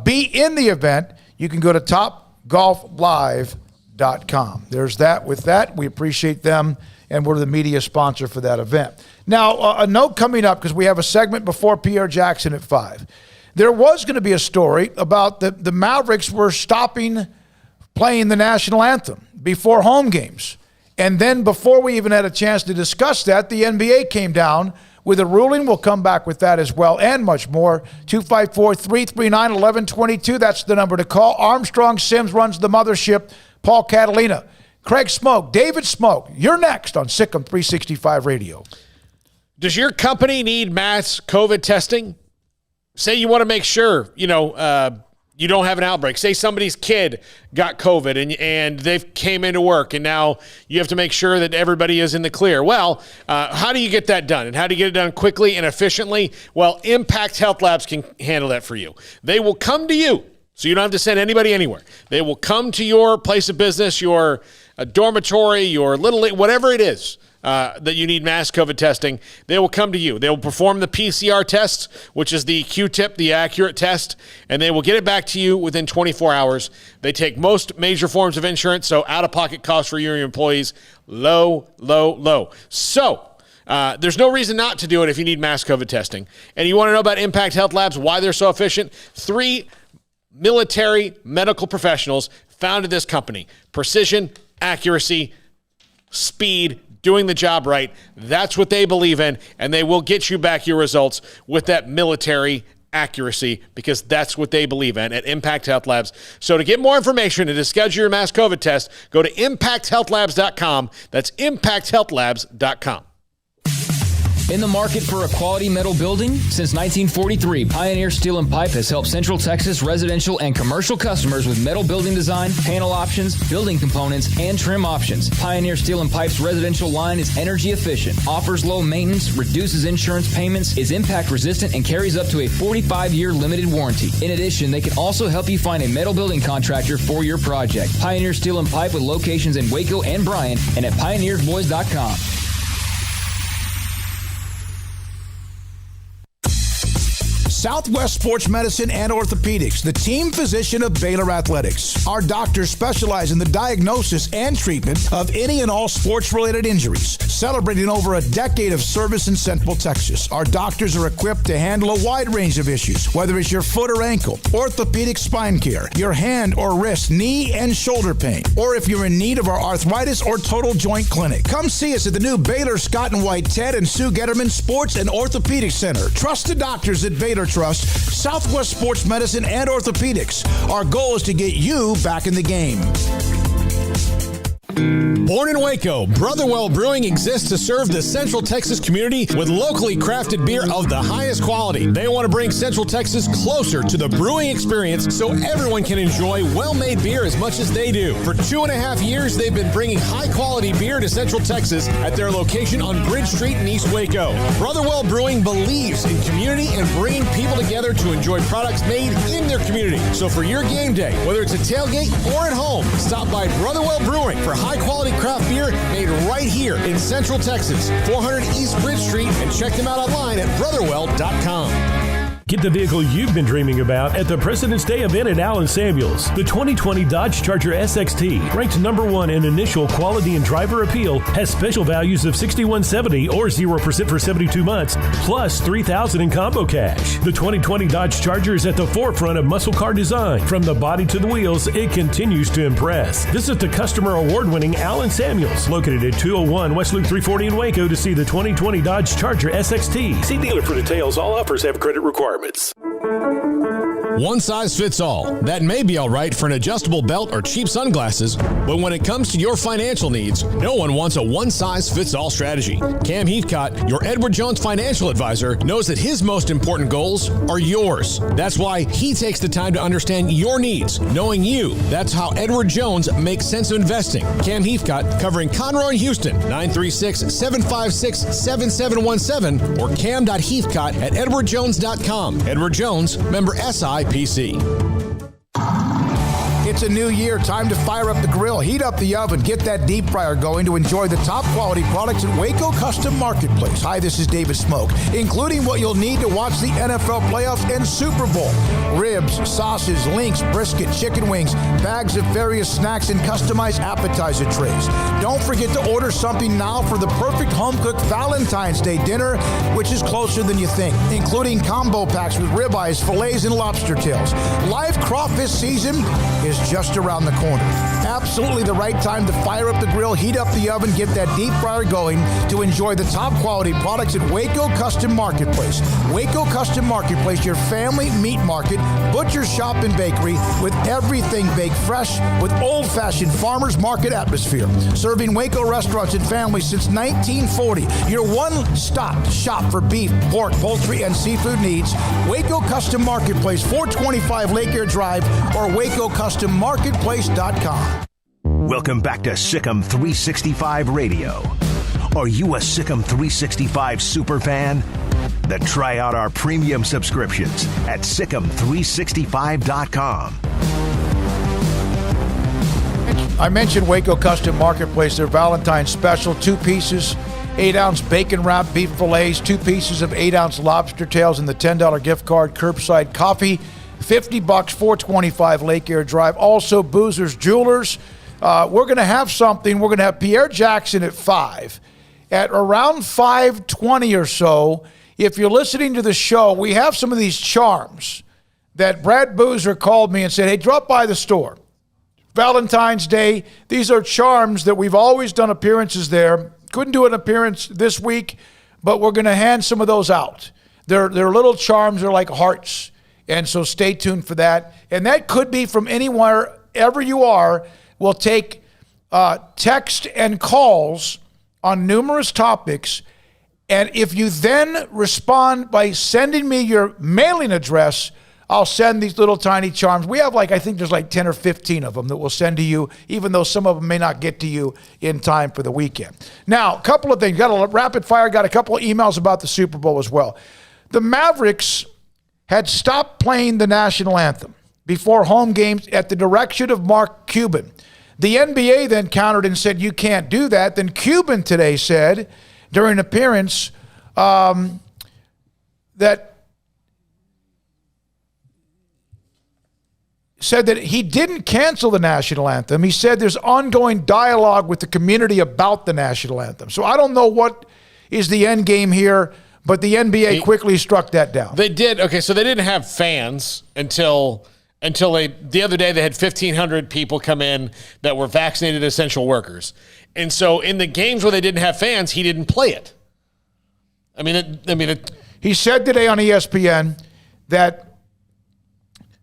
be in the event, you can go to topgolflive.com. There's that. With that, we appreciate them, and we're the media sponsor for that event. Now, a note coming up, because we have a segment before Pierre Jackson at 5. There was going to be a story about the Mavericks were stopping playing the national anthem before home games. And then before we even had a chance to discuss that, the NBA came down with a ruling. We'll come back with that as well and much more. 254-339-1122. That's the number to call. Armstrong Sims runs the mothership. Paul Catalina, Craig Smoak, David Smoak. You're next on SicEm365 Radio. Does your company need mass COVID testing? Say you want to make sure, you don't have an outbreak. Say somebody's kid got COVID and they've came into work and now you have to make sure that everybody is in the clear. Well, how do you get that done? And how do you get it done quickly and efficiently? Well, Impact Health Labs can handle that for you. They will come to you. So you don't have to send anybody anywhere. They will come to your place of business, your dormitory, your little league, whatever it is that you need mass COVID testing. They will come to you. They will perform the PCR test, which is the Q-tip, the accurate test, and they will get it back to you within 24 hours. They take most major forms of insurance, so out-of-pocket costs for your employees, low, low, low. So there's no reason not to do it if you need mass COVID testing. And you want to know about Impact Health Labs, why they're so efficient? 3 military medical professionals founded this company. Precision, accuracy, speed, doing the job right. That's what they believe in, and they will get you back your results with that military accuracy because that's what they believe in at Impact Health Labs. So to get more information and to schedule your mass COVID test, go to impacthealthlabs.com. That's impacthealthlabs.com. In the market for a quality metal building? Since 1943, Pioneer Steel and Pipe has helped Central Texas residential and commercial customers with metal building design, panel options, building components, and trim options. Pioneer Steel and Pipe's residential line is energy efficient, offers low maintenance, reduces insurance payments, is impact resistant, and carries up to a 45-year limited warranty. In addition, they can also help you find a metal building contractor for your project. Pioneer Steel and Pipe with locations in Waco and Bryan and at pioneersboys.com. Southwest Sports Medicine and Orthopedics, the team physician of Baylor Athletics. Our doctors specialize in the diagnosis and treatment of any and all sports-related injuries. Celebrating over a decade of service in Central Texas, our doctors are equipped to handle a wide range of issues, whether it's your foot or ankle, orthopedic spine care, your hand or wrist, knee and shoulder pain, or if you're in need of our arthritis or total joint clinic. Come see us at the new Baylor Scott and White Ted and Sue Getterman Sports and Orthopedic Center. Trusted doctors at Baylor Trust, Southwest Sports Medicine and Orthopedics. Our goal is to get you back in the game. Born in Waco, Brotherwell Brewing exists to serve the Central Texas community with locally crafted beer of the highest quality. They want to bring Central Texas closer to the brewing experience so everyone can enjoy well-made beer as much as they do. For 2.5 years, they've been bringing high-quality beer to Central Texas at their location on Bridge Street in East Waco. Brotherwell Brewing believes in community and bringing people together to enjoy products made in their community. So for your game day, whether it's a tailgate or at home, stop by Brotherwell Brewing for high-quality craft beer made right here in Central Texas, 400 East Bridge Street, and check them out online at brotherwell.com. Get the vehicle you've been dreaming about at the President's Day event at Allen Samuels. The 2020 Dodge Charger SXT, ranked #1 in initial quality and driver appeal, has special values of $6,170 or 0% for 72 months, plus $3,000 in combo cash. The 2020 Dodge Charger is at the forefront of muscle car design. From the body to the wheels, it continues to impress. Visit the customer award-winning Allen Samuels, located at 201 West Loop 340 in Waco, to see the 2020 Dodge Charger SXT. See dealer for details. All offers have credit requirements. One size fits all. That may be all right for an adjustable belt or cheap sunglasses, but when it comes to your financial needs, no one wants a one-size-fits-all strategy. Cam Heathcott, your Edward Jones financial advisor, knows that his most important goals are yours. That's why he takes the time to understand your needs, knowing you. That's how Edward Jones makes sense of investing. Cam Heathcott, covering Conroe and Houston, 936-756-7717 or cam.heathcott@edwardjones.com. Edward Jones, member SIPC. It's a new year. Time to fire up the grill, heat up the oven, get that deep fryer going to enjoy the top quality products at Waco Custom Marketplace. Hi, this is David Smoak, including what you'll need to watch the NFL playoffs and Super Bowl. Ribs, sauces, links, brisket, chicken wings, bags of various snacks, and customized appetizer trays. Don't forget to order something now for the perfect home-cooked Valentine's Day dinner, which is closer than you think, including combo packs with ribeyes, fillets, and lobster tails. Live crawfish season is just around the corner. Absolutely the right time to fire up the grill, heat up the oven, get that deep fryer going to enjoy the top quality products at Waco Custom Marketplace. Waco Custom Marketplace, your family meat market, butcher shop and bakery with everything baked fresh with old-fashioned farmers market atmosphere. Serving Waco restaurants and families since 1940. Your one-stop shop for beef, pork, poultry, and seafood needs. Waco Custom Marketplace, 425 Lake Air Drive or WacoCustomMarketplace.com. Welcome back to SicEm365 Radio. Are you a SicEm365 super fan? Then try out our premium subscriptions at SicEm365.com. I mentioned Waco Custom Marketplace, their Valentine's special, 2 pieces, 8-ounce bacon wrapped beef fillets, 2 pieces of 8-ounce lobster tails, and the $10 gift card, curbside coffee, $50, 425 Lake Air Drive. Also, Boozer's Jewelers. We're going to have something. We're going to have Pierre Jackson at 5. At around 5:20 or so, if you're listening to the show, we have some of these charms that Brad Boozer called me and said, hey, drop by the store. Valentine's Day. These are charms that we've always done appearances there. Couldn't do an appearance this week, but we're going to hand some of those out. They're little charms. They're like hearts. And so stay tuned for that. And that could be from anywhere, ever you are. We'll take text and calls on numerous topics. And if you then respond by sending me your mailing address, I'll send these little tiny charms. We have I think there's 10 or 15 of them that we'll send to you, even though some of them may not get to you in time for the weekend. Now, a couple of things. Got a rapid fire, got a couple of emails about the Super Bowl as well. The Mavericks had stopped playing the national anthem before home games at the direction of Mark Cuban. The NBA then countered and said, you can't do that. Then Cuban today said, during an appearance, that said that he didn't cancel the national anthem. He said there's ongoing dialogue with the community about the national anthem. So I don't know what is the end game here, but the NBA quickly struck that down. They did. Okay, so they didn't have fans until the other day they had 1,500 people come in that were vaccinated essential workers. And so in the games where they didn't have fans, he didn't play it. He said today on ESPN that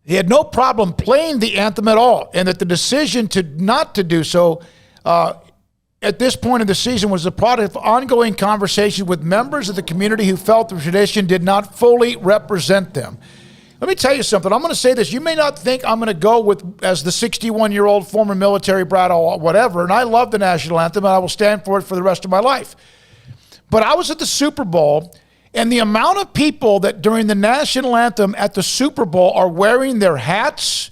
he had no problem playing the anthem at all, and that the decision not to do so at this point in the season was the product of ongoing conversations with members of the community who felt the tradition did not fully represent them. Let me tell you something. I'm going to say this. You may not think I'm going to go as the 61-year-old former military brat or whatever, and I love the national anthem, and I will stand for it for the rest of my life. But I was at the Super Bowl, and the amount of people that during the national anthem at the Super Bowl are wearing their hats,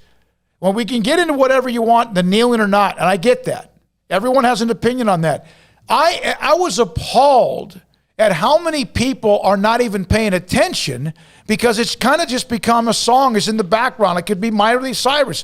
well, we can get into whatever you want, the kneeling or not, and I get that. Everyone has an opinion on that. I was appalled at how many people are not even paying attention because it's kind of just become a song. It's in the background. It could be Miley Cyrus.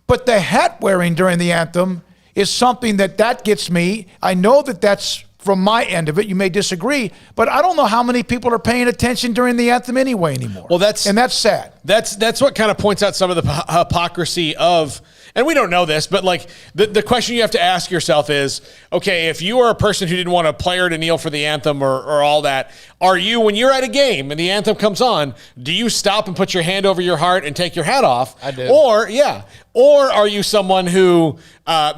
But the hat wearing during the anthem is something that gets me. I know that's from my end of it. You may disagree, but I don't know how many people are paying attention during the anthem anymore. Well, that's sad. That's what kind of points out some of the hypocrisy of, and we don't know this, but like the question you have to ask yourself is, okay, if you are a person who didn't want a player to kneel for the anthem or all that, are you, when you're at a game and the anthem comes on, do you stop and put your hand over your heart and take your hat off? I do. Or are you someone who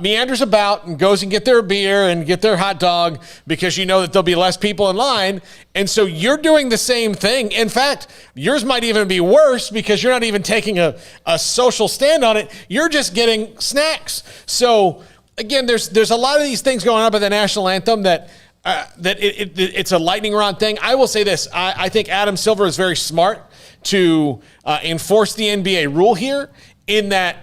meanders about and goes and get their beer and get their hot dog because you know that there'll be less people in line, and so you're doing the same thing. In fact, yours might even be worse because you're not even taking a social stand on it. You're just getting snacks. So again, there's a lot of these things going on by the national anthem that it's a lightning rod thing. I will say this. I think Adam Silver is very smart to enforce the NBA rule here in that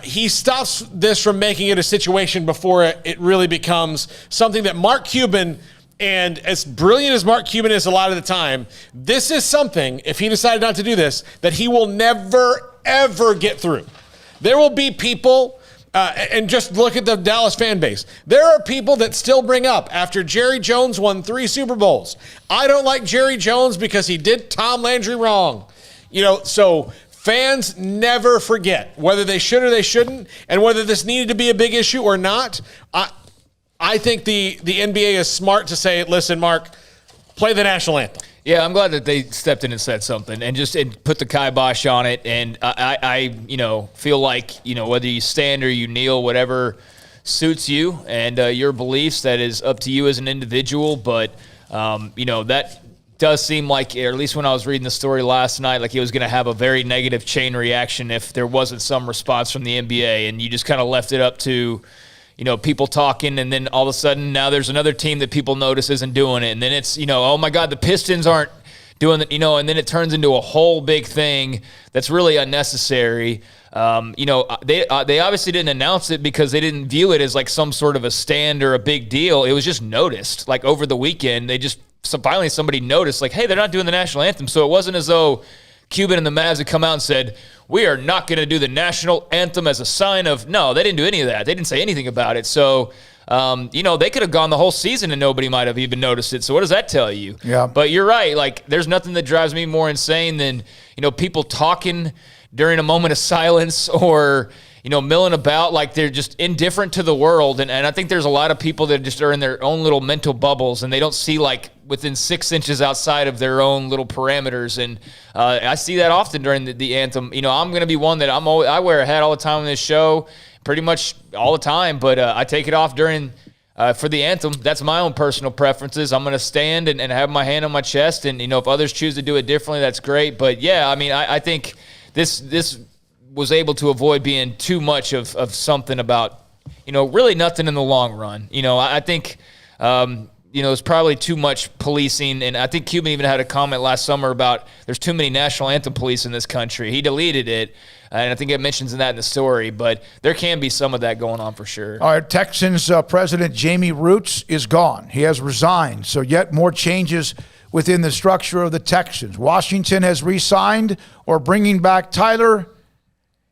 he stops this from making it a situation before it really becomes something that Mark Cuban, and as brilliant as Mark Cuban is a lot of the time, this is something, if he decided not to do this, that he will never, ever get through. There will be people, and just look at the Dallas fan base. There are people that still bring up, after Jerry Jones won 3 Super Bowls, I don't like Jerry Jones because he did Tom Landry wrong. So fans never forget, whether they should or they shouldn't, and whether this needed to be a big issue or not. I think the NBA is smart to say, listen, Mark, play the national anthem. Yeah, I'm glad that they stepped in and said something and just put the kibosh on it. And I feel like, whether you stand or you kneel, whatever suits you and your beliefs, that is up to you as an individual. But, that does seem like, or at least when I was reading the story last night, like he was going to have a very negative chain reaction if there wasn't some response from the NBA. And you just kind of left it up to, people talking, and then all of a sudden now there's another team that people notice isn't doing it. And then it's, oh my God, the Pistons aren't doing it, and then it turns into a whole big thing that's really unnecessary. They obviously didn't announce it because they didn't view it as like some sort of a stand or a big deal. It was just noticed, like over the weekend, finally somebody noticed, like, hey, they're not doing the national anthem. So it wasn't as though Cuban and the Mavs had come out and said, we are not going to do the national anthem as a sign of, no, they didn't do any of that. They didn't say anything about it. So, they could have gone the whole season and nobody might have even noticed it. So what does that tell you? Yeah. But you're right. Like, there's nothing that drives me more insane than, people talking during a moment of silence or, milling about like they're just indifferent to the world. And I think there's a lot of people that just are in their own little mental bubbles and they don't see like within 6 inches outside of their own little parameters. And I see that often during the anthem. I'm going to be one that I wear a hat all the time on this show, pretty much all the time, but I take it off during for the anthem. That's my own personal preferences. I'm going to stand and have my hand on my chest. And, if others choose to do it differently, that's great. But yeah, I think this was able to avoid being too much of something about, really nothing in the long run. I think, it's probably too much policing. And I think Cuban even had a comment last summer about there's too many national anthem police in this country. He deleted it. And I think it mentions that in the story. But there can be some of that going on for sure. All right, Texans President Jamie Roots is gone. He has resigned. So yet more changes within the structure of the Texans. Washington has re-signed or bringing back Taylor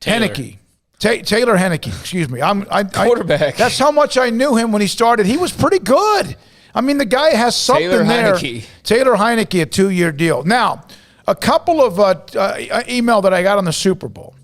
Heinicke. Taylor Heinicke, excuse me. Quarterback. That's how much I knew him when he started. He was pretty good. The guy has something Taylor there. Heinicke. Taylor Heinicke, a 2-year deal. Now, a couple of email that I got on the Super Bowl.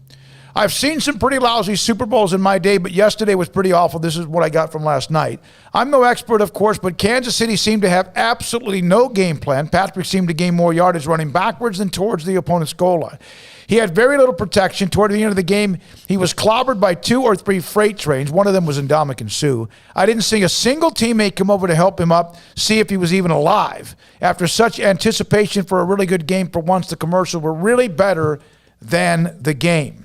I've seen some pretty lousy Super Bowls in my day, but yesterday was pretty awful. This is what I got from last night. I'm no expert, of course, but Kansas City seemed to have absolutely no game plan. Patrick seemed to gain more yardage running backwards than towards the opponent's goal line. He had very little protection. Toward the end of the game, he was clobbered by 2 or 3 freight trains. One of them was Ndamukong Suh. I didn't see a single teammate come over to help him up, see if he was even alive. After such anticipation for a really good game, for once the commercials were really better than the game.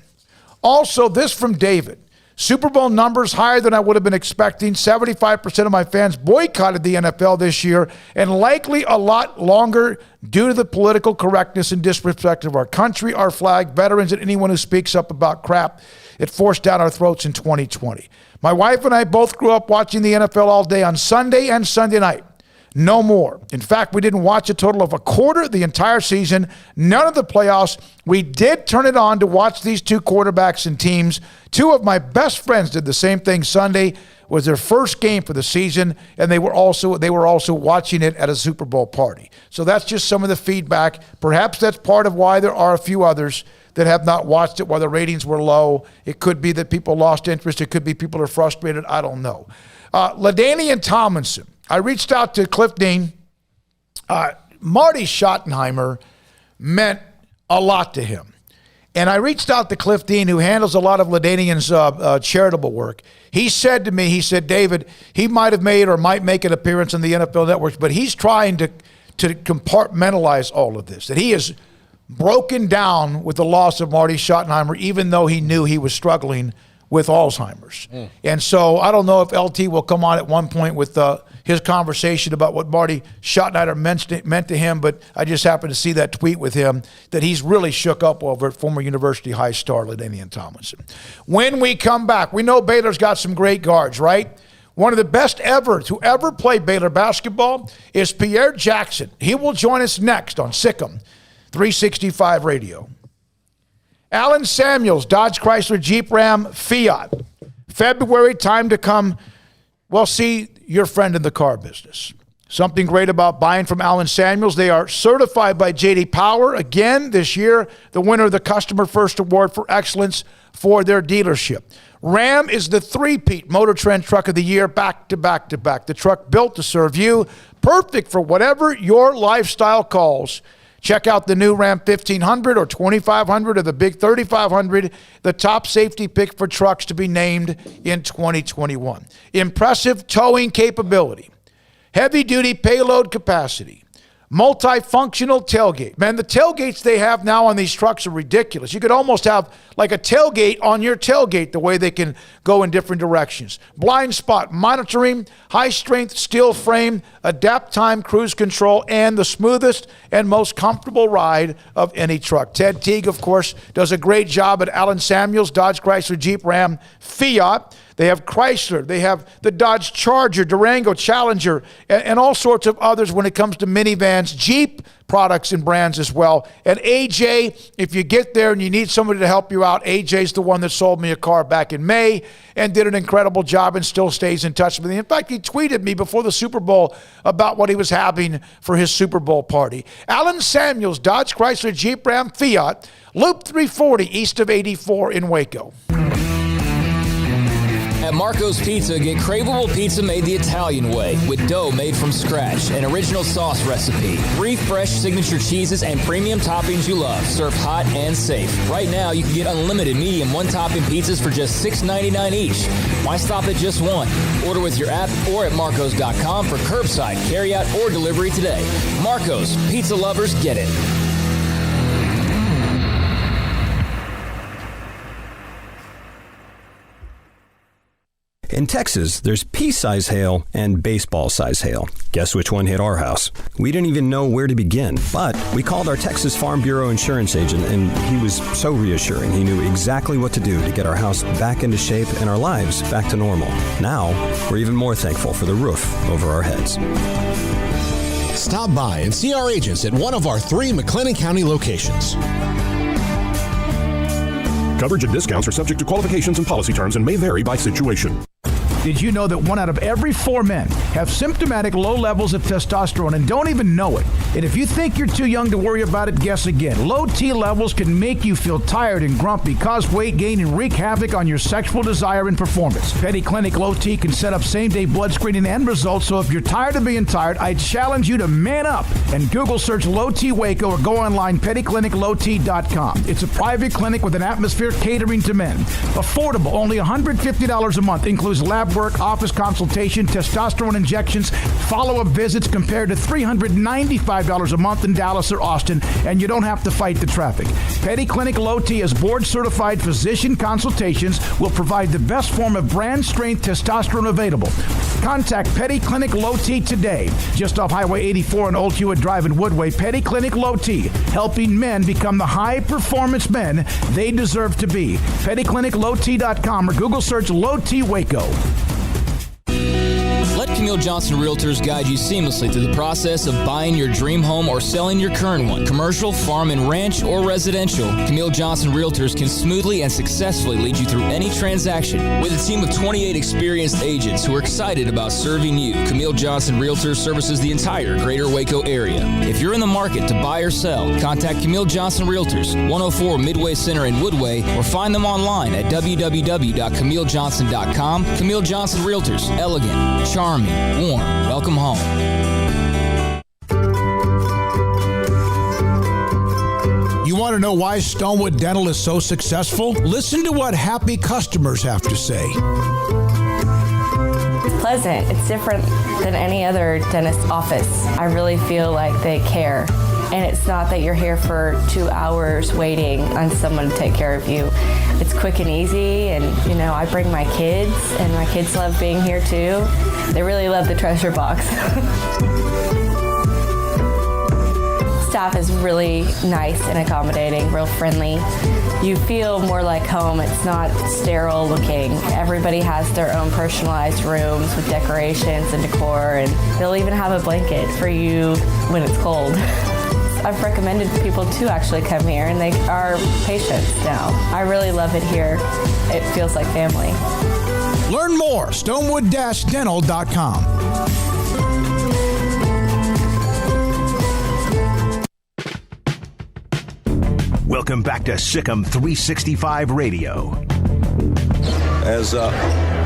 Also, this from David. Super Bowl numbers higher than I would have been expecting. 75% of my fans boycotted the NFL this year, and likely a lot longer due to the political correctness and disrespect of our country, our flag, veterans, and anyone who speaks up about crap it forced down our throats in 2020. My wife and I both grew up watching the NFL all day on Sunday and Sunday night. No more. In fact, we didn't watch a total of a quarter the entire season, none of the playoffs. We did turn it on to watch these 2 quarterbacks and teams. 2 of my best friends did the same thing Sunday. Was their first game for the season, and they were also watching it at a Super Bowl party. So that's just some of the feedback. Perhaps that's part of why there are a few others that have not watched it while the ratings were low. It could be that people lost interest. It could be people are frustrated. I don't know. LaDainian Tomlinson. I reached out to Cliff Dean. Marty Schottenheimer meant a lot to him. And I reached out to Cliff Dean, who handles a lot of LaDainian's charitable work. He said to me, David, he might have made or might make an appearance on the NFL Network, but he's trying to compartmentalize all of this, that he is broken down with the loss of Marty Schottenheimer, even though he knew he was struggling with Alzheimer's. And so I don't know if LT will come on at one point with his conversation about what Marty Schottenheimer meant to him, but I just happened to see that tweet with him that he's really shook up over at former University High star LaDainian Tomlinson. When we come back, we know Baylor's got some great guards, right? One of the best ever to ever play Baylor basketball is Pierre Jackson. He will join us next on SicEm365 Radio. Alan Samuels, Dodge Chrysler Jeep Ram Fiat. February, time to come, well, see your friend in the car business. Something great about buying from Alan Samuels. They are certified by J.D. Power. Again, this year, the winner of the Customer First Award for Excellence for their dealership. Ram is the three-peat Motor Trend Truck of the Year, back to back to back. The truck built to serve you, perfect for whatever your lifestyle calls. Check out the new Ram 1500 or 2500 or the big 3500, the top safety pick for trucks to be named in 2021. Impressive towing capability, heavy-duty payload capacity, multifunctional tailgate. Man, the tailgates they have now on these trucks are ridiculous. You could almost have like a tailgate on your tailgate, the way they can go in different directions. Blind spot monitoring, high-strength steel frame, adapt time cruise control, and the smoothest and most comfortable ride of any truck. Ted Teague, of course, does a great job at Alan Samuels, Dodge Chrysler Jeep Ram Fiat. They have Chrysler. They have the Dodge Charger, Durango, Challenger, and all sorts of others when it comes to minivans, Jeep products and brands as well. And AJ, if you get there and you need somebody to help you out, AJ's the one that sold me a car back in May and did an incredible job and still stays in touch with me. In fact, he tweeted me before the Super Bowl about what he was having for his Super Bowl party. Alan Samuels, Dodge Chrysler Jeep Ram Fiat, Loop 340 east of 84 in Waco. At Marco's Pizza, get craveable pizza made the Italian way with dough made from scratch, an original sauce recipe, 3 fresh signature cheeses, and premium toppings you love, served hot and safe. Right now, you can get unlimited medium one-topping pizzas for just $6.99 each. Why stop at just one? Order with your app or at marcos.com for curbside, carryout, or delivery today. Marco's, pizza lovers get it. In Texas, there's pea-size hail and baseball-size hail. Guess which one hit our house? We didn't even know where to begin, but we called our Texas Farm Bureau insurance agent, and he was so reassuring. He knew exactly what to do to get our house back into shape and our lives back to normal. Now, we're even more thankful for the roof over our heads. Stop by and see our agents at one of our 3 McLennan County locations. Coverage and discounts are subject to qualifications and policy terms and may vary by situation. Did you know that 1 out of every 4 men have symptomatic low levels of testosterone and don't even know it? And if you think you're too young to worry about it, guess again. Low T levels can make you feel tired and grumpy, cause weight gain, and wreak havoc on your sexual desire and performance. Petty Clinic Low T can set up same-day blood screening and results, so if you're tired of being tired, I challenge you to man up and Google search Low T Waco or go online pettycliniclowt.com. It's a private clinic with an atmosphere catering to men. Affordable, only $150 a month, includes lab work, office consultation, testosterone injections, follow-up visits compared to $395 a month in Dallas or Austin, and you don't have to fight the traffic. Petty Clinic Low T as board-certified physician consultations will provide the best form of brand-strength testosterone available. Contact Petty Clinic Low T today, just off Highway 84 and Old Hewitt Drive in Woodway. Petty Clinic Low T, helping men become the high-performance men they deserve to be. PettyClinicLowT.com or Google search Low T Waco. Let Camille Johnson Realtors guide you seamlessly through the process of buying your dream home or selling your current one. Commercial, farm and ranch, or residential, Camille Johnson Realtors can smoothly and successfully lead you through any transaction. With a team of 28 experienced agents who are excited about serving you, Camille Johnson Realtors services the entire greater Waco area. If you're in the market to buy or sell, contact Camille Johnson Realtors, 104 Midway Center in Woodway, or find them online at www.camillejohnson.com. Camille Johnson Realtors, elegant, charming, warm. Welcome home. You want to know why Stonewood Dental is so successful? Listen to what happy customers have to say. It's pleasant. It's different than any other dentist office. I really feel like they care. And it's not that you're here for 2 hours waiting on someone to take care of you. It's quick and easy, and I bring my kids, and my kids love being here too. They really love the treasure box. Staff is really nice and accommodating, real friendly. You feel more like home. It's not sterile looking. Everybody has their own personalized rooms with decorations and decor, and they'll even have a blanket for you when it's cold. I've recommended people to actually come here, and they are patients now. I really love it here. It feels like family. Learn more, stonewood-dental.com. Welcome back to SicEm365 Radio. As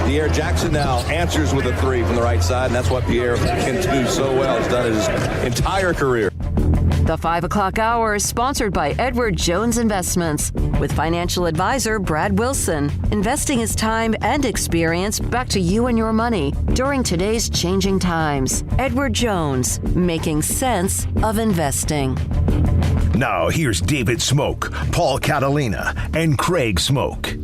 Pierre Jackson now answers with a three from the right side, and that's what Pierre can do so well. He's done his entire career. The 5 o'clock hour is sponsored by Edward Jones Investments with financial advisor Brad Wilson. Investing his time and experience back to you and your money during today's changing times. Edward Jones, making sense of investing. Now here's David Smoak, Paul Catalina, and Craig Smoak.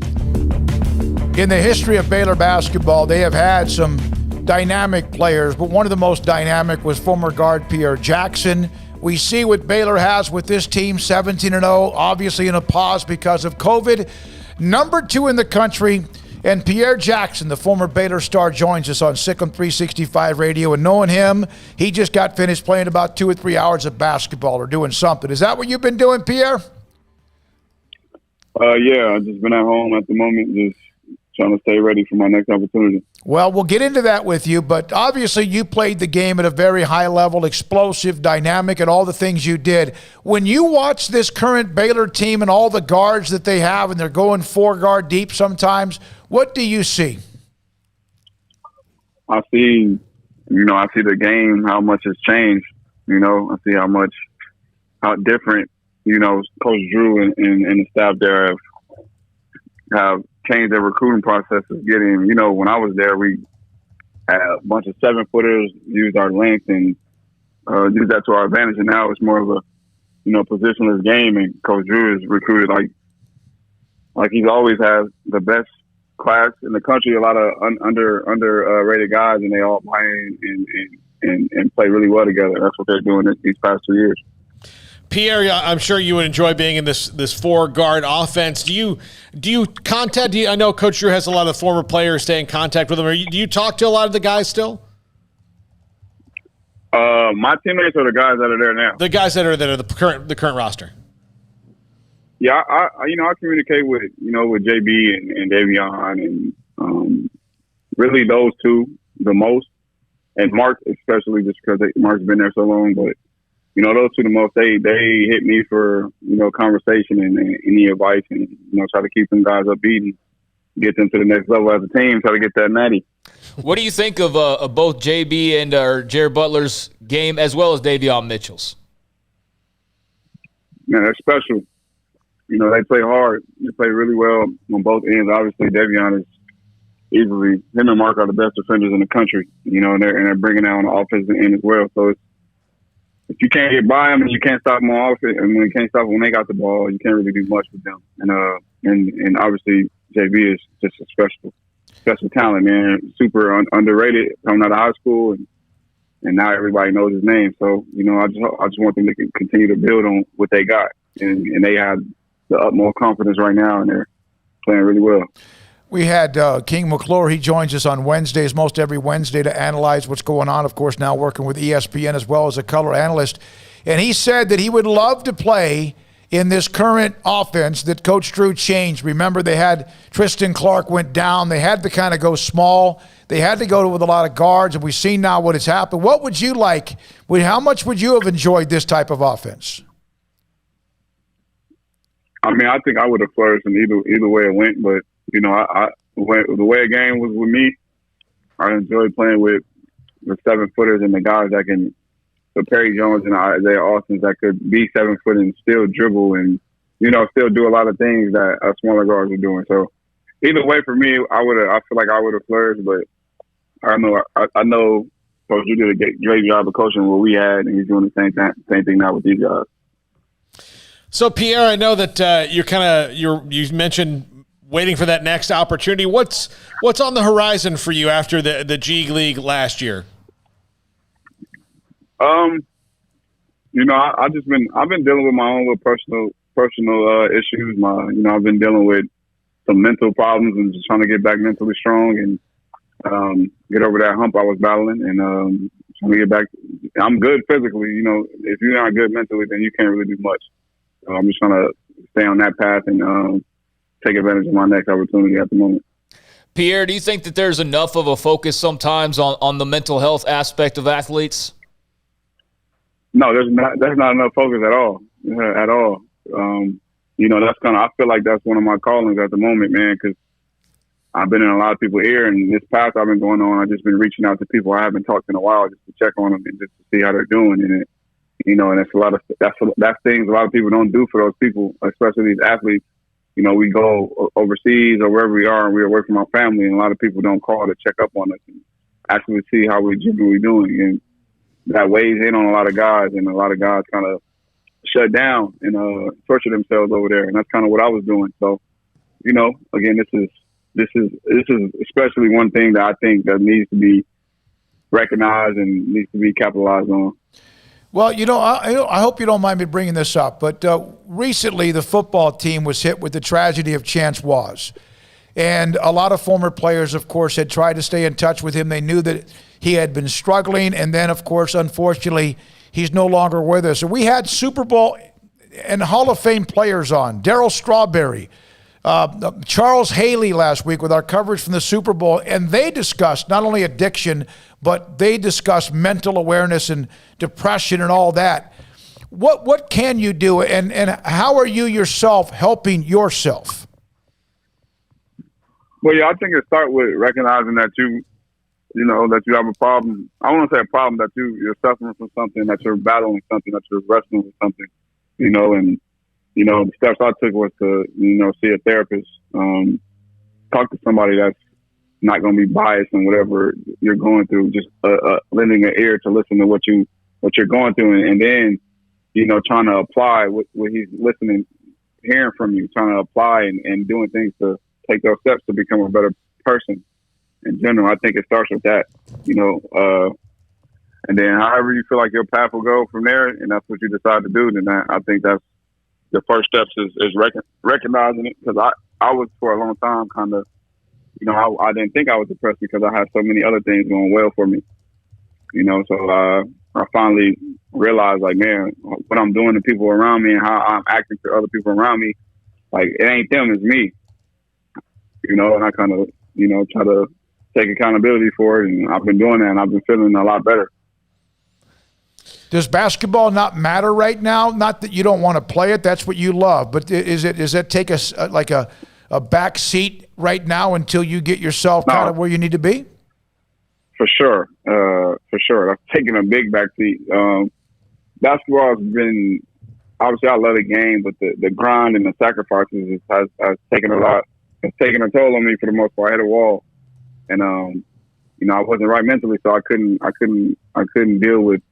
In the history of Baylor basketball, they have had some dynamic players, but one of the most dynamic was former guard Pierre Jackson. We see what Baylor has with this team, 17-0, obviously in a pause because of COVID. Number 2 in the country, and Pierre Jackson, the former Baylor star, joins us on SicEm365 Radio. And knowing him, he just got finished playing about 2 or 3 hours of basketball or doing something. Is that what you've been doing, Pierre? Yeah, I've just been at home at the moment, just trying to stay ready for my next opportunity. Well, we'll get into that with you, but obviously you played the game at a very high level, explosive, dynamic, and all the things you did. When you watch this current Baylor team and all the guards that they have, and they're going 4-guard deep sometimes, what do you see? I see the game, how much has changed. I see how different, Coach Drew and the staff there have changed their recruiting processes. Getting, when I was there, we had a bunch of 7-footers, used our length and used that to our advantage. And now it's more of a, positionless game. And Coach Drew is recruited like he's always has the best class in the country. A lot of underrated guys, and they all buy in and play really well together. That's what they're doing these past 2 years. Pierre, I'm sure you would enjoy being in this 4-guard offense. Do you contact? I know Coach Drew has a lot of former players stay in contact with them. Do you talk to a lot of the guys still? My teammates are the guys that are there now. The guys that are the current roster. Yeah, I communicate with JB and Davion and really those two the most, and Mark especially just because Mark's been there so long, but. Those two the most, they hit me for, conversation and any advice and, try to keep them guys upbeat and get them to the next level as a team, try to get that natty. What do you think of both JB and Jared Butler's game as well as Davion Mitchell's? Man, they're special. They play hard. They play really well on both ends. Obviously, Davion is easily, him and Mark are the best defenders in the country, and they're bringing that on the offensive end as well. So if you can't get by them and you can't stop them on offense, and when you can't stop them when they got the ball, you can't really do much with them. And obviously JB is just a special talent, man. Super underrated coming out of high school, and now everybody knows his name. So I just want them to continue to build on what they got, and they have the utmost confidence right now, and they're playing really well. We had King McClure. He joins us on Wednesdays, most every Wednesday, to analyze what's going on. Of course, now working with ESPN as well as a color analyst. And he said that he would love to play in this current offense that Coach Drew changed. Remember, they had Tristan Clark went down. They had to kind of go small. They had to go with a lot of guards, and we've seen now what has happened. What would you like? How much would you have enjoyed this type of offense? I mean, I think I would have flourished in either way it went, but the way a game was with me, I enjoyed playing with the 7-footers and the guys that can, the Perry Jones and Isaiah Austins that could be 7 foot and still dribble and, still do a lot of things that smaller guards are doing. So either way for me, I feel like I would have flourished, but I know Coach Drew did a great job of coaching what we had, and he's doing the same thing now with these guys. So Pierre, I know that you mentioned waiting for that next opportunity. What's on the horizon for you after the G League last year? I've been dealing with my own little personal issues. I've been dealing with some mental problems and just trying to get back mentally strong and get over that hump I was battling and trying to get back. I'm good physically. If you're not good mentally, then you can't really do much. So I'm just trying to stay on that path and take advantage of my next opportunity at the moment. Pierre, do you think that there's enough of a focus sometimes on the mental health aspect of athletes? No, there's not enough focus at all. At all. I feel like that's one of my callings at the moment, man, because I've been in a lot of people's ear, and this path I've been going on, I've just been reaching out to people I haven't talked in a while just to check on them and just to see how they're doing. And and it's that's things a lot of people don't do for those people, especially these athletes. We go overseas or wherever we are, and we're away from our family, and a lot of people don't call to check up on us and actually see how we're genuinely doing. And that weighs in on a lot of guys, and a lot of guys kind of shut down and torture themselves over there. And that's kind of what I was doing. So, again, this is especially one thing that I think that needs to be recognized and needs to be capitalized on. Well, I hope you don't mind me bringing this up, but recently the football team was hit with the tragedy of Chance Was. And a lot of former players, of course, had tried to stay in touch with him. They knew that he had been struggling. And then, of course, unfortunately, he's no longer with us. And we had Super Bowl and Hall of Fame players on. Darryl Strawberry, Charles Haley last week with our coverage from the Super Bowl. And they discussed not only addiction, but they discussed mental awareness and depression and all that. What can you do, and how are you yourself helping yourself? Well, yeah, I think it starts with recognizing that that you have a problem. I don't want to say a problem, that you're suffering from something, that you're battling something, that you're wrestling with something, and the steps I took was to, see a therapist, talk to somebody that's not going to be biased in whatever you're going through, just lending an ear to listen to what you're going through. And then, trying to apply what he's listening, hearing from you, trying to apply and doing things to take those steps to become a better person in general. I think it starts with that, and then however you feel like your path will go from there, and that's what you decide to do, then I think that's the first steps is recognizing it. Because I was for a long time kind of, I didn't think I was depressed because I had so many other things going well for me, so I finally realized, like, man, what I'm doing to people around me and how I'm acting to other people around me, like, it ain't them, it's me, and I kind of, try to take accountability for it, and I've been doing that, and I've been feeling a lot better. Does basketball not matter right now? Not that you don't want to play it, that's what you love, but does it take a back seat right now until you get yourself kind of where you need to be? For sure. That's taking a big back seat. Basketball has been, obviously I love the game, but the grind and the sacrifices has taken a lot. It's taken a toll on me for the most part. I hit a wall, and I wasn't right mentally, so I couldn't deal with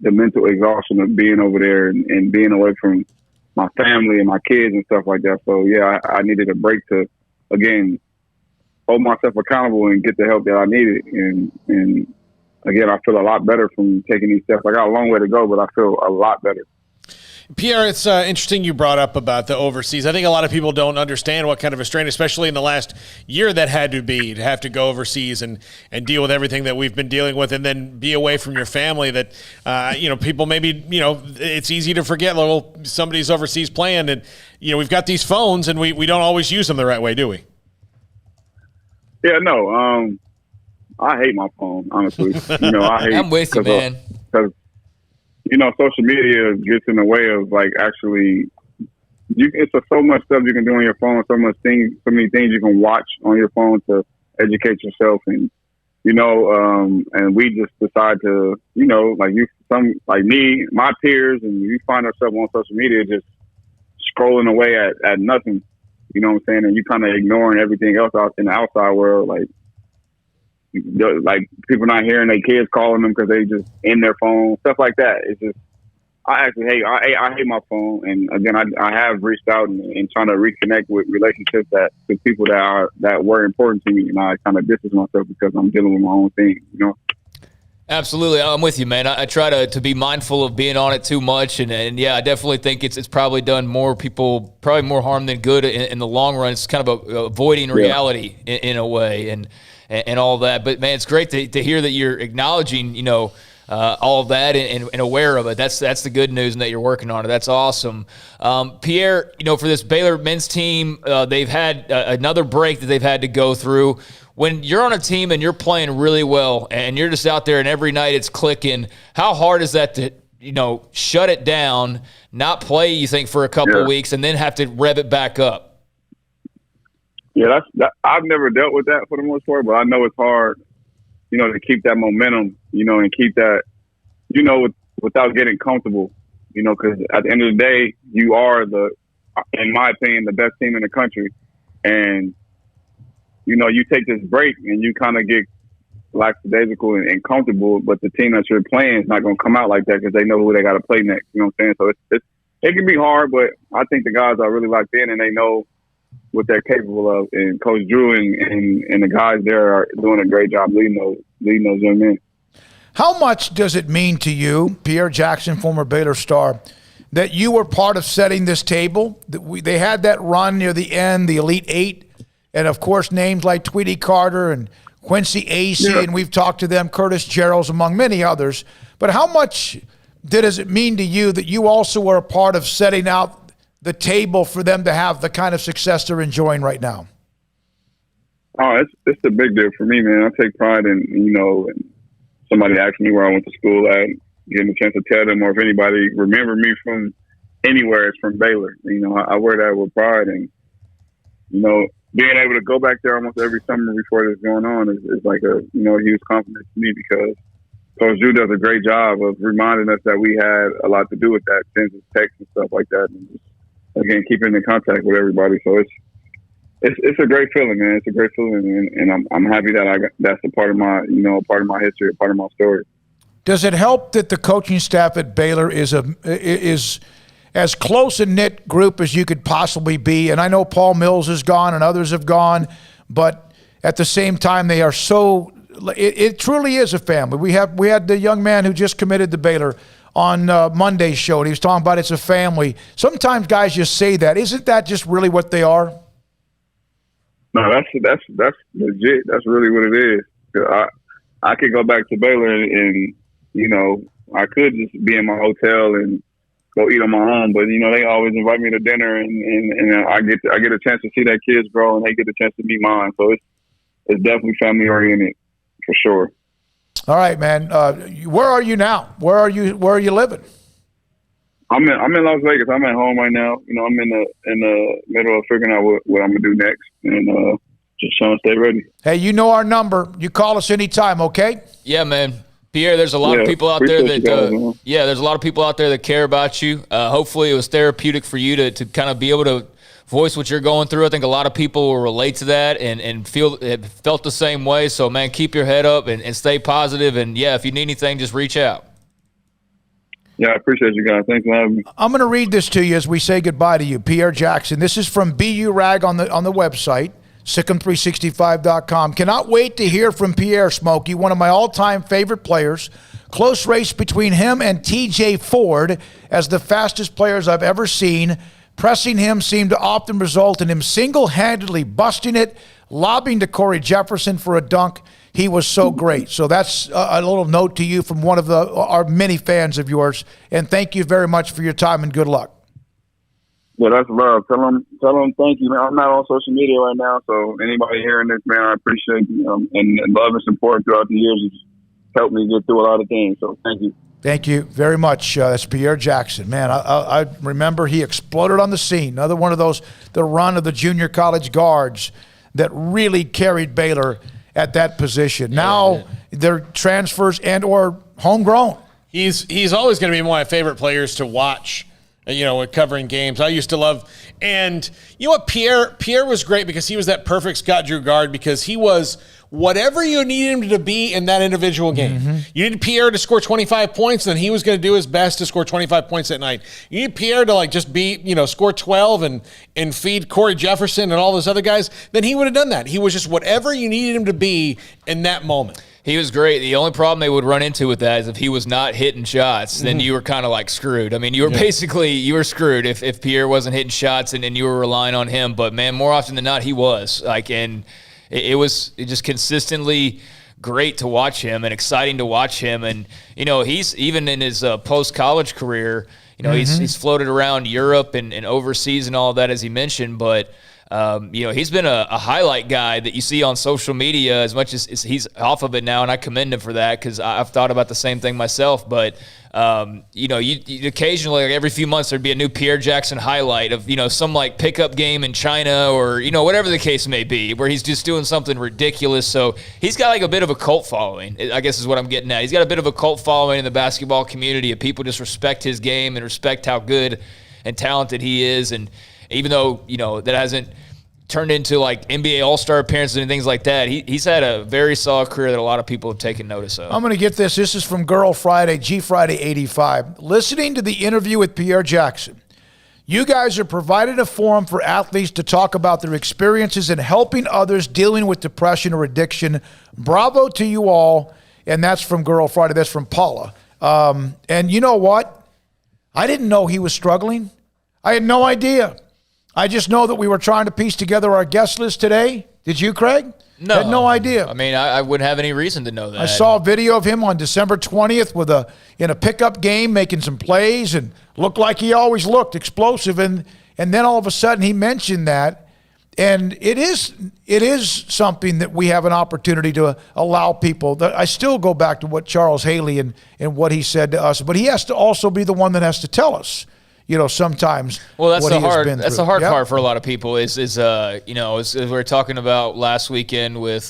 the mental exhaustion of being over there and being away from my family and my kids and stuff like that. So yeah, I needed a break to, again, hold myself accountable and get the help that I needed. And again, I feel a lot better from taking these steps. I got a long way to go, but I feel a lot better. Pierre, it's interesting you brought up about the overseas. I think a lot of people don't understand what kind of a strain, especially in the last year, that had to be to have to go overseas and deal with everything that we've been dealing with, and then be away from your family. That people maybe it's easy to forget. Somebody's overseas playing, and we've got these phones, and we don't always use them the right way, do we? Yeah, no. I hate my phone, honestly. I'm with you, man. Because social media gets in the way of actually. It's so much stuff you can do on your phone, so many things you can watch on your phone to educate yourself, and and we just decide to, like me, my peers, and you find ourselves on social media just scrolling away at nothing. You know what I'm saying? And you kind of ignoring everything else out in the outside world, like people not hearing their kids calling them because they just in their phone, stuff like that. It's just, I hate my phone. And again, I have reached out and trying to reconnect with relationships with people that were important to me, and I kind of distance myself because I'm dealing with my own thing, Absolutely. I'm with you, man. I try to be mindful of being on it too much. And yeah, I definitely think it's probably done more harm than good in the long run. It's kind of avoiding reality in a way and all that. But, man, it's great to hear that you're acknowledging, all of that and aware of it. That's the good news, and that you're working on it. That's awesome. Pierre, for this Baylor men's team, they've had another break that they've had to go through. When you're on a team and you're playing really well and you're just out there and every night it's clicking, how hard is that to, shut it down, not play, you think, for a couple of weeks, and then have to rev it back up? Yeah, I've never dealt with that for the most part, but I know it's hard, to keep that momentum, and keep that, without getting comfortable, because at the end of the day, you are in my opinion, the best team in the country. And, you take this break and you kind of get lackadaisical and comfortable, but the team that you're playing is not going to come out like that because they know who they got to play next. You know what I'm saying? So it can be hard, but I think the guys are really locked in and they know what they're capable of. And Coach Drew and the guys there are doing a great job leading those young men. How much does it mean to you, Pierre Jackson, former Baylor star, that you were part of setting this table? They had that run near the end, the Elite Eight, and, of course, names like Tweety Carter and Quincy Acey, and we've talked to them, Curtis Geralds, among many others. But how much does it mean to you that you also were a part of setting out the table for them to have the kind of success they're enjoying right now? Oh, it's a big deal for me, man. I take pride in, and somebody asked me where I went to school at, getting a chance to tell them, or if anybody remember me from anywhere, it's from Baylor. I wear that with pride, and, being able to go back there almost every summer before this going on is like a huge compliment to me, because Coach Drew does a great job of reminding us that we had a lot to do with that, sends us texts and stuff like that, and just, again, keeping in contact with everybody. So it's a great feeling, man. It's a great feeling, and I'm happy that that's a part of my part of my history, a part of my story. Does it help that the coaching staff at Baylor is as close a knit group as you could possibly be? And I know Paul Mills is gone and others have gone, but at the same time, they are so. It truly is a family. We had the young man who just committed to Baylor on Monday's show, and he was talking about it's a family. Sometimes guys just say that. Isn't that just really what they are? No, that's legit. That's really what it is. I could go back to Baylor and I could just be in my hotel and go eat on my own, but they always invite me to dinner, and I get a chance to see their kids grow, and they get a chance to meet mine. So it's definitely family oriented for sure. All right, man. Where are you now? Where are you living? I'm in Las Vegas. I'm at home right now. I'm in the middle of figuring out what I'm gonna do next, and just trying to stay ready. Hey, you know our number. You call us anytime, okay? Yeah, man. Pierre, there's a lot of people out there that there's a lot of people out there that care about you. Hopefully it was therapeutic for you to kind of be able to voice what you're going through. I think a lot of people will relate to that and felt the same way. So, man, keep your head up and stay positive. And, yeah, if you need anything, just reach out. Yeah, I appreciate you guys. Thanks for having me. I'm going to read this to you as we say goodbye to you, Pierre Jackson. This is from BU Rag on the website, SicEm365.com. Cannot wait to hear from Pierre Smokey, one of my all-time favorite players. Close race between him and TJ Ford as the fastest players I've ever seen. Pressing him seemed to often result in him single-handedly busting it, lobbing to Corey Jefferson for a dunk. He was so great. So that's a little note to you from one of our many fans of yours. And thank you very much for your time and good luck. Yeah, that's love. Tell them thank you, man. I'm not on social media right now, so anybody hearing this, man, I appreciate you. And love and support throughout the years has helped me get through a lot of things. So thank you. Thank you very much. That's Pierre Jackson. Man, I remember he exploded on the scene. Another one of those, the run of the junior college guards that really carried Baylor at that position. Now they're transfers and or homegrown. He's always going to be one of my favorite players to watch, covering games. I used to love, and you know what, Pierre was great because he was that perfect Scott Drew guard because he was whatever you needed him to be in that individual game. Mm-hmm. You needed Pierre to score 25 points, then he was going to do his best to score 25 points that night. You need Pierre to just be, score 12 and feed Corey Jefferson and all those other guys, then he would have done that. He was just whatever you needed him to be in that moment. He was great. The only problem they would run into with that is if he was not hitting shots, then you were kind of screwed. I mean, you were basically, you were screwed if Pierre wasn't hitting shots and you were relying on him. But, man, more often than not, he was. And it was just consistently great to watch him and exciting to watch him. And, he's even in his post-college career, he's floated around Europe and overseas and all that, as he mentioned. But, he's been a highlight guy that you see on social media as much as he's off of it now, and I commend him for that because I've thought about the same thing myself. But, you occasionally, every few months, there'd be a new Pierre Jackson highlight of, some pickup game in China or, whatever the case may be, where he's just doing something ridiculous. So he's got a bit of a cult following, I guess is what I'm getting at. He's got a bit of a cult following in the basketball community of people just respect his game and respect how good and talented he is. And even though, that hasn't turned into NBA All-Star appearances and things like that, he's had a very solid career that a lot of people have taken notice of. I'm going to get this. This is from Girl Friday, G Friday 85. Listening to the interview with Pierre Jackson, you guys are providing a forum for athletes to talk about their experiences and helping others dealing with depression or addiction. Bravo to you all. And that's from Girl Friday. That's from Paula. And you know what? I didn't know he was struggling. I had no idea. I just know that we were trying to piece together our guest list today. Did you, Craig? No. Had no idea. I mean, I wouldn't have any reason to know that. I saw a video of him on December 20th in a pickup game making some plays and looked like he always looked, explosive. And then all of a sudden he mentioned that. And it is something that we have an opportunity to allow people. I still go back to what Charles Haley and what he said to us. But he has to also be the one that has to tell us. Sometimes. Well, that's what the he has hard. been That's through. the hard Yep. part for a lot of people. As we were talking about last weekend with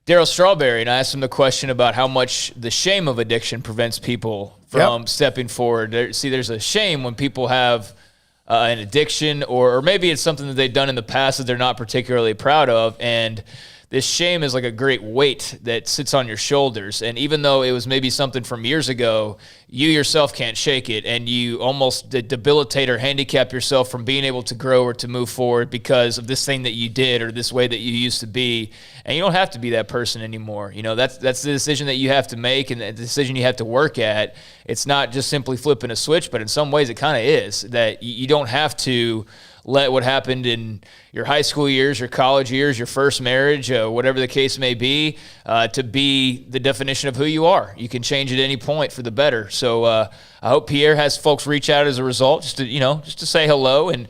Darryl Strawberry, and I asked him the question about how much the shame of addiction prevents people from stepping forward. There's a shame when people have an addiction, or maybe it's something that they've done in the past that they're not particularly proud of, and this shame is like a great weight that sits on your shoulders. And even though it was maybe something from years ago, you yourself can't shake it. And you almost debilitate or handicap yourself from being able to grow or to move forward because of this thing that you did or this way that you used to be. And you don't have to be that person anymore. That's the decision that you have to make and the decision you have to work at. It's not just simply flipping a switch, but in some ways it kind of is. That you don't have to let what happened in your high school years, your college years, your first marriage, whatever the case may be, to be the definition of who you are. You can change at any point for the better. So I hope Pierre has folks reach out as a result, just to say hello, and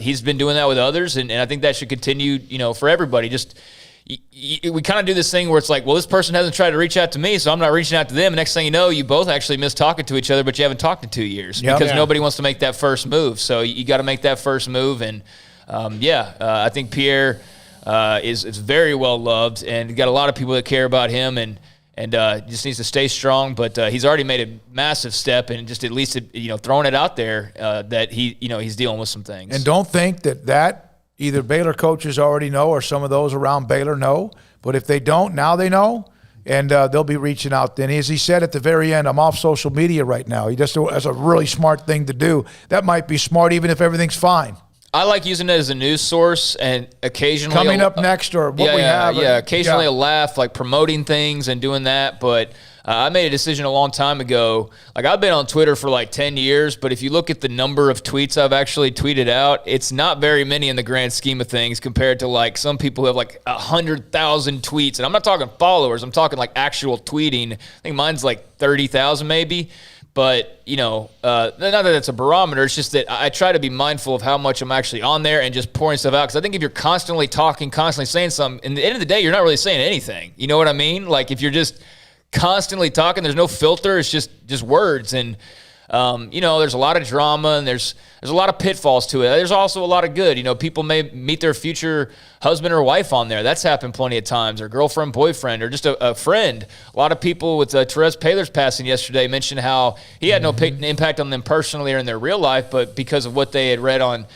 he's been doing that with others, and I think that should continue, for everybody. We kind of do this thing where it's like, well, this person hasn't tried to reach out to me, so I'm not reaching out to them. Next thing you know, you both actually miss talking to each other, but you haven't talked in 2 years because nobody wants to make that first move. So you got to make that first move. And I think Pierre is very well loved, and got a lot of people that care about him, and just needs to stay strong. But he's already made a massive step, and just at least throwing it out there that he's dealing with some things. And don't think that either Baylor coaches already know or some of those around Baylor know. But if they don't, now they know, and they'll be reaching out then. As he said at the very end, I'm off social media right now. He just that's a really smart thing to do. That might be smart even if everything's fine. I like using it as a news source, and occasionally coming up next or what we have. Occasionally a laugh, like promoting things and doing that. But I made a decision a long time ago. Like, I've been on Twitter for like 10 years, but if you look at the number of tweets I've actually tweeted out, it's not very many in the grand scheme of things compared to like some people who have like 100,000 tweets. And I'm not talking followers. I'm talking like actual tweeting. I think mine's like 30,000 maybe. But, not that it's a barometer. It's just that I try to be mindful of how much I'm actually on there and just pouring stuff out. Because I think if you're constantly talking, constantly saying something, in the end of the day, you're not really saying anything. You know what I mean? Like, if you're just constantly talking, there's no filter. It's just words. And, there's a lot of drama and there's a lot of pitfalls to it. There's also a lot of good. People may meet their future husband or wife on there. That's happened plenty of times. Or girlfriend, boyfriend, or just a friend. A lot of people with Therese Paylor's passing yesterday mentioned how he had no impact on them personally or in their real life, but because of what they had read on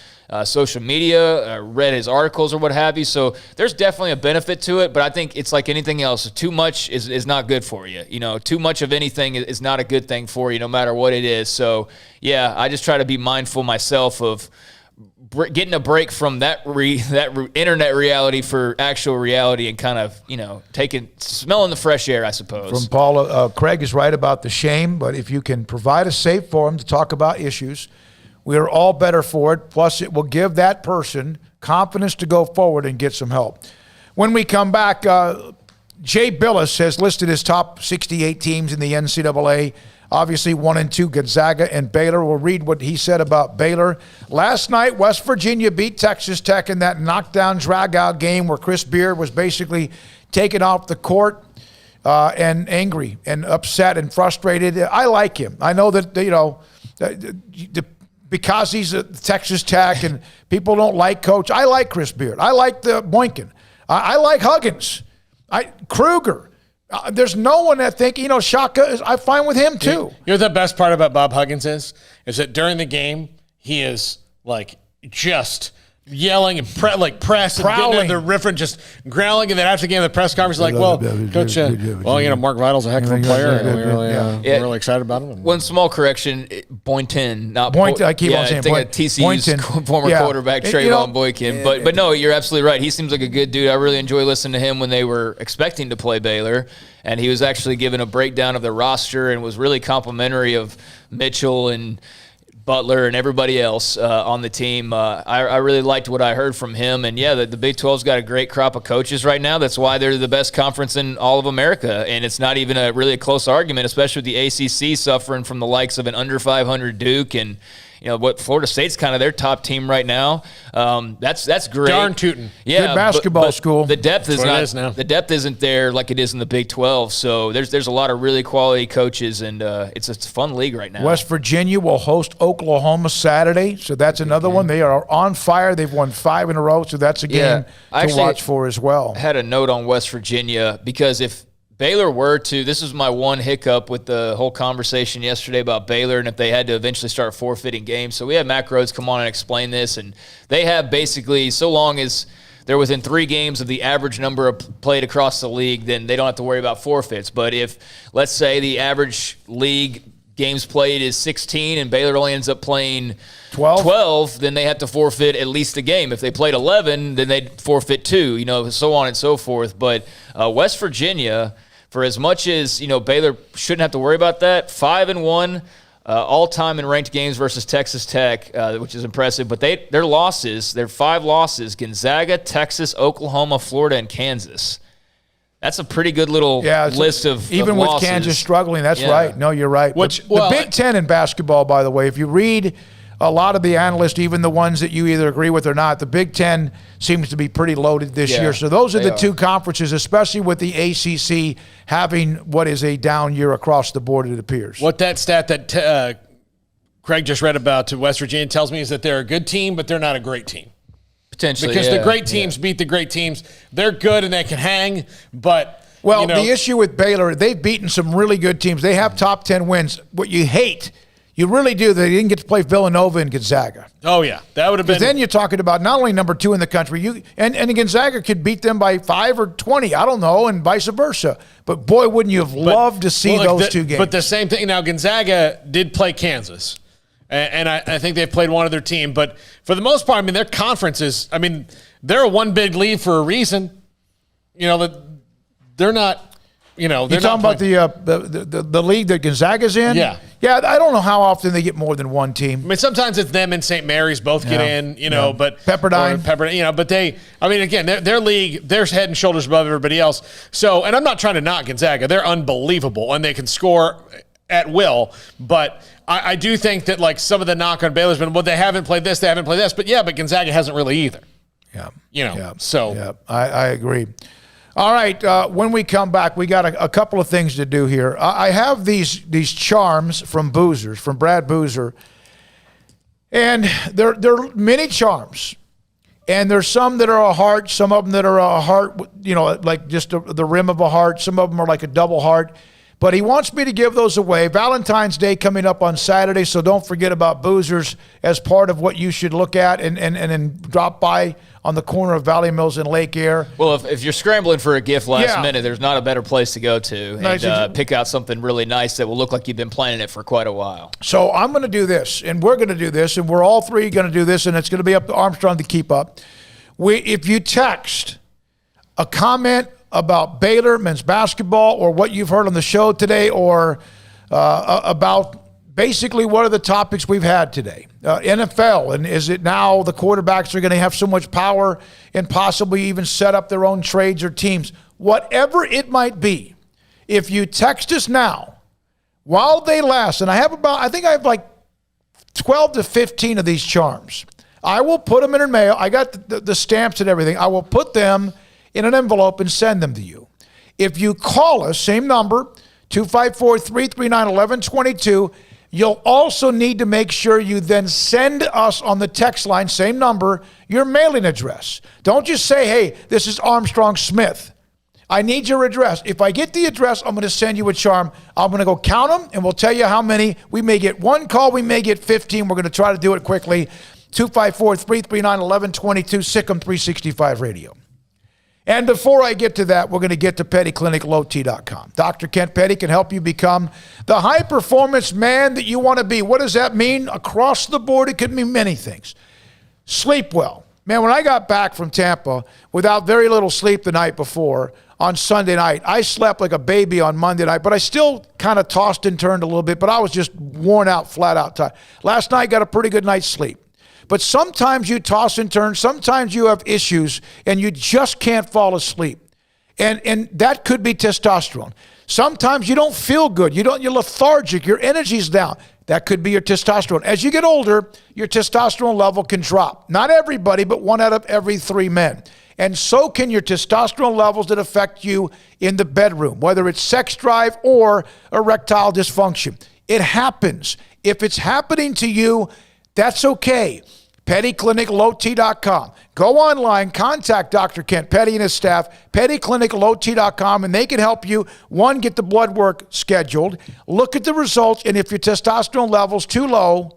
social media, read his articles or what have you. So there's definitely a benefit to it, but I think it's like anything else. Too much is not good for you. Too much of anything is not a good thing for you, no matter what it is. So, yeah, I just try to be mindful myself of getting a break from that internet reality for actual reality and kind of, smelling the fresh air, I suppose. From Paula, Craig is right about the shame, but if you can provide a safe forum to talk about issues, we are all better for it. Plus, it will give that person confidence to go forward and get some help. When we come back, Jay Billis has listed his top 68 teams in the NCAA. Obviously, 1 and 2, Gonzaga and Baylor. We'll read what he said about Baylor. Last night, West Virginia beat Texas Tech in that knockdown, drag-out game where Chris Beard was basically taken off the court and angry and upset and frustrated. I like him. I know that, because he's at Texas Tech and people don't like Coach. I like Chris Beard. I like the Boykin. I like Huggins. Kruger. There's no one that think, Shaka, I'm fine with him too. The best part about Bob Huggins is that during the game, he is like just yelling and press and getting in the riff and just growling. And then after the game, the press conference is like, well, Coach, Mark Vidal's a heck of a player. And we're really excited about him. One small correction, Boynton, not Boynton. I keep on saying Boynton. TCU's former quarterback, Trayvon Boykin. But no, you're absolutely right. He seems like a good dude. I really enjoy listening to him when they were expecting to play Baylor. And he was actually given a breakdown of the roster and was really complimentary of Mitchell and Butler and everybody else on the team. I really liked what I heard from him. And, yeah, the Big 12's got a great crop of coaches right now. That's why they're the best conference in all of America. And it's not even really a close argument, especially with the ACC suffering from the likes of an under 500 Duke and, what Florida State's kind of their top team right now. That's great. Darn tootin'. Yeah, good basketball school. The depth the depth isn't there like it is in the Big 12. So there's a lot of really quality coaches, and it's a fun league right now. West Virginia will host Oklahoma Saturday, so that's another one. They are on fire. They've won 5 in a row, so that's a game to watch for as well. I had a note on West Virginia because if Baylor were to, this was my one hiccup with the whole conversation yesterday about Baylor and if they had to eventually start forfeiting games. So we had Mac Rhodes come on and explain this, and they have basically, so long as they're within 3 games of the average number of played across the league, then they don't have to worry about forfeits. But if, let's say, the average league games played is 16 and Baylor only ends up playing 12, then they have to forfeit at least a game. If they played 11, then they'd forfeit 2, so on and so forth. But West Virginia, for as much as, Baylor shouldn't have to worry about that, 5-1 all-time in ranked games versus Texas Tech, which is impressive. But their losses, their 5 losses, Gonzaga, Texas, Oklahoma, Florida, and Kansas. That's a pretty good little list of even with losses. Kansas struggling, that's right. No, you're right. The Big Ten in basketball, by the way, if you read a lot of the analysts, even the ones that you either agree with or not, the Big Ten seems to be pretty loaded this year. So those are the 2 conferences, especially with the ACC having what is a down year across the board, it appears. What that stat that Craig just read about to West Virginia tells me is that they're a good team, but they're not a great team. Potentially, because the great teams beat the great teams. They're good and they can hang, but the issue with Baylor, they've beaten some really good teams. They have top 10 wins. What you hate, you really do, they didn't get to play Villanova and Gonzaga. Oh yeah, that would have been. Because then you're talking about not only number 2 in the country, and Gonzaga could beat them by 5 or 20. I don't know, and vice versa. But boy, wouldn't you have loved to see those 2 games? But the same thing. Now Gonzaga did play Kansas. And I think they've played one other team. But for the most part, their conference is, they're a one big lead for a reason. They're not You know, you're talking about the league that Gonzaga's in? Yeah. Yeah, I don't know how often they get more than one team. I mean, sometimes it's them and St. Mary's both get in, you know, but Pepperdine, you know, but again, their league, they're head and shoulders above everybody else. So, and I'm not trying to knock Gonzaga. They're unbelievable, and they can score at will. But I do think that, like, some of the knock on Baylor's been, well, they haven't played this, But but Gonzaga hasn't really either. Yeah. You know, so. Yeah, I agree. All right, when we come back, we got a couple of things to do here. I have these charms from Brad Boozer, and they're mini charms. And there's some that are a heart, some of them that are a heart, you know, like just the rim of a heart. Some of them are like a double heart. But he wants me to give those away. Valentine's Day coming up on Saturday, so don't forget about Boozers as part of what you should look at and drop by on the corner of Valley Mills and Lake Air. Well, if you're scrambling for a gift last minute, there's not a better place to go to and pick out something really nice that will look like you've been planning it for quite a while. So I'm going to do this, and we're going to do this, and we're all three going to do this, and it's going to be up to Armstrong to keep up. If you text a comment about Baylor men's basketball or what you've heard on the show today or about basically what are the topics we've had today. NFL, and is it now the quarterbacks are going to have so much power and possibly even set up their own trades or teams? Whatever it might be, if you text us now, while they last, and I think I have like 12 to 15 of these charms. I will put them in a mail. I got the stamps and everything. I will put them in an envelope and send them to you. If you call us, same number, 254-339-1122, you'll also need to make sure you then send us on the text line, same number, your mailing address. Don't just say, hey, this is Armstrong Smith. I need your address. If I get the address, I'm going to send you a charm. I'm going to go count them, and we'll tell you how many. We may get one call. We may get 15. We're going to try to do it quickly. 254-339-1122, SicEm365 Radio. And before I get to that, we're going to get to PettyClinicLowT.com. Dr. Kent Petty can help you become the high-performance man that you want to be. What does that mean? Across the board, it could mean many things. Sleep well. Man, when I got back from Tampa without very little sleep the night before, on Sunday night, I slept like a baby on Monday night, but I still kind of tossed and turned a little bit, but I was just worn out, flat out tired. Last night, got a pretty good night's sleep. But sometimes you toss and turn. Sometimes you have issues and you just can't fall asleep. And that could be testosterone. Sometimes you don't feel good. You're lethargic. Your energy's down. That could be your testosterone. As you get older, your testosterone level can drop. Not everybody, but 1 out of every 3 men. And so can your testosterone levels that affect you in the bedroom, whether it's sex drive or erectile dysfunction. It happens. If it's happening to you, that's okay. PettyClinicLowT.com. Go online, contact Dr. Kent Petty and his staff, PettyClinicLowT.com, and they can help you, one, get the blood work scheduled, look at the results, and if your testosterone level's too low,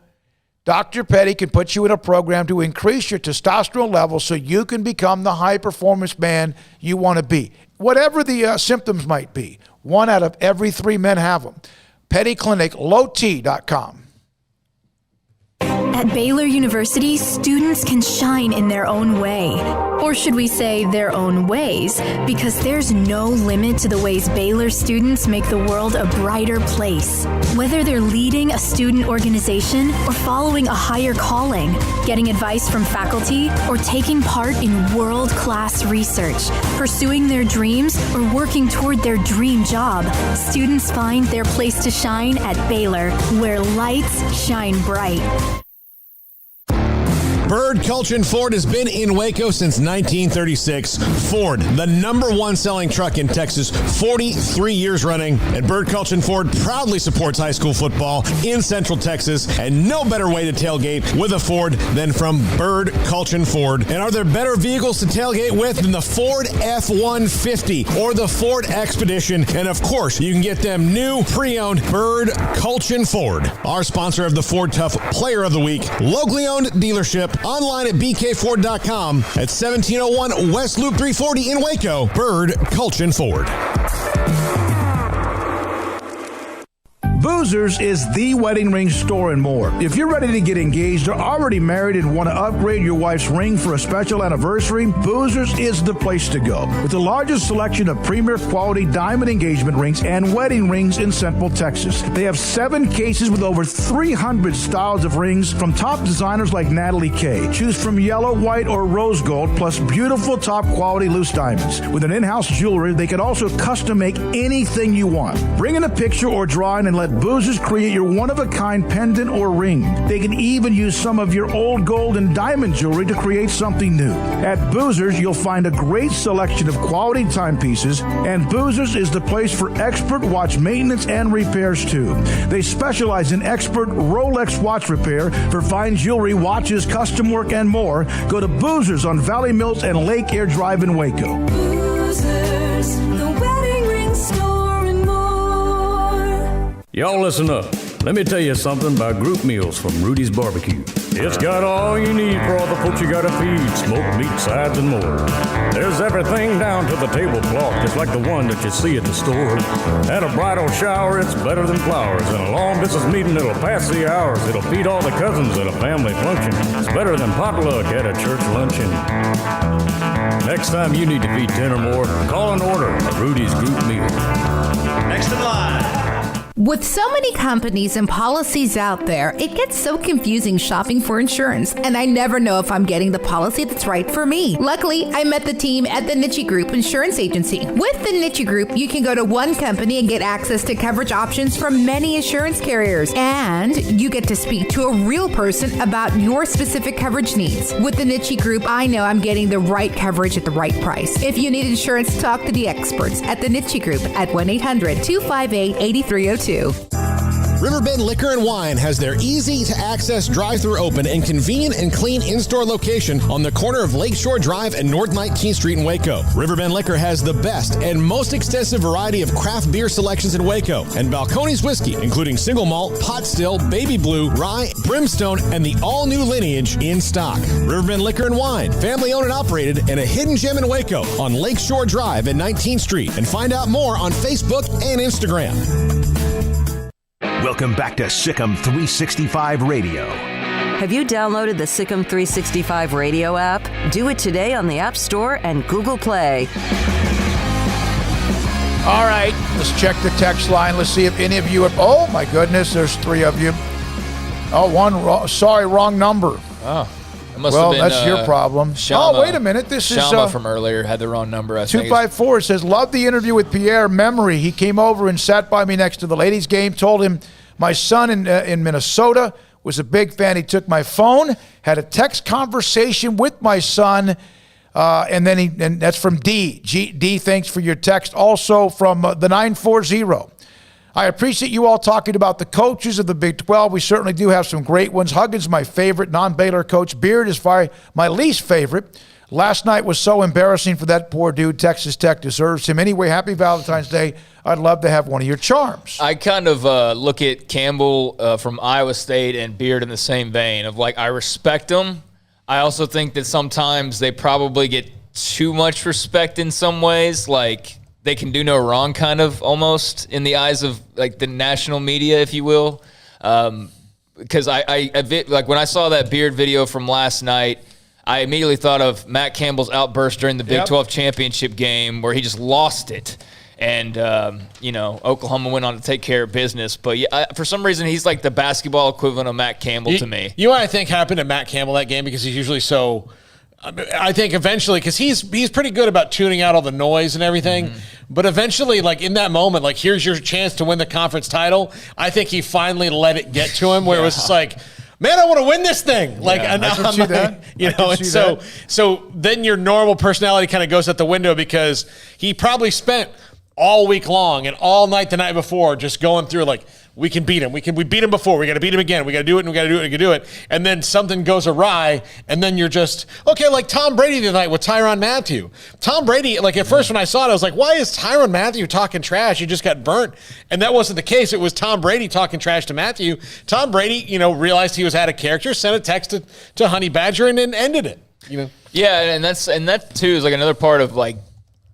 Dr. Petty can put you in a program to increase your testosterone level so you can become the high-performance man you want to be. Whatever the symptoms might be, 1 out of every 3 men have them. PettyClinicLowT.com. At Baylor University, students can shine in their own way. Or should we say their own ways? Because there's no limit to the ways Baylor students make the world a brighter place. Whether they're leading a student organization or following a higher calling, getting advice from faculty, or taking part in world-class research, pursuing their dreams, or working toward their dream job, students find their place to shine at Baylor, where lights shine bright. Bird Culchin Ford has been in Waco since 1936. Ford, the #1 selling truck in Texas, 43 years running. And Bird Culchin Ford proudly supports high school football in Central Texas. And no better way to tailgate with a Ford than from Bird Culchin Ford. And are there better vehicles to tailgate with than the Ford F-150 or the Ford Expedition? And of course, you can get them new pre-owned Bird Culchin Ford. Our sponsor of the Ford Tough Player of the Week, locally owned dealership. Online at bkford.com at 1701 West Loop 340 in Waco. Bird Culchin Ford. Boozers is the wedding ring store and more. If you're ready to get engaged or already married and want to upgrade your wife's ring for a special anniversary, Boozers is the place to go. With the largest selection of premier quality diamond engagement rings and wedding rings in Central Texas. They have 7 cases with over 300 styles of rings from top designers like Natalie Kay. Choose from yellow, white, or rose gold, plus beautiful top quality loose diamonds. With an in-house jewelry, they can also custom make anything you want. Bring in a picture or drawing and let Boozers create your one-of-a-kind pendant or ring. They can even use some of your old gold and diamond jewelry to create something new. At Boozers, you'll find a great selection of quality timepieces, and Boozers is the place for expert watch maintenance and repairs too. They specialize in expert Rolex watch repair for fine jewelry, watches, custom work, and more. Go to Boozers on Valley Mills and Lake Air Drive in Waco. Boozers, the wedding ring store and more. Y'all listen up. Let me tell you something about group meals from Rudy's Barbecue. It's got all you need for all the folks you gotta feed, smoked meat, sides, and more. There's everything down to the tablecloth, just like the one that you see at the store. At a bridal shower, it's better than flowers. In a long-distance meeting, it'll pass the hours. It'll feed all the cousins at a family function. It's better than potluck at a church luncheon. Next time you need to feed 10 or more, call and order a Rudy's group meal. Next in line. With so many companies and policies out there, it gets so confusing shopping for insurance, and I never know if I'm getting the policy that's right for me. Luckily, I met the team at the Niche Group Insurance Agency. With the Niche Group, you can go to one company and get access to coverage options from many insurance carriers, and you get to speak to a real person about your specific coverage needs. With the Niche Group, I know I'm getting the right coverage at the right price. If you need insurance, talk to the experts at the Niche Group at 1-800-258-8302. Riverbend Liquor and Wine has their easy-to-access drive-thru open and convenient and clean in-store location on the corner of Lakeshore Drive and North 19th Street in Waco. Riverbend Liquor has the best and most extensive variety of craft beer selections in Waco, and Balcones whiskey, including single malt, pot still, baby blue, rye, brimstone, and the all-new lineage in stock. Riverbend Liquor and Wine, family-owned and operated, and a hidden gem in Waco on Lakeshore Drive and 19th Street. And find out more on Facebook and Instagram. Welcome back to SicEm365 Radio. Have you downloaded the SicEm365 Radio app? Do it today on the App Store and Google Play. All right, let's check the text line. Let's see if any of you have... Oh, my goodness, there's 3 of you. Oh, one wrong. Sorry, wrong number. Oh. Must well, have been, that's your problem. Shama, wait a minute. This Shama is from earlier had the wrong number. 254 says, love the interview with Pierre Memory. He came over and sat by me next to the ladies' game, told him my son in Minnesota was a big fan. He took my phone, had a text conversation with my son, and that's from D. D, thanks for your text. Also from the 940. I appreciate you all talking about the coaches of the Big 12. We certainly do have some great ones. Huggins, my favorite, non-Baylor coach. Beard is my least favorite. Last night was so embarrassing for that poor dude. Texas Tech deserves him. Anyway, happy Valentine's Day. I'd love to have one of your charms. I kind of look at Campbell from Iowa State and Beard in the same vein of, like, I respect them. I also think that sometimes they probably get too much respect in some ways, like they can do no wrong kind of almost in the eyes of like the national media, if you will. Because I like when I saw that Beard video from last night, I immediately thought of Matt Campbell's outburst during the Big 12 championship game where he just lost it. And, Oklahoma went on to take care of business. But for some reason, he's like the basketball equivalent of Matt Campbell to me. You know what I think happened to Matt Campbell that game? Because he's usually so – I think eventually – because he's pretty good about tuning out all the noise and everything. Mm-hmm. But eventually, like in that moment, like here's your chance to win the conference title, I think he finally let it get to him where it was just like – man, I want to win this thing. Like, I can see that. And so then your normal personality kind of goes out the window because he probably spent all week long and all night the night before just going through like, we can beat him. We beat him before. We got to beat him again. We got to do it and we got to do it and we got to do it. And then something goes awry and then you're just, okay, like Tom Brady tonight with Tyrann Mathieu. Tom Brady, like at first when I saw it, I was like, why is Tyrann Mathieu talking trash? He just got burnt. And that wasn't the case. It was Tom Brady talking trash to Mathieu. Tom Brady, realized he was out of character, sent a text to Honey Badger and then ended it. Yeah, and that too is like another part of like,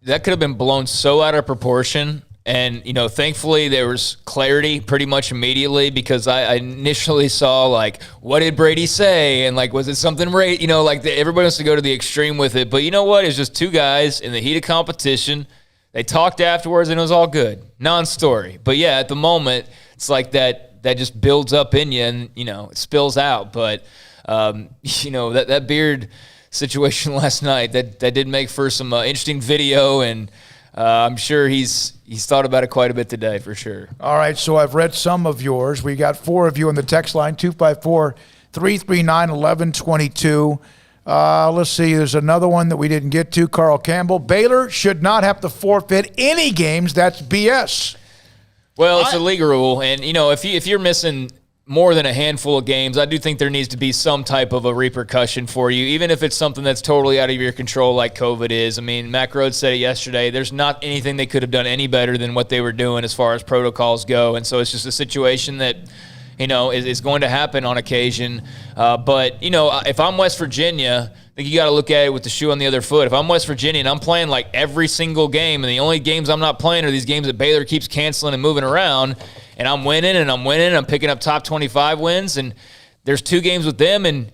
that could have been blown so out of proportion. And, thankfully there was clarity pretty much immediately, because I initially saw, what did Brady say? And, was it something right? Everybody wants to go to the extreme with it. But you know what? It's just two guys in the heat of competition. They talked afterwards, and it was all good. Non-story. But, yeah, at the moment, it's like that just builds up in you and, it spills out. But, that Beard situation last night, that did make for some interesting video, and I'm sure he's thought about it quite a bit today, for sure. All right, so I've read some of yours. We got 4 of you on the text line, 254-339-1122. Let's see, there's another one that we didn't get to. Carl Campbell, Baylor should not have to forfeit any games. That's BS. Well, it's a league rule, and, if you're missing more than a handful of games, I do think there needs to be some type of a repercussion for you, even if it's something that's totally out of your control like COVID is. I mean, Mac Rhodes said it yesterday. There's not anything they could have done any better than what they were doing as far as protocols go, and so it's just a situation that, is going to happen on occasion. But, if I'm West Virginia, I think you got to look at it with the shoe on the other foot. If I'm West Virginia and I'm playing every single game, and the only games I'm not playing are these games that Baylor keeps canceling and moving around, and I'm winning, I'm picking up top 25 wins, and there's 2 games with them, and,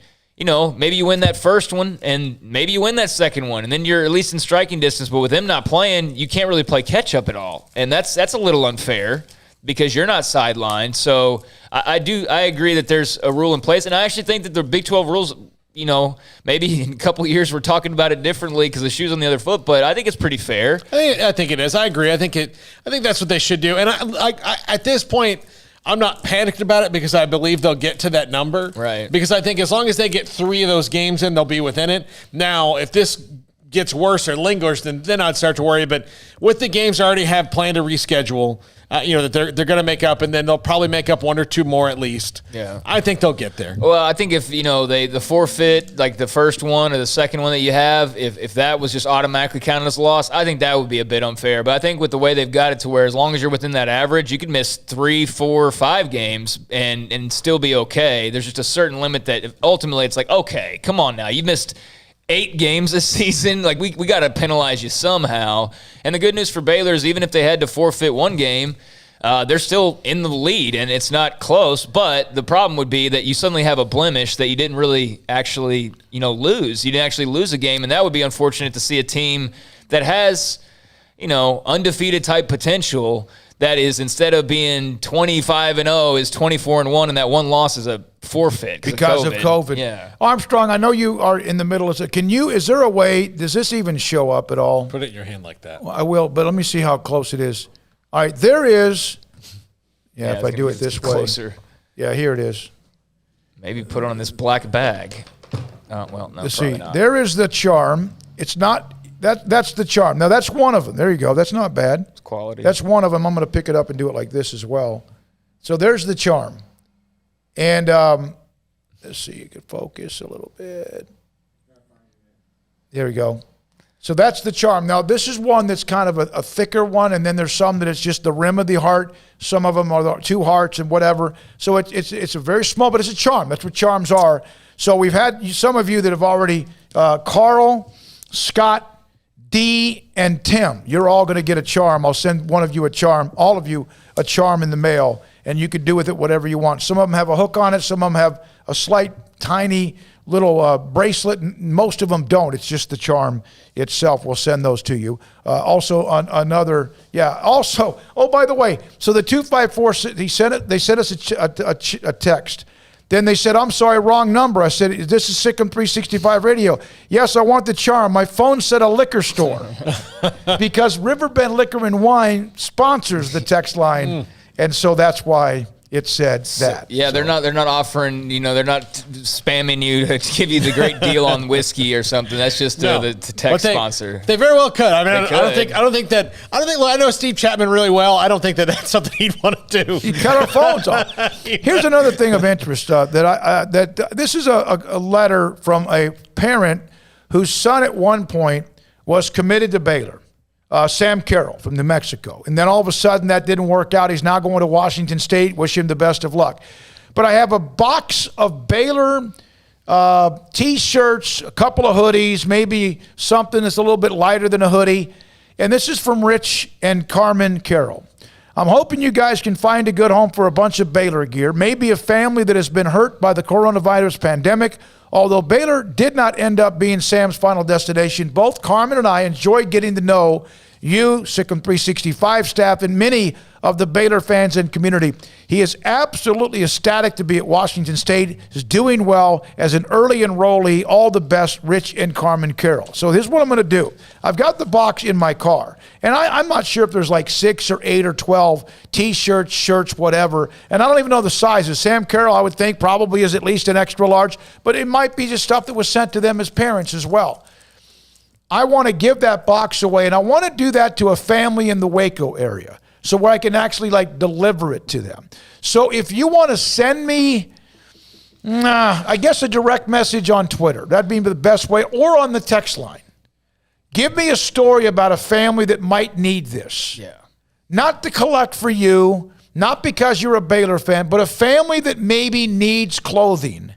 maybe you win that first one, and maybe you win that second one, and then you're at least in striking distance. But with them not playing, you can't really play catch-up at all, and that's a little unfair because you're not sidelined. So I agree that there's a rule in place, and I actually think that the Big 12 rules, maybe in a couple of years we're talking about it differently because the shoe's on the other foot, but I think it's pretty fair. I think it is. I agree. I think that's what they should do. And I at this point, I'm not panicked about it because I believe they'll get to that number. Right. Because I think as long as they get 3 of those games in, they'll be within it. Now, if this gets worse or lingers, then I'd start to worry. But with the games I already have planned to reschedule, that they're going to make up, and then they'll probably make up 1 or 2 more at least. Yeah, I think they'll get there. Well, I think if the forfeit, the first one or the second one that you have, if that was just automatically counted as a loss, I think that would be a bit unfair. But I think with the way they've got it to where as long as you're within that average, you could miss 3, 4, 5 games and still be okay. There's just a certain limit that ultimately it's okay, come on now, you missed 8 games this season. We got to penalize you somehow. And the good news for Baylor is even if they had to forfeit 1 game, they're still in the lead, and it's not close. But the problem would be that you suddenly have a blemish that you didn't really actually, lose. You didn't actually lose a game, and that would be unfortunate to see a team that has, undefeated type potential that is, instead of being 25-0, is 24-1, and that 1 loss is a forfeit because of COVID. Yeah. Armstrong, I know you are in the middle of it. Is there a way, does this even show up at all? Put it in your hand like that. Well, I will, but let me see how close it is. All right, there is. Yeah, if I do it this way. Closer. Yeah, here it is. Maybe put it on this black bag. Oh, well, no, Let's probably see. not. There is the charm. It's not, that's the charm. Now, that's one of them. There you go. That's not bad. It's quality. That's one of them. I'm going to pick it up and do it like this as well. So there's the charm. And let's see, you can focus a little bit. There we go. So that's the charm. Now, this is one that's kind of a thicker one, and then there's some that it's just the rim of the heart. Some of them are the 2 hearts and whatever. So it's a very small, but it's a charm. That's what charms are. So we've had some of you that have already, Carl, Scott, D, and Tim. You're all going to get a charm. I'll send one of you a charm, all of you a charm in the mail, and you can do with it whatever you want. Some of them have a hook on it. Some of them have a slight, tiny little bracelet. Most of them don't. It's just the charm itself. We'll send those to you. Also, another, also, oh, by the way, so the 254, they sent us a text. Then they said, I'm sorry, wrong number. I said, this is SicEm365 Radio. Yes, I want the charm. My phone said a liquor store because Riverbend Liquor and Wine sponsors the text line. And so that's why it said that. Yeah, they're not offering, they're not spamming you to give you the great deal on whiskey or something. That's just the text sponsor. They very well could. I mean, I don't think I know Steve Chapman really well. I don't think that's something he'd want to do. He'd cut our phones off. Here's another thing of interest that this is a letter from a parent whose son at one point was committed to Baylor. Sam Carroll from New Mexico. And then all of a sudden that didn't work out. He's now going to Washington State. Wish him the best of luck. But I have a box of Baylor T-shirts, a couple of hoodies, maybe something that's a little bit lighter than a hoodie. And this is from Rich and Carmen Carroll. I'm hoping you guys can find a good home for a bunch of Baylor gear, maybe a family that has been hurt by the coronavirus pandemic. Although Baylor did not end up being Sam's final destination, both Carmen and I enjoyed getting to know you, SicEm365 staff, and many of the Baylor fans and community. He is absolutely ecstatic to be at Washington State. He's doing well as an early enrollee. All the best, Rich and Carmen Carroll. So here's what I'm going to do. I've got the box in my car, and I'm not sure if there's like 6 or 8 or 12 T-shirts, shirts, whatever, and I don't even know the sizes. Sam Carroll, I would think, probably is at least an extra large, but it might be just stuff that was sent to them as parents as well. I want to give that box away, and I want to do that to a family in the Waco area, so where I can actually deliver it to them. So if you want to send me, I guess a direct message on Twitter, that'd be the best way, or on the text line. Give me a story about a family that might need this. Yeah. Not to collect for you, not because you're a Baylor fan, but a family that maybe needs clothing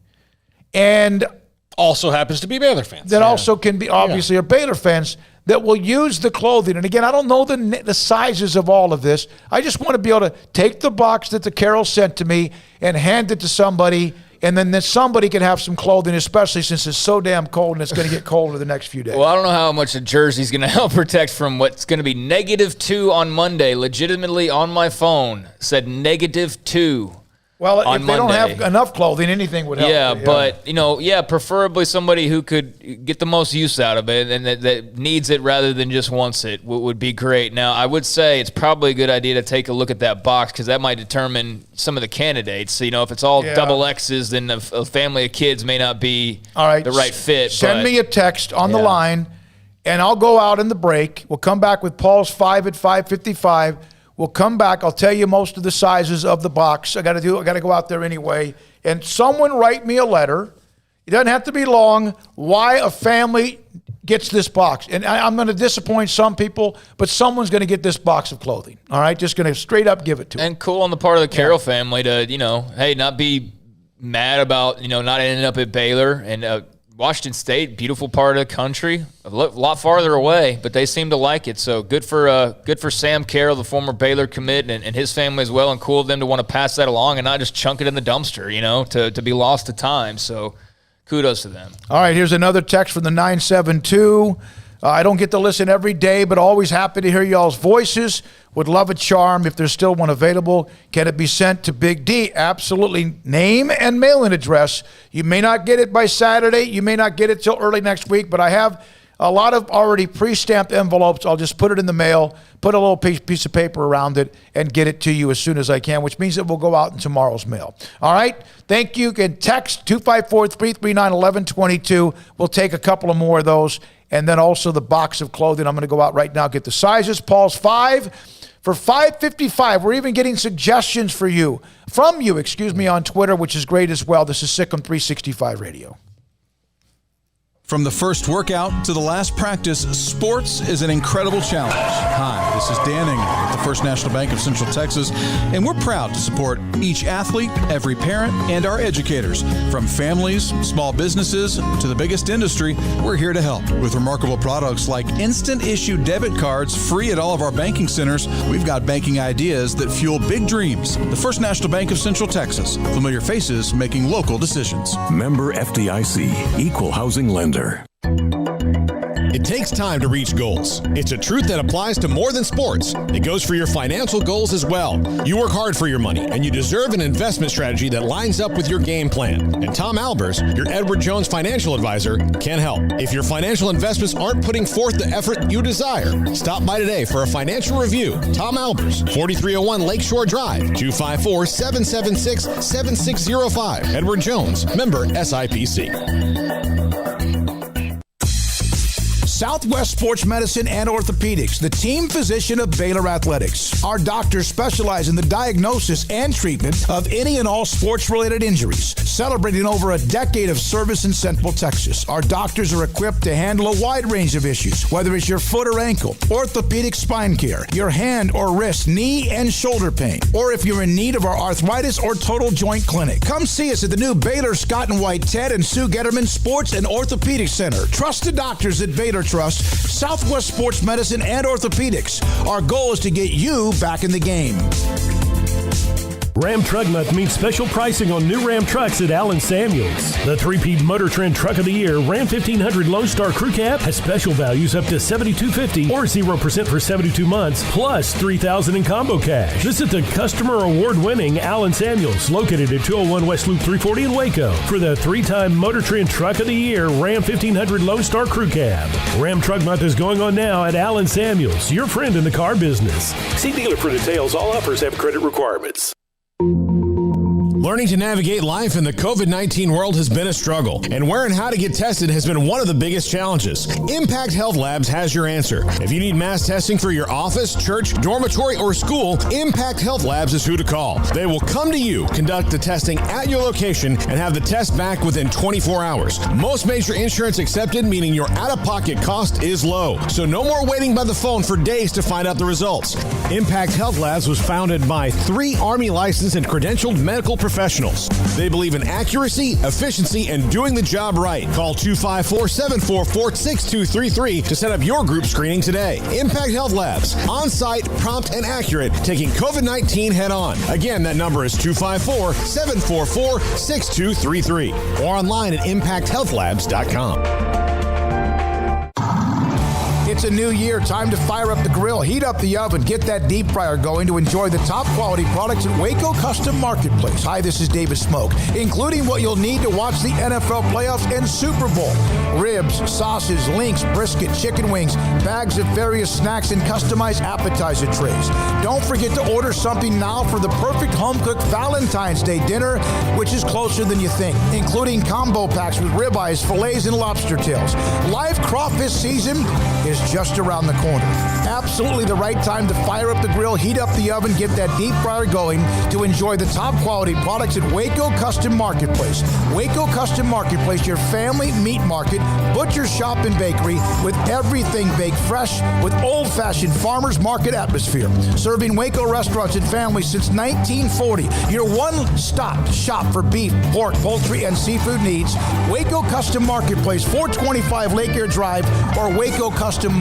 and also happens to be Baylor fans. That also can be, obviously, are Baylor fans that will use the clothing. And again, I don't know the sizes of all of this. I just want to be able to take the box that the Carroll sent to me and hand it to somebody, and then somebody can have some clothing, especially since it's so damn cold and it's going to get colder the next few days. Well, I don't know how much a jersey's going to help protect from what's going to be -2 on Monday. Legitimately on my phone said -2. Well, if they don't have enough clothing, anything would help. Yeah, but, preferably somebody who could get the most use out of it and that needs it rather than just wants it would be great. Now, I would say it's probably a good idea to take a look at that box because that might determine some of the candidates. So, if it's all double X's, then a family of kids may not be the right fit. Send me a text on the line, and I'll go out in the break. We'll come back with Paul's 5 at 5:55. We'll come back. I'll tell you most of the sizes of the box. I got to go out there anyway. And someone write me a letter. It doesn't have to be long. Why a family gets this box. And I'm going to disappoint some people, but someone's going to get this box of clothing. All right? Just going to straight up give it to them. And cool on the part of the Carroll family to, hey, not be mad about, not ending up at Baylor. And Washington State, beautiful part of the country, a lot farther away, but they seem to like it. So good for Sam Carroll, the former Baylor commit, and his family as well, and cool of them to want to pass that along and not just chunk it in the dumpster, to be lost to time. So kudos to them. All right, here's another text from the 972. I don't get to listen every day, but always happy to hear y'all's voices. Would love a charm if there's still one available. Can it be sent to Big D? Absolutely. Name and mailing address. You may not get it by Saturday. You may not get it till early next week, but I have a lot of already pre-stamped envelopes. I'll just put it in the mail, put a little piece of paper around it, and get it to you as soon as I can, which means it will go out in tomorrow's mail. All right? Thank you. You can text 254-339-1122. We'll take a couple of more of those. And then also the box of clothing. I'm going to go out right now, get the sizes. Paul's 5 for $5.55. We're even getting suggestions from you, on Twitter, which is great as well. This is SicEm365 Radio. From the first workout to the last practice, sports is an incredible challenge. Hi, this is Dan Ingram at the First National Bank of Central Texas, and we're proud to support each athlete, every parent, and our educators. From families, small businesses, to the biggest industry, we're here to help. With remarkable products like instant issue debit cards free at all of our banking centers, we've got banking ideas that fuel big dreams. The First National Bank of Central Texas. Familiar faces making local decisions. Member FDIC, Equal Housing Lender. It takes time to reach goals. It's a truth that applies to more than sports. It goes for your financial goals as well. You work hard for your money, and you deserve an investment strategy that lines up with your game plan. And Tom Albers, your Edward Jones financial advisor, can help. If your financial investments aren't putting forth the effort you desire, stop by today for a financial review. Tom Albers, 4301 Lakeshore Drive, 254-776-7605. Edward Jones, member SIPC. Southwest Sports Medicine and Orthopedics, the team physician of Baylor Athletics. Our doctors specialize in the diagnosis and treatment of any and all sports-related injuries. Celebrating over a decade of service in Central Texas, our doctors are equipped to handle a wide range of issues, whether it's your foot or ankle, orthopedic spine care, your hand or wrist, knee and shoulder pain, or if you're in need of our arthritis or total joint clinic. Come see us at the new Baylor Scott and White Ted and Sue Getterman Sports and Orthopedic Center. Trusted doctors at Baylor trust, Southwest Sports Medicine and Orthopedics. Our goal is to get you back in the game. Ram Truck Month means special pricing on new Ram trucks at Allen Samuels. The 3-peat Motor Trend Truck of the Year, Ram 1500 Lone Star Crew Cab, has special values up to $7,250 or 0% for 72 months, plus $3,000 in combo cash. Visit the customer award-winning Allen Samuels, located at 201 West Loop 340 in Waco, for the 3-time Motor Trend Truck of the Year, Ram 1500 Lone Star Crew Cab. Ram Truck Month is going on now at Allen Samuels, your friend in the car business. See dealer for details. All offers have credit requirements. Learning to navigate life in the COVID-19 world has been a struggle, and where and how to get tested has been one of the biggest challenges. Impact Health Labs has your answer. If you need mass testing for your office, church, dormitory, or school, Impact Health Labs is who to call. They will come to you, conduct the testing at your location, and have the test back within 24 hours. Most major insurance accepted, meaning your out-of-pocket cost is low. So no more waiting by the phone for days to find out the results. Impact Health Labs was founded by 3 Army licensed and credentialed medical professionals. They believe in accuracy, efficiency, and doing the job right. Call 254-744-6233 to set up your group screening today. Impact Health Labs, on-site, prompt, and accurate, taking COVID-19 head-on. Again, that number is 254-744-6233 or online at impacthealthlabs.com. It's a new year. Time to fire up the grill, heat up the oven, get that deep fryer going to enjoy the top quality products at Waco Custom Marketplace. Hi, this is David Smoak, including what you'll need to watch the NFL playoffs and Super Bowl. Ribs, sausage, links, brisket, chicken wings, bags of various snacks, and customized appetizer trays. Don't forget to order something now for the perfect home-cooked Valentine's Day dinner, which is closer than you think, including combo packs with ribeyes, fillets, and lobster tails. Live crawfish season is just around the corner. Absolutely the right time to fire up the grill, heat up the oven, get that deep fryer going to enjoy the top quality products at Waco Custom Marketplace. Waco Custom Marketplace, your family meat market, butcher shop and bakery with everything baked fresh with old-fashioned farmers market atmosphere. Serving Waco restaurants and families since 1940. Your one-stop shop for beef, pork, poultry, and seafood needs. Waco Custom Marketplace, 425 Lake Air Drive or WacoCustomMarketplace.com.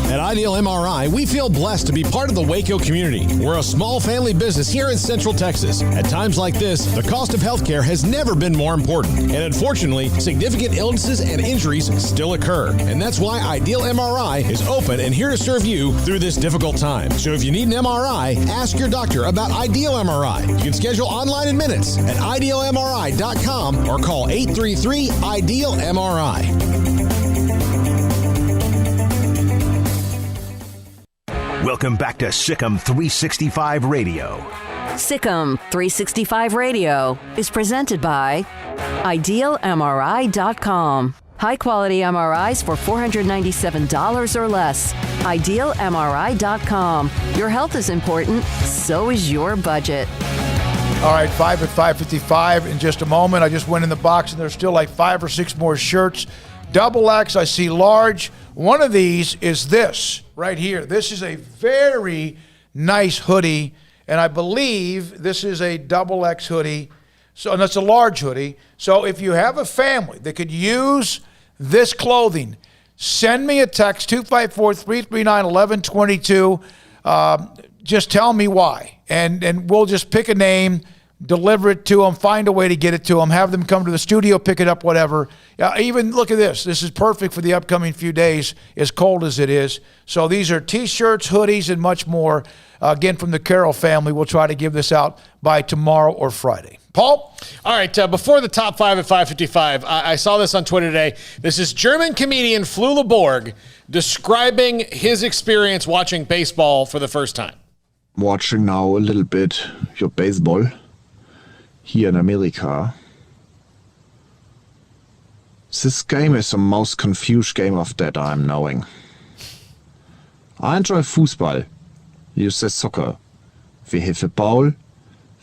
At Ideal MRI, we feel blessed to be part of the Waco community. We're a small family business here in Central Texas. At times like this, the cost of healthcare has never been more important. And unfortunately, significant illnesses and injuries still occur. And that's why Ideal MRI is open and here to serve you through this difficult time. So if you need an MRI, ask your doctor about Ideal MRI. You can schedule online in minutes at idealmri.com or call 833-IDEAL-MRI. Welcome back to SicEm365 Radio. SicEm365 Radio is presented by IdealMRI.com. High-quality MRIs for $497 or less. IdealMRI.com. Your health is important, so is your budget. All right, 5 at 5:55 in just a moment. I just went in the box, and there's still like 5 or 6 more shirts. Double X, I see large. One of these is this right here. This is a very nice hoodie, and I believe this is a double X hoodie. So, and that's a large hoodie. So if you have a family that could use this clothing, send me a text, 254-339-1122. Just tell me why, and we'll just pick a name, deliver it to them, find a way to get it to them, have them come to the studio, pick it up, whatever. Even look at this. This is perfect for the upcoming few days, as cold as it is. So these are T-shirts, hoodies, and much more. Again, from the Carroll family. We'll try to give this out by tomorrow or Friday. Paul? All right, before the top 5 at 5:55, I saw this on Twitter today. This is German comedian Flula Borg describing his experience watching baseball for the first time. Watching now a little bit your baseball here in America. This game is the most confused game of that I'm knowing. I enjoy football. You say soccer. We have a ball.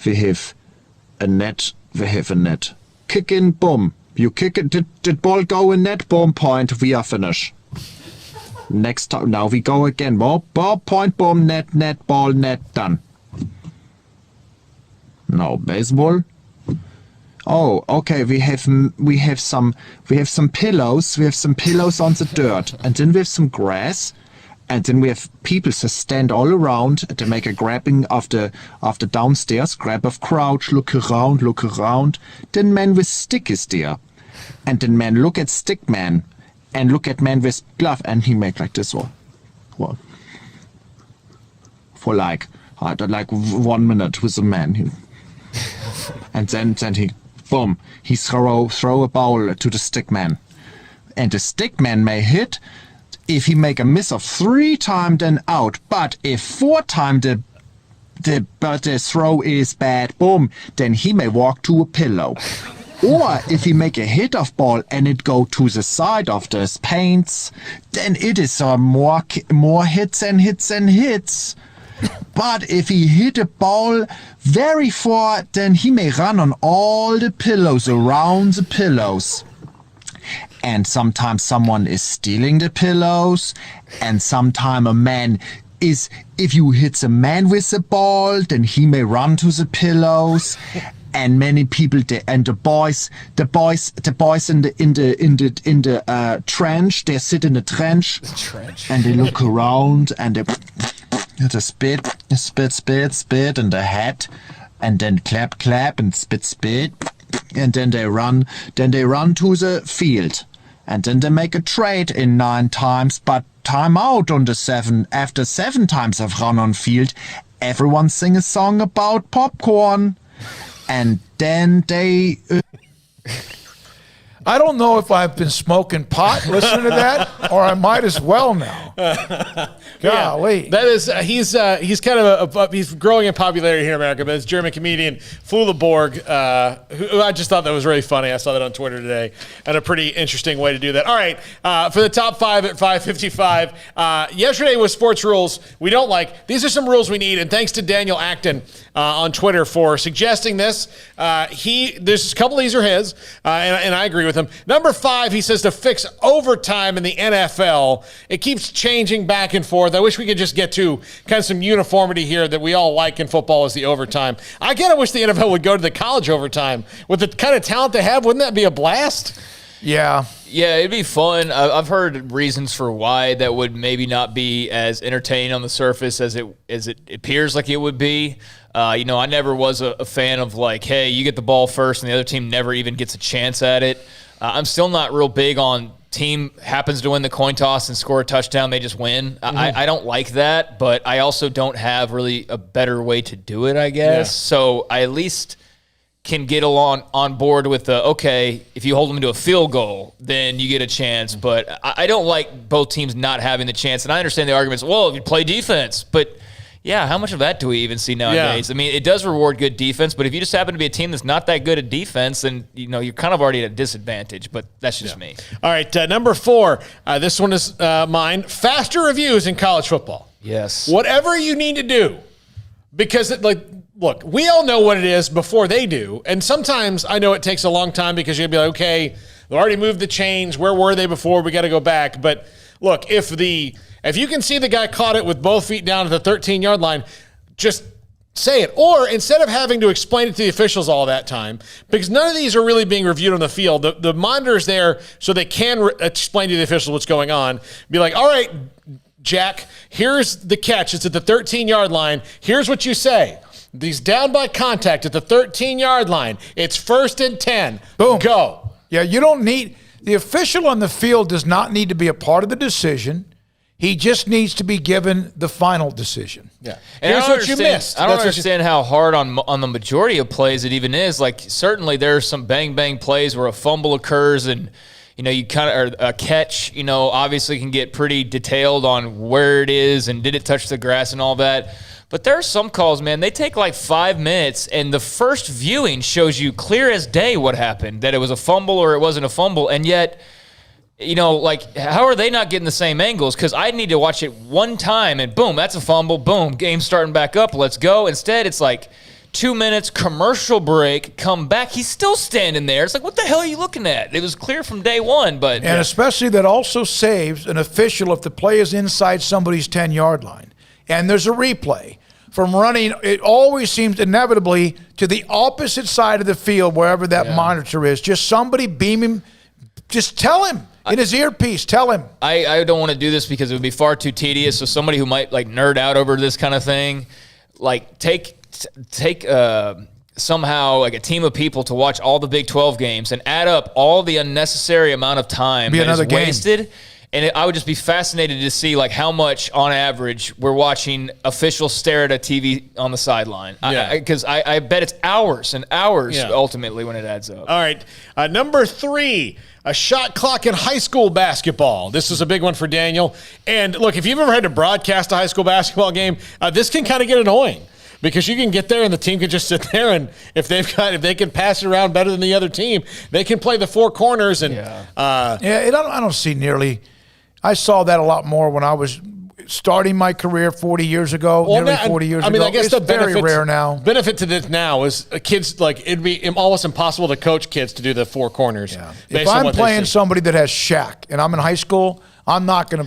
We have a net. We have a net. Kick in, boom. You kick it. Did ball go in net? Boom, point. We are finished. Next time. Now we go again. Ball, point, boom, net, ball, net, done. Now baseball. Oh, okay. We have some pillows. We have some pillows on the dirt, and then we have some grass, and then we have people that stand all around. They make a grabbing of the downstairs, grab of crouch, look around. Then man with stick is there, and then man look at stick man, and look at man with glove, and he make like this one. Well, for like 1 minute with the man, and then he. Boom, he throw a ball to the stick man. And the stick man may hit. If he make a miss of 3 times, then out. But if 4 times the throw is bad, boom, then he may walk to a pillow. Or if he make a hit of ball and it go to the side of the paints, then it is more hits and hits and hits. But if he hit a ball very far, then he may run on all the pillows around the pillows. And sometimes someone is stealing the pillows, and sometimes a man is, if you hit a man with the ball, then he may run to the pillows. And many people, and the boys in the trench, they sit in the trench, and they look around, and they spit in the hat, and then clap and spit, and then they run to the field, and then they make a trade in 9 times, but time out on the 7. After 7 times of run on field, everyone sing a song about popcorn, and then they. I don't know if I've been smoking pot listening to that, or I might as well now. Golly. Yeah, that is, he's kind of he's growing in popularity here in America, but it's German comedian Fluleborg, who I just thought that was really funny. I saw that on Twitter today, and a pretty interesting way to do that. All right, for the top 5 at 5:55. Yesterday was sports rules we don't like. These are some rules we need, and thanks to Daniel Acton on Twitter for suggesting this. There's a couple of these are his, and I agree with him. Number 5, he says to fix overtime in the NFL. It keeps changing back and forth. I wish we could just get to kind of some uniformity here that we all like in football is the overtime. I kind of wish the NFL would go to the college overtime. With the kind of talent they have, wouldn't that be a blast? Yeah. Yeah, it'd be fun. I've heard reasons for why that would maybe not be as entertaining on the surface as it appears like it would be. I never was a fan of like, hey, you get the ball first and the other team never even gets a chance at it. I'm still not real big on team happens to win the coin toss and score a touchdown, they just win. Mm-hmm. I don't like that, but I also don't have really a better way to do it, I guess. Yeah. So I at least can get on board with okay, if you hold them to a field goal, then you get a chance. But I don't like both teams not having the chance. And I understand the arguments, well, if you play defense, but yeah, how much of that do we even see nowadays? Yeah. I mean, it does reward good defense, but if you just happen to be a team that's not that good at defense, then you're kind of already at a disadvantage. But that's just me. All right, number 4. This one is mine. Faster reviews in college football. Yes. Whatever you need to do, because look, we all know what it is before they do, and sometimes I know it takes a long time because you'd be like, okay, they already moved the chains. Where were they before? We got to go back. But look, if you can see the guy caught it with both feet down at the 13-yard line, just say it. Or instead of having to explain it to the officials all that time, because none of these are really being reviewed on the field, the monitor's there so they can explain to the officials what's going on. Be like, all right, Jack, here's the catch. It's at the 13-yard line. Here's what you say. He's down by contact at the 13-yard line. It's 1st and 10. Boom. Go. Yeah, you don't need – the official on the field does not need to be a part of the decision. He just needs to be given the final decision. Yeah. And here's what you missed. I don't understand how hard on the majority of plays it even is. Like, certainly there are some bang-bang plays where a fumble occurs and, you kind of – or a catch, obviously can get pretty detailed on where it is and did it touch the grass and all that. But there are some calls, man, they take like 5 minutes, and the first viewing shows you clear as day what happened, that it was a fumble or it wasn't a fumble, and yet – how are they not getting the same angles? Because I need to watch it one time, and boom, that's a fumble. Boom, game's starting back up. Let's go. Instead, it's like 2 minutes, commercial break, come back. He's still standing there. It's like, what the hell are you looking at? It was clear from day one. But especially that also saves an official if the play is inside somebody's 10-yard line. And there's a replay. from running, it always seems inevitably to the opposite side of the field, wherever that monitor is. Just somebody beam him. Just tell him in his earpiece. Tell him. I don't want to do this because it would be far too tedious. So somebody who might like nerd out over this kind of thing, like take somehow like a team of people to watch all the Big 12 games and add up all the unnecessary amount of time that is wasted. And I would just be fascinated to see like how much on average we're watching officials stare at a TV on the sideline. Because I bet it's hours and hours ultimately when it adds up. All right. Number 3, a shot clock in high school basketball. This is a big one for Daniel. And look, if you've ever had to broadcast a high school basketball game, this can kind of get annoying. Because you can get there and the team can just sit there, and if they can pass it around better than the other team, they can play the four corners. And I don't see nearly. I saw that a lot more when I was starting my career 40 years ago, nearly 40 years ago. I mean, I guess it's very rare now. Benefit to this now is kids, like, it'd be almost impossible to coach kids to do the four corners. Yeah. If I'm playing somebody that has Shaq and I'm in high school, I'm not gonna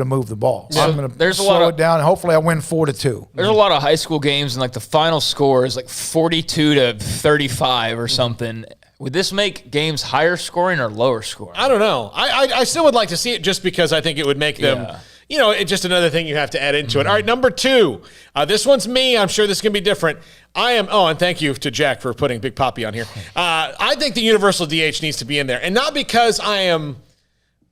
move the ball. Yeah. I'm gonna slow it down, and hopefully I win 4-2. There's a lot of high school games, and like the final score is like 42-35 or something. Would this make games higher scoring or lower scoring? I don't know. I still would like to see it just because I think it would make them, it's just another thing you have to add into it. All right, number 2. This one's me. I'm sure this can be different. And thank you to Jack for putting Big Poppy on here. I think the universal DH needs to be in there. And not because I'm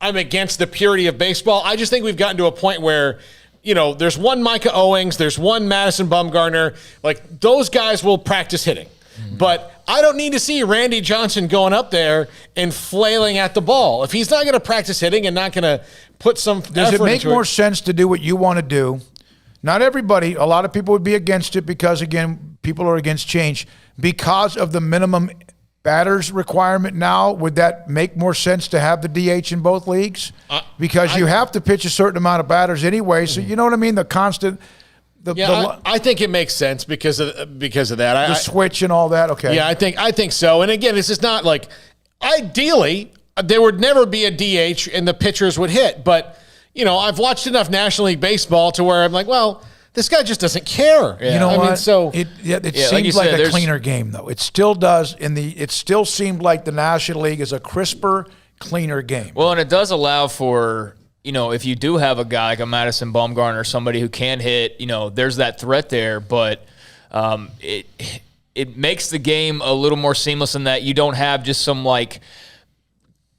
against the purity of baseball. I just think we've gotten to a point where, there's one Micah Owings, there's one Madison Bumgarner. Like, those guys will practice hitting. But I don't need to see Randy Johnson going up there and flailing at the ball. If he's not going to practice hitting and not going to put some effort into it. Does it make more sense to do what you want to do? Not everybody. A lot of people would be against it because, again, people are against change. Because of the minimum batters requirement now, would that make more sense to have the DH in both leagues? Because you have to pitch a certain amount of batters anyway. So you know what I mean? The constant... I think it makes sense because of that. The switch and all that. Okay. Yeah, I think so. And again, this is not like ideally there would never be a DH and the pitchers would hit. But I've watched enough National League baseball to where I'm like, well, this guy just doesn't care. Yeah. You know what? It seems like a cleaner game though. It still does. It still seemed like the National League is a crisper, cleaner game. Well, and it does allow for. If you do have a guy like a Madison Bumgarner or somebody who can hit, there's that threat there, but it makes the game a little more seamless in that you don't have just some like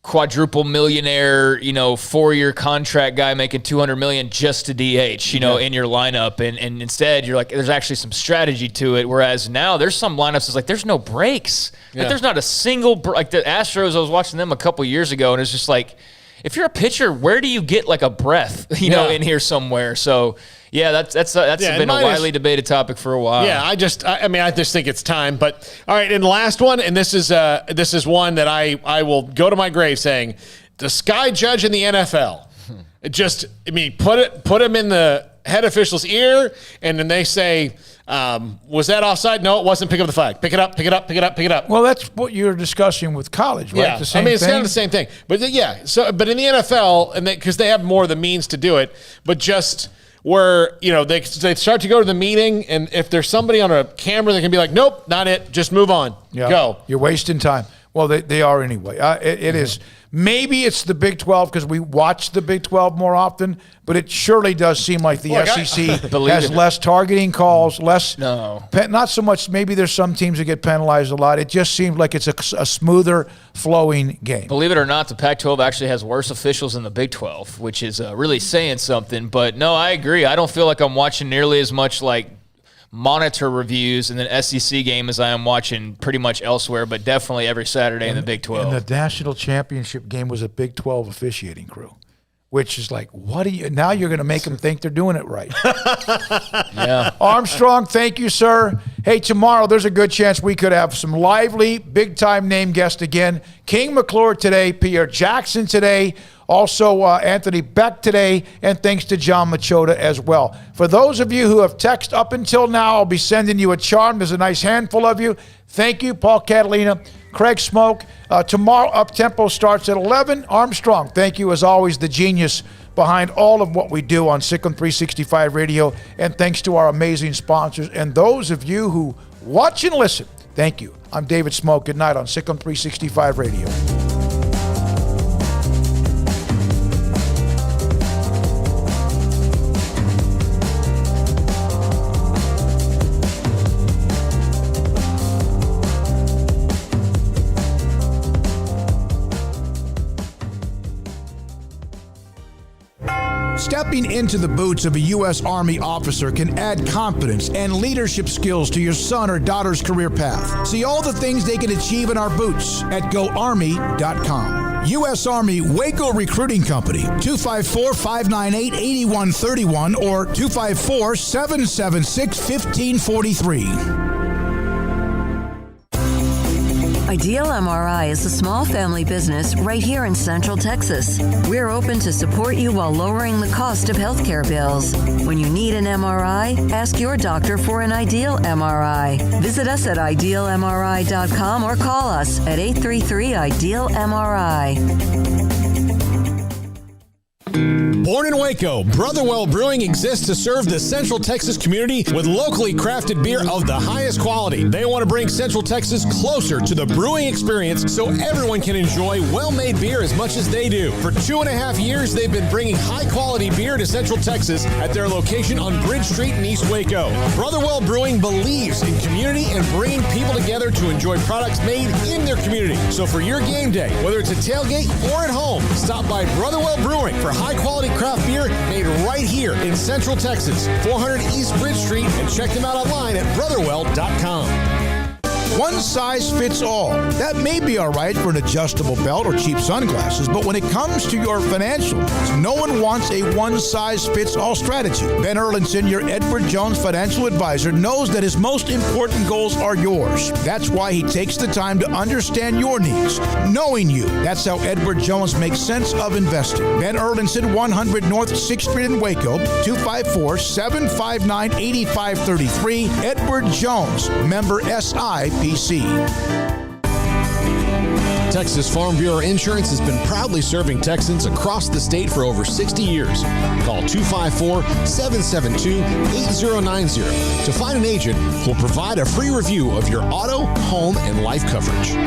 quadruple millionaire, 4-year contract guy making $200 million just to DH, in your lineup, and instead you're like, there's actually some strategy to it. Whereas now there's some lineups that's like there's no breaks, like there's not a single like the Astros. I was watching them a couple years ago, and it's just like. If you're a pitcher, where do you get like a breath, in here somewhere? So, that's been a widely debated topic for a while. Yeah, I just think it's time. But all right, and the last one, and this is one that I will go to my grave saying, the sky judge in the NFL. Put him in the head official's ear, and then they say. Was that offside? No, it wasn't. Pick up the flag. Pick it up. Well, that's what you're discussing with college, right? Yeah, it's kind of the same thing. But but in the NFL, and because they have more of the means to do it, but just where they start to go to the meeting, and if there's somebody on a camera, they can be like, nope, not it. Just move on. Yeah. Go. You're wasting time. Well, they are anyway. It is. Maybe it's the Big 12 because we watch the Big 12 more often, but it surely does seem like the SEC has less targeting calls, not so much. Maybe there's some teams that get penalized a lot. It just seems like it's a smoother flowing game. Believe it or not, the Pac-12 actually has worse officials than the Big 12, which is really saying something. But no, I agree. I don't feel like I'm watching nearly as much like monitor reviews in the SEC game as I am watching pretty much elsewhere, but definitely every Saturday in the Big 12. And the national championship game was a Big 12 officiating crew, which is like, now you're going to make them think they're doing it right. Yeah. Armstrong, thank you, sir. Hey, tomorrow there's a good chance we could have some lively, big-time name guests again. King McClure today, Pierre Jackson today, also Anthony Beck today, and thanks to John Machota as well. For those of you who have texted up until now, I'll be sending you a charm. There's a nice handful of you. Thank you, Paul Catalina, Craig Smoak. Tomorrow, Up Tempo starts at 11. Armstrong, thank you as always, the genius behind all of what we do on SicEm365 Radio, and thanks to our amazing sponsors and those of you who watch and listen. Thank you. I'm David Smoak. Good night on SicEm365 Radio. Stepping into the boots of a U.S. Army officer can add confidence and leadership skills to your son or daughter's career path. See all the things they can achieve in our boots at GoArmy.com. U.S. Army Waco Recruiting Company, 254-598-8131 or 254-776-1543. Ideal MRI is a small family business right here in Central Texas. We're open to support you while lowering the cost of healthcare bills. When you need an MRI, ask your doctor for an Ideal MRI. Visit us at idealmri.com or call us at 833-IDEAL-MRI. Born in Waco, Brotherwell Brewing exists to serve the Central Texas community with locally crafted beer of the highest quality. They want to bring Central Texas closer to the brewing experience so everyone can enjoy well-made beer as much as they do. For 2.5 years, they've been bringing high-quality beer to Central Texas at their location on Bridge Street in East Waco. Brotherwell Brewing believes in community and bringing people together to enjoy products made in their community. So for your game day, whether it's a tailgate or at home, stop by Brotherwell Brewing for high-quality craft beer made right here in Central Texas, 400 East Bridge Street, and check them out online at brotherwell.com. One size fits all. That may be all right for an adjustable belt or cheap sunglasses, but when it comes to your financial needs, no one wants a one-size-fits-all strategy. Ben Erlinson, your Edward Jones financial advisor, knows that his most important goals are yours. That's why he takes the time to understand your needs, knowing you. That's how Edward Jones makes sense of investing. Ben Erlinson, 100 North 6th Street in Waco, 254-759-8533. Edward Jones, member SIPC. Texas Farm Bureau Insurance has been proudly serving Texans across the state for over 60 years. Call 254-772-8090 to find an agent who will provide a free review of your auto, home, and life coverage.